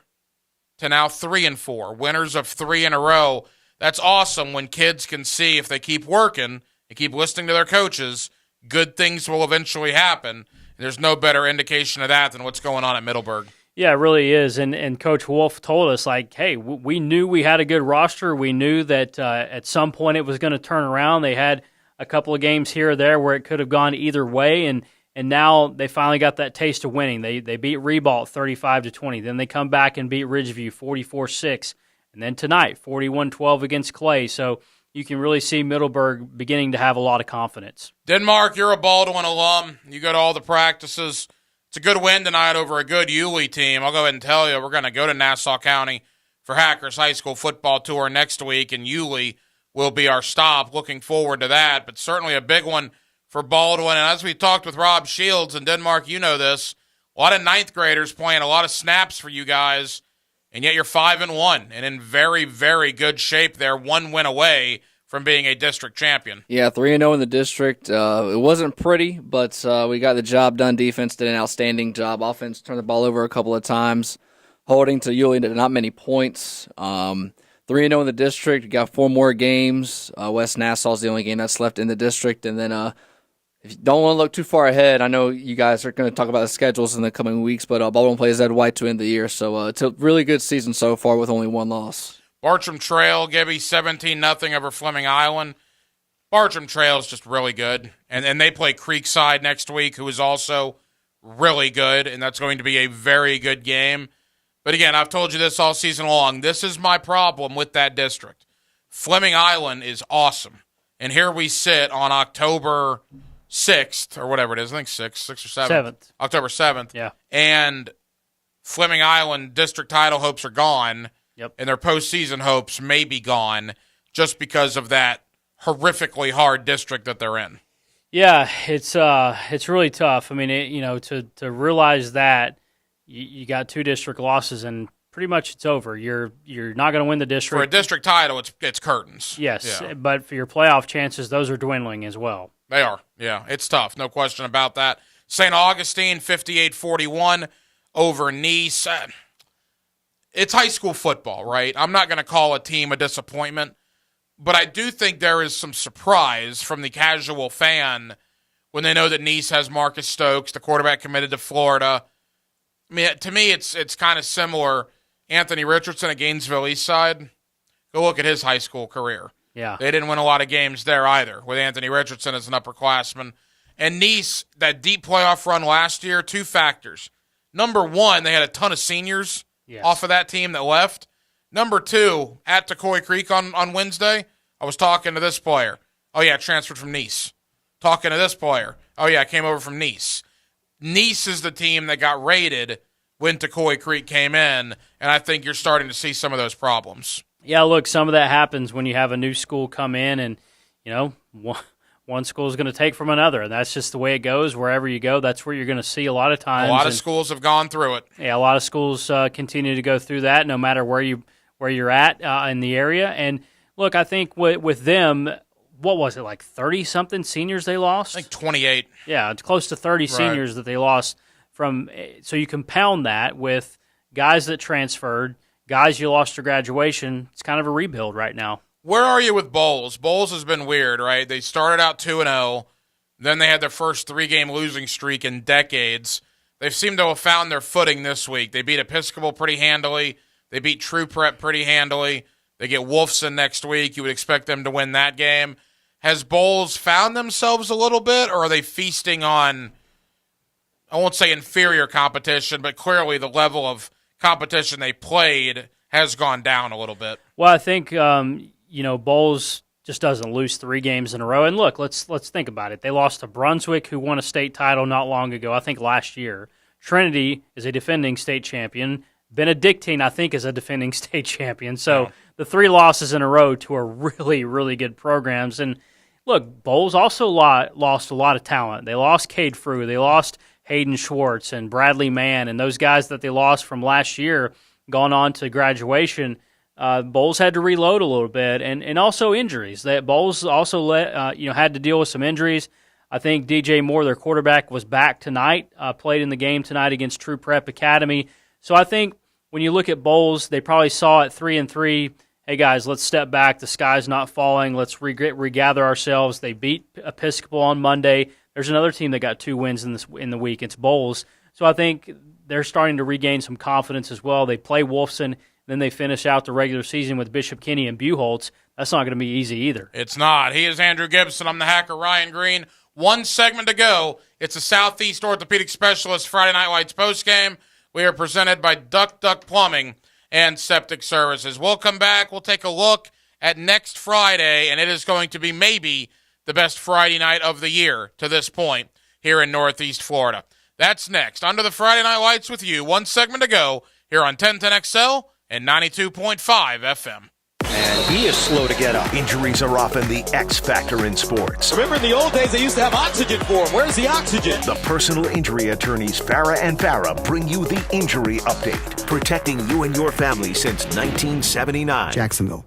to now 3-4, winners of 3 in a row. That's awesome when kids can see if they keep working and keep listening to their coaches, good things will eventually happen. There's no better indication of that than what's going on at Middleburg. Yeah, it really is. And Coach Wolf told us, like, hey, we knew we had a good roster. We knew that at some point it was going to turn around. They had a couple of games here or there where it could have gone either way, and now they finally got that taste of winning. They beat Ribault 35-20. Then they come back and beat Ridgeview 44-6. And then tonight, 41-12 against Clay. So you can really see Middleburg beginning to have a lot of confidence. Denmark, you're a Baldwin alum. You go to all the practices. It's a good win tonight over a good Yulee team. I'll go ahead and tell you, we're going to go to Nassau County for Hackers High School Football Tour next week, and Yulee will be our stop. Looking forward to that, but certainly a big one for Baldwin. And as we talked with Rob Shields in Denmark, you know this, a lot of ninth graders playing a lot of snaps for you guys, and yet you're 5-1 and in very, very good shape there, 1 win away from being a district champion. Yeah, 3-0 in the district. It wasn't pretty, but we got the job done. Defense did an outstanding job. Offense turned the ball over a couple of times, holding to Yulee to not many points. 3-0 in the district. We got 4 more games. West Nassau's the only game that's left in the district. And then if you don't want to look too far ahead, I know you guys are going to talk about the schedules in the coming weeks, but Baldwin plays Ed White to end the year. So it's a really good season so far with only 1 loss. Bartram Trail, Gibby, 17-0 over Fleming Island. Bartram Trail is just really good. And they play Creekside next week, who is also really good, and that's going to be a very good game. But again, I've told you this all season long. This is my problem with that district. Fleming Island is awesome. And here we sit on October 6th, or whatever it is. I think 6th or 7th. October 7th. Yeah. And Fleming Island district title hopes are gone. Yep. And their postseason hopes may be gone just because of that horrifically hard district that they're in. Yeah, it's really tough. I mean, to realize that you got 2 district losses and pretty much it's over. You're not going to win the district. For a district title, it's curtains. Yes, yeah. But for your playoff chances, those are dwindling as well. They are. Yeah, it's tough. No question about that. St. Augustine, 58-41 over Nice. It's high school football, right? I'm not going to call a team a disappointment, but I do think there is some surprise from the casual fan when they know that Nice has Marcus Stokes, the quarterback committed to Florida. I mean, to me, it's kind of similar. Anthony Richardson at Gainesville Eastside. Go look at his high school career. Yeah. They didn't win a lot of games there either, with Anthony Richardson as an upperclassman. And Nice, that deep playoff run last year, 2 factors. Number 1, they had a ton of seniors. Yes. Off of that team that left. Number 2, at Tocoi Creek on Wednesday, I was talking to this player. Oh, yeah, transferred from Nice. Talking to this player. Oh, yeah, came over from Nice. Nice is the team that got raided when Tocoi Creek came in, and I think you're starting to see some of those problems. Yeah, look, some of that happens when you have a new school come in and, one school is going to take from another, and that's just the way it goes. Wherever you go, that's where you're going to see a lot of times. A lot of schools have gone through it. Yeah, a lot of schools continue to go through that, no matter where you're at in the area. And look, I think with them, what was it, like 30-something seniors they lost? I think 28. Yeah, it's close to 30 seniors that they lost from. So you compound that with guys that transferred, guys you lost to graduation. It's kind of a rebuild right now. Where are you with Bowles? Bowles has been weird, right? They started out 2-0. Then they had their first 3-game losing streak in decades. They seem to have found their footing this week. They beat Episcopal pretty handily. They beat True Prep pretty handily. They get Wolfson next week. You would expect them to win that game. Has Bowles found themselves a little bit, or are they feasting on, I won't say inferior competition, but clearly the level of competition they played has gone down a little bit? Well, I think, Bowles just doesn't lose 3 games in a row. And look, let's think about it. They lost to Brunswick, who won a state title not long ago, I think last year. Trinity is a defending state champion. Benedictine, I think, is a defending state champion. So the 3 losses in a row to are really, really good programs. And look, Bowles also lost a lot of talent. They lost Cade Frew. They lost Hayden Schwartz and Bradley Mann, and those guys that they lost from last year gone on to graduation. Bowles had to reload a little bit, and also injuries. That Bowles also had to deal with some injuries. I think DJ Moore, their quarterback, was back tonight, played in the game tonight against True Prep Academy. So I think when you look at Bowles, they probably saw at 3-3, hey guys, let's step back. The sky's not falling. Let's regather ourselves. They beat Episcopal on Monday. There's another team that got 2 wins in the week. It's Bowles. So I think they're starting to regain some confidence as well. They play Wolfson. Then they finish out the regular season with Bishop Kenny and Buchholz. That's not going to be easy either. It's not. He is Andrew Gibson. I'm the hacker, Ryan Green. 1 segment to go. It's a Southeast Orthopedic Specialist Friday Night Lights postgame. We are presented by Duck Plumbing and Septic Services. We'll come back. We'll take a look at next Friday, and it is going to be maybe the best Friday night of the year to this point here in Northeast Florida. That's next. Under the Friday Night Lights with you. 1 segment to go here on 1010XL and 92.5 FM. And he is slow to get up. Injuries are often the X factor in sports. Remember in the old days they used to have oxygen for him. Where's the oxygen? The personal injury attorneys Farah and Farah bring you the injury update, protecting you and your family since 1979. Jacksonville.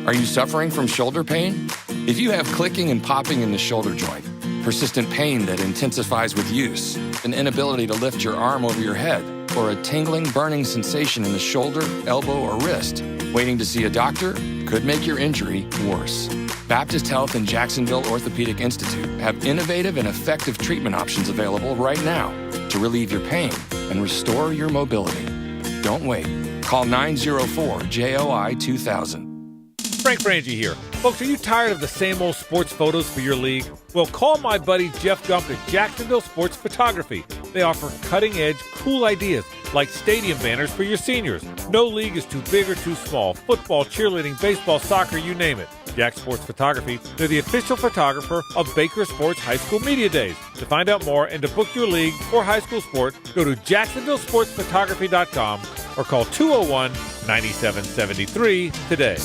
Are you suffering from shoulder pain? If you have clicking and popping in the shoulder joint, persistent pain that intensifies with use, an inability to lift your arm over your head, or a tingling, burning sensation in the shoulder, elbow, or wrist, waiting to see a doctor could make your injury worse. Baptist Health and Jacksonville Orthopedic Institute have innovative and effective treatment options available right now to relieve your pain and restore your mobility. Don't wait. Call 904-JOI-2000. Frank Frangie here. Folks, are you tired of the same old sports photos for your league? Well, call my buddy Jeff Gump at Jacksonville Sports Photography. They offer cutting-edge, cool ideas like stadium banners for your seniors. No league is too big or too small. Football, cheerleading, baseball, soccer, you name it. Jack Sports Photography, they're the official photographer of Baker Sports High School Media Days. To find out more and to book your league or high school sport, go to jacksonvillesportsphotography.com or call 201-9773 today.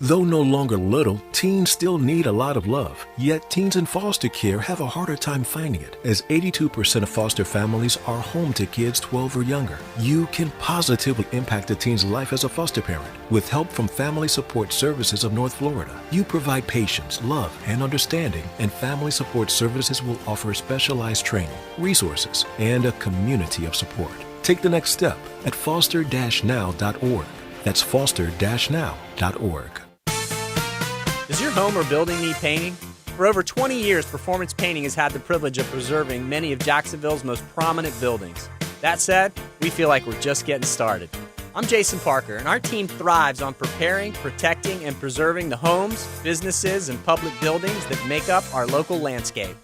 Though no longer little, teens still need a lot of love. Yet teens in foster care have a harder time finding it, as 82% of foster families are home to kids 12 or younger. You can positively impact a teen's life as a foster parent with help from Family Support Services of North Florida. You provide patience, love, and understanding, and Family Support Services will offer specialized training, resources, and a community of support. Take the next step at foster-now.org. That's foster-now.org. Does your home or building need painting? For over 20 years, Performance Painting has had the privilege of preserving many of Jacksonville's most prominent buildings. That said, we feel like we're just getting started. I'm Jason Parker, and our team thrives on preparing, protecting, and preserving the homes, businesses, and public buildings that make up our local landscape.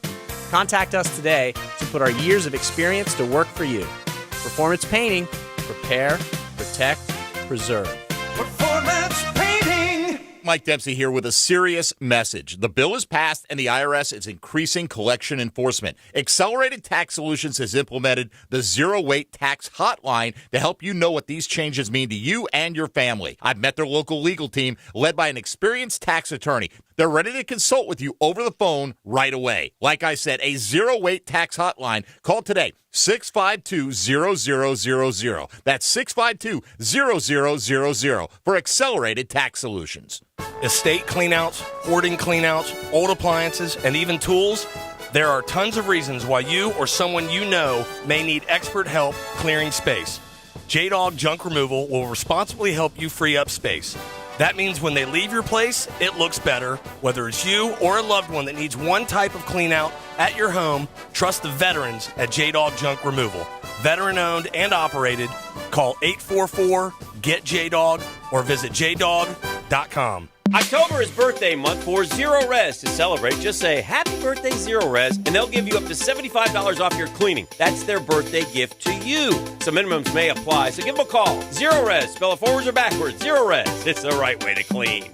Contact us today to put our years of experience to work for you. Performance Painting. Prepare, protect, preserve. Performance Painting. Mike Dempsey here with a serious message. The bill is passed and the IRS is increasing collection enforcement. Accelerated Tax Solutions has implemented the zero-wait tax hotline to help you know what these changes mean to you and your family. I've met their local legal team led by an experienced tax attorney. They're ready to consult with you over the phone right away. Like I said, a zero-wait tax hotline. Call today, 652-0000. That's 652-0000 for Accelerated Tax Solutions. Estate cleanouts, hoarding cleanouts, old appliances, and even tools. There are tons of reasons why you or someone you know may need expert help clearing space. J-Dog Junk Removal will responsibly help you free up space. That means when they leave your place, it looks better. Whether it's you or a loved one that needs one type of clean out at your home, trust the veterans at J-Dog Junk Removal. Veteran owned and operated. Call 844-GET-JDOG or visit jdog.com. October is birthday month for Zero Res. To celebrate, just say Happy Birthday Zero Res, and they'll give you up to $75 off your cleaning. That's their birthday gift to you. Some minimums may apply, so give them a call. Zero Res, spell it forwards or backwards. Zero Res, it's the right way to clean.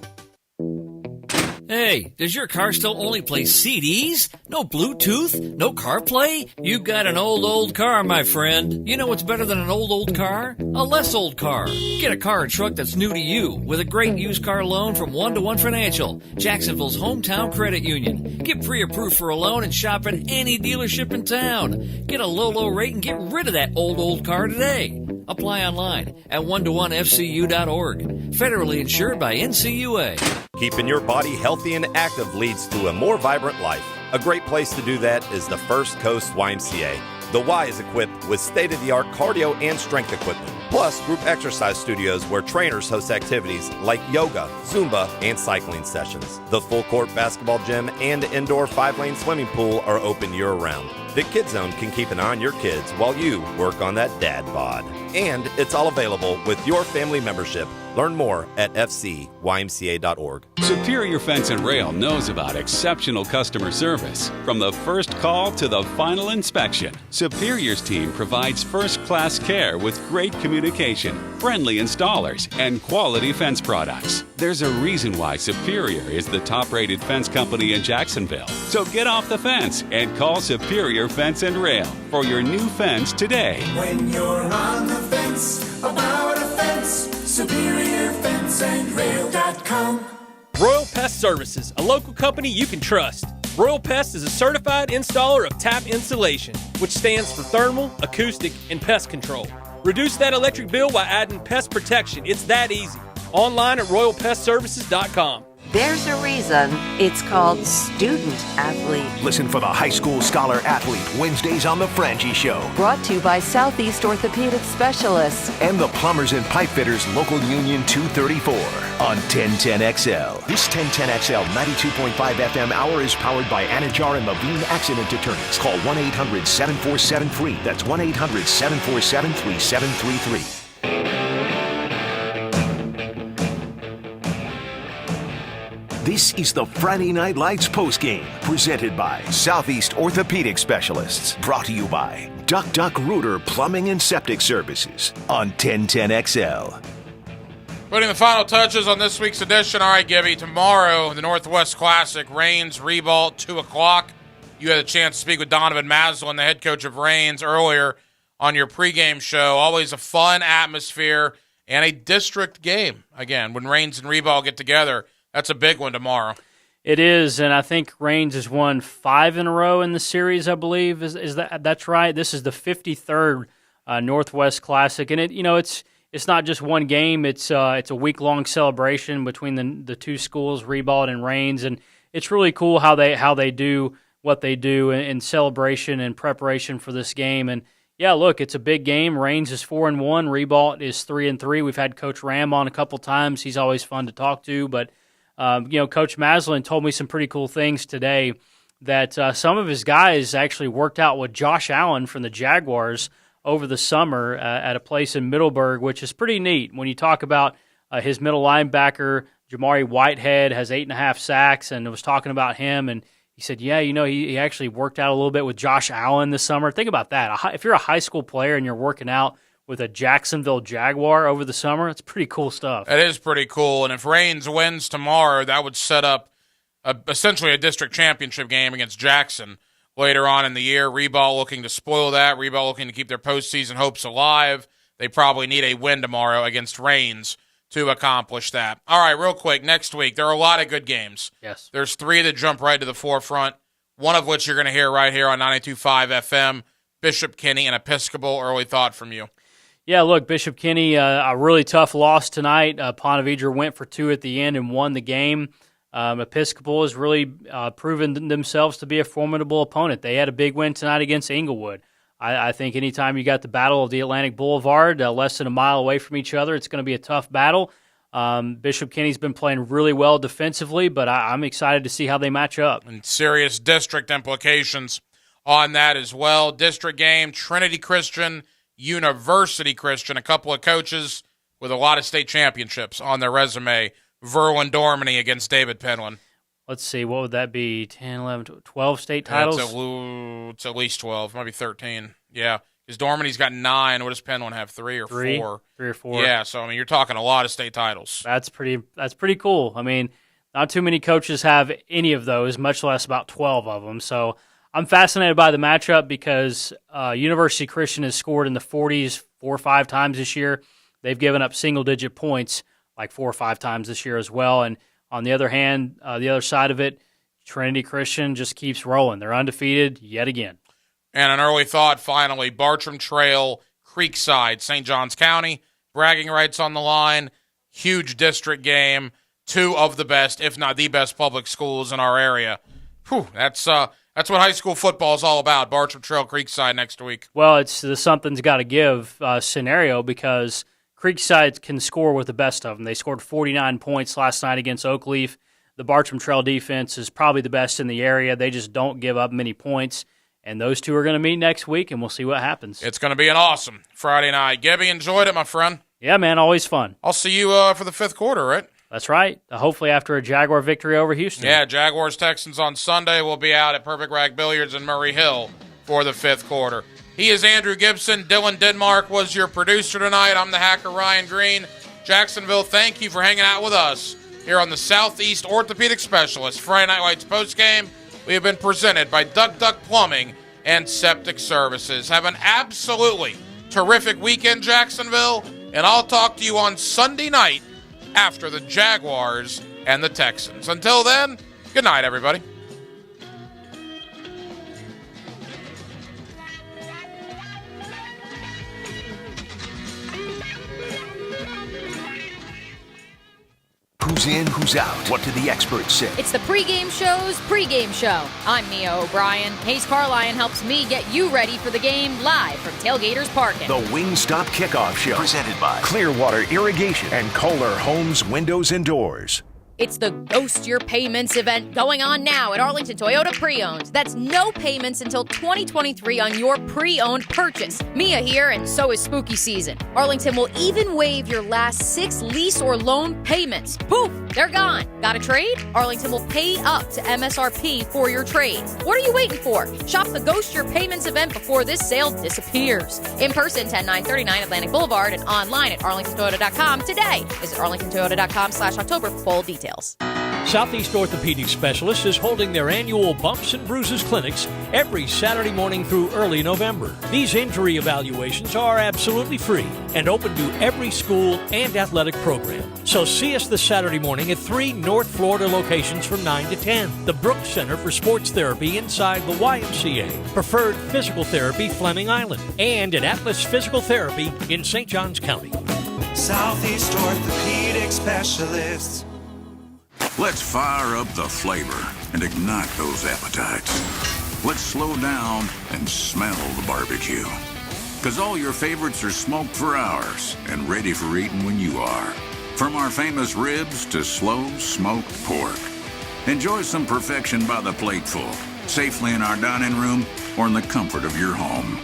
Hey, does your car still only play CDs? No Bluetooth? No CarPlay? You've got an old car, my friend. You know what's better than an old car? A less old car. Get a car or truck that's new to you with a great used car loan from 1-to-1 Financial, Jacksonville's hometown credit union. Get pre-approved for a loan and shop at any dealership in town. Get a low rate and get rid of that old car today. Apply online at 1to1fcu.org. Federally insured by NCUA. Keeping your body healthy and active leads to a more vibrant life. A great place to do that is the First Coast YMCA. The Y is equipped with state-of-the-art cardio and strength equipment, plus group exercise studios where trainers host activities like yoga, Zumba, and cycling sessions. The full-court basketball gym and indoor 5-lane swimming pool are open year-round. The Kids Zone can keep an eye on your kids while you work on that dad bod. And it's all available with your family membership. Learn more at fcymca.org. Superior Fence and Rail knows about exceptional customer service. From the first call to the final inspection, Superior's team provides first-class care with great communication, friendly installers, and quality fence products. There's a reason why Superior is the top-rated fence company in Jacksonville. So get off the fence and call Superior Fence and Rail for your new fence today. When you're on the fence, about a fence, SuperiorFenceandRail.com. Royal Pest Services, a local company you can trust. Royal Pest is a certified installer of tap insulation, which stands for thermal, acoustic, and pest control. Reduce that electric bill by adding pest protection. It's that easy. Online at RoyalPestServices.com. There's a reason it's called Student Athlete. Listen for the High School Scholar Athlete Wednesdays on The Frangie Show. Brought to you by Southeast Orthopedic Specialists. And the Plumbers and Pipe Fitters Local Union 234 on 1010XL. This 1010XL 92.5 FM hour is powered by Anajar and Levine Accident Attorneys. Call 1-800-747-FREE. That's 1-800-747-3733. This is the Friday Night Lights postgame, presented by Southeast Orthopedic Specialists. Brought to you by Duck Rooter Plumbing and Septic Services on 1010XL. Putting the final touches on this week's edition. All right, Gibby, tomorrow, the Northwest Classic, Rains, Reball, 2 o'clock. You had a chance to speak with Donovan Maslin, the head coach of Rains, earlier on your pregame show. Always a fun atmosphere and a district game. Again, when Rains and Reball get together, that's a big one tomorrow. It is, and I think Rains has won 5 in a row in the series, I believe. That's right? This is the 53rd Northwest Classic, and it's not just one game. It's a week-long celebration between the two schools, Reball and Rains, and it's really cool how they do what they do in celebration and preparation for this game. And yeah, look, it's a big game. Rains is 4-1, Reball is 3-3. We've had Coach Ram on a couple times. He's always fun to talk to, but Coach Maslin told me some pretty cool things today that some of his guys actually worked out with Josh Allen from the Jaguars over the summer at a place in Middleburg, which is pretty neat. When you talk about his middle linebacker, Jamari Whitehead, has 8.5 sacks, and I was talking about him, and he said, he actually worked out a little bit with Josh Allen this summer. Think about that. If you're a high school player and you're working out with a Jacksonville Jaguar over the summer, it's pretty cool stuff. It is pretty cool, and if Rains wins tomorrow, that would set up essentially a district championship game against Jackson later on in the year. Reball looking to spoil that. Reball looking to keep their postseason hopes alive. They probably need a win tomorrow against Rains to accomplish that. All right, real quick, next week, there are a lot of good games. Yes. There's 3 that jump right to the forefront, one of which you're going to hear right here on 92.5 FM, Bishop Kenny and Episcopal. Early thought from you. Yeah, look, Bishop Kenny, a really tough loss tonight. Ponte Vedra went for 2 at the end and won the game. Episcopal has really proven themselves to be a formidable opponent. They had a big win tonight against Inglewood. I think anytime you got the Battle of the Atlantic Boulevard, less than a mile away from each other, it's going to be a tough battle. Bishop Kenny's been playing really well defensively, but I'm excited to see how they match up. And serious district implications on that as well. District game, Trinity Christian, University Christian, a couple of coaches with a lot of state championships on their resume. Verlin Dormany against David Penland. Let's see, what would that be? 10, 11, 12 state titles? It's at least 12, maybe 13. Yeah, because Dormany's got 9. What does Penland have, 3 or 4? 3 or 4. Yeah, so, you're talking a lot of state titles. That's pretty cool. Not too many coaches have any of those, much less about 12 of them. So I'm fascinated by the matchup because University Christian has scored in the 40s 4 or 5 times this year. They've given up single-digit points like 4 or 5 times this year as well. And on the other hand, the other side of it, Trinity Christian just keeps rolling. They're undefeated yet again. And an early thought, finally, Bartram Trail, Creekside, St. Johns County, bragging rights on the line, huge district game, 2 of the best, if not the best public schools in our area. Whew, that's what high school football is all about, Bartram Trail, Creekside next week. Well, it's the something's got to give scenario because Creekside can score with the best of them. They scored 49 points last night against Oakleaf. The Bartram Trail defense is probably the best in the area. They just don't give up many points. And those two are going to meet next week, and we'll see what happens. It's going to be an awesome Friday night. Gibby, enjoyed it, my friend. Yeah, man, always fun. I'll see you for the 5th quarter, right? That's right. Hopefully after a Jaguar victory over Houston. Yeah, Jaguars-Texans on Sunday. We'll be out at Perfect Rag Billiards in Murray Hill for the 5th quarter. He is Andrew Gibson. Dylan Denmark was your producer tonight. I'm the hacker Ryan Green. Jacksonville, thank you for hanging out with us here on the Southeast Orthopedic Specialist Friday Night Lights postgame. We have been presented by Duck Duck Plumbing and Septic Services. Have an absolutely terrific weekend, Jacksonville, and I'll talk to you on Sunday night after the Jaguars and the Texans. Until then, good night, everybody. Who's in, who's out? What do the experts say? It's the pregame show's pregame show. I'm Mia O'Brien. Hayes Carlion helps me get you ready for the game live from Tailgaters Parking. The Wingstop Kickoff Show, presented by Clearwater Irrigation and Kohler Homes Windows and Doors. It's the Ghost Your Payments event going on now at Arlington Toyota Pre-Owned. That's no payments until 2023 on your pre-owned purchase. Mia here, and so is spooky season. Arlington will even waive your last 6 lease or loan payments. Poof, they're gone. Got a trade? Arlington will pay up to MSRP for your trade. What are you waiting for? Shop the Ghost Your Payments event before this sale disappears. In person, 10939 Atlantic Boulevard, and online at arlingtontoyota.com today. Visit arlingtontoyota.com/October for full details. Southeast Orthopedic Specialists is holding their annual Bumps and Bruises clinics every Saturday morning through early November. These injury evaluations are absolutely free and open to every school and athletic program. So see us this Saturday morning at 3 North Florida locations from 9 to 10. The Brooks Center for Sports Therapy inside the YMCA. Preferred Physical Therapy, Fleming Island. And at Atlas Physical Therapy in St. Johns County. Southeast Orthopedic Specialists. Let's fire up the flavor and ignite those appetites. Let's slow down and smell the barbecue. Because all your favorites are smoked for hours and ready for eating when you are. From our famous ribs to slow smoked pork. Enjoy some perfection by the plateful, safely in our dining room or in the comfort of your home.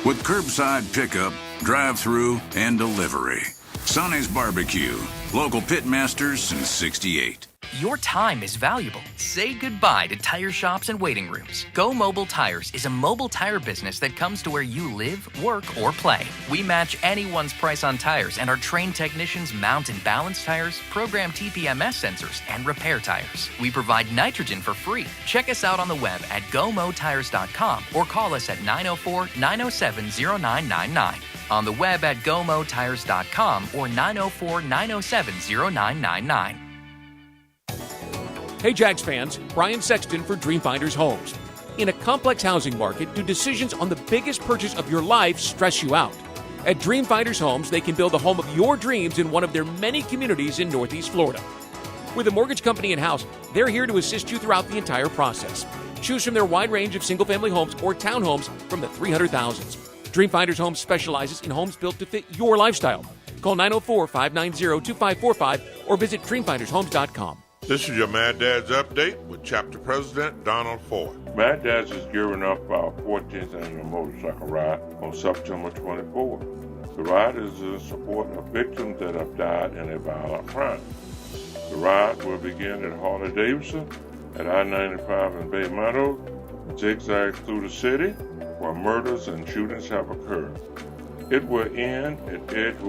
With curbside pickup, drive-through, and delivery. Sonny's Barbecue, local pitmasters since '68. Your time is valuable. Say goodbye to tire shops and waiting rooms. Go Mobile Tires is a mobile tire business that comes to where you live, work, or play. We match anyone's price on tires, and our trained technicians mount and balance tires, program TPMS sensors, and repair tires. We provide nitrogen for free. Check us out on the web at gomotires.com or call us at 904-907-0999. On the web at gomotires.com or 904-907-0999. Hey Jags fans, Brian Sexton for Dreamfinders Homes. In a complex housing market, do decisions on the biggest purchase of your life stress you out? At Dreamfinders Homes, they can build the home of your dreams in one of their many communities in Northeast Florida. With a mortgage company in-house, they're here to assist you throughout the entire process. Choose from their wide range of single-family homes or townhomes from the 300,000s. Dreamfinders Homes specializes in homes built to fit your lifestyle. Call 904-590-2545 or visit dreamfindershomes.com. This is your Mad Dad's Update with Chapter President Donald Ford. Mad Dad's is gearing up for our 14th annual motorcycle ride on September 24th. The ride is in support of victims that have died in a violent crime. The ride will begin at Harley-Davidson at I-95 in Bay Meadows, and zigzag through the city where murders and shootings have occurred. It will end at Edgewood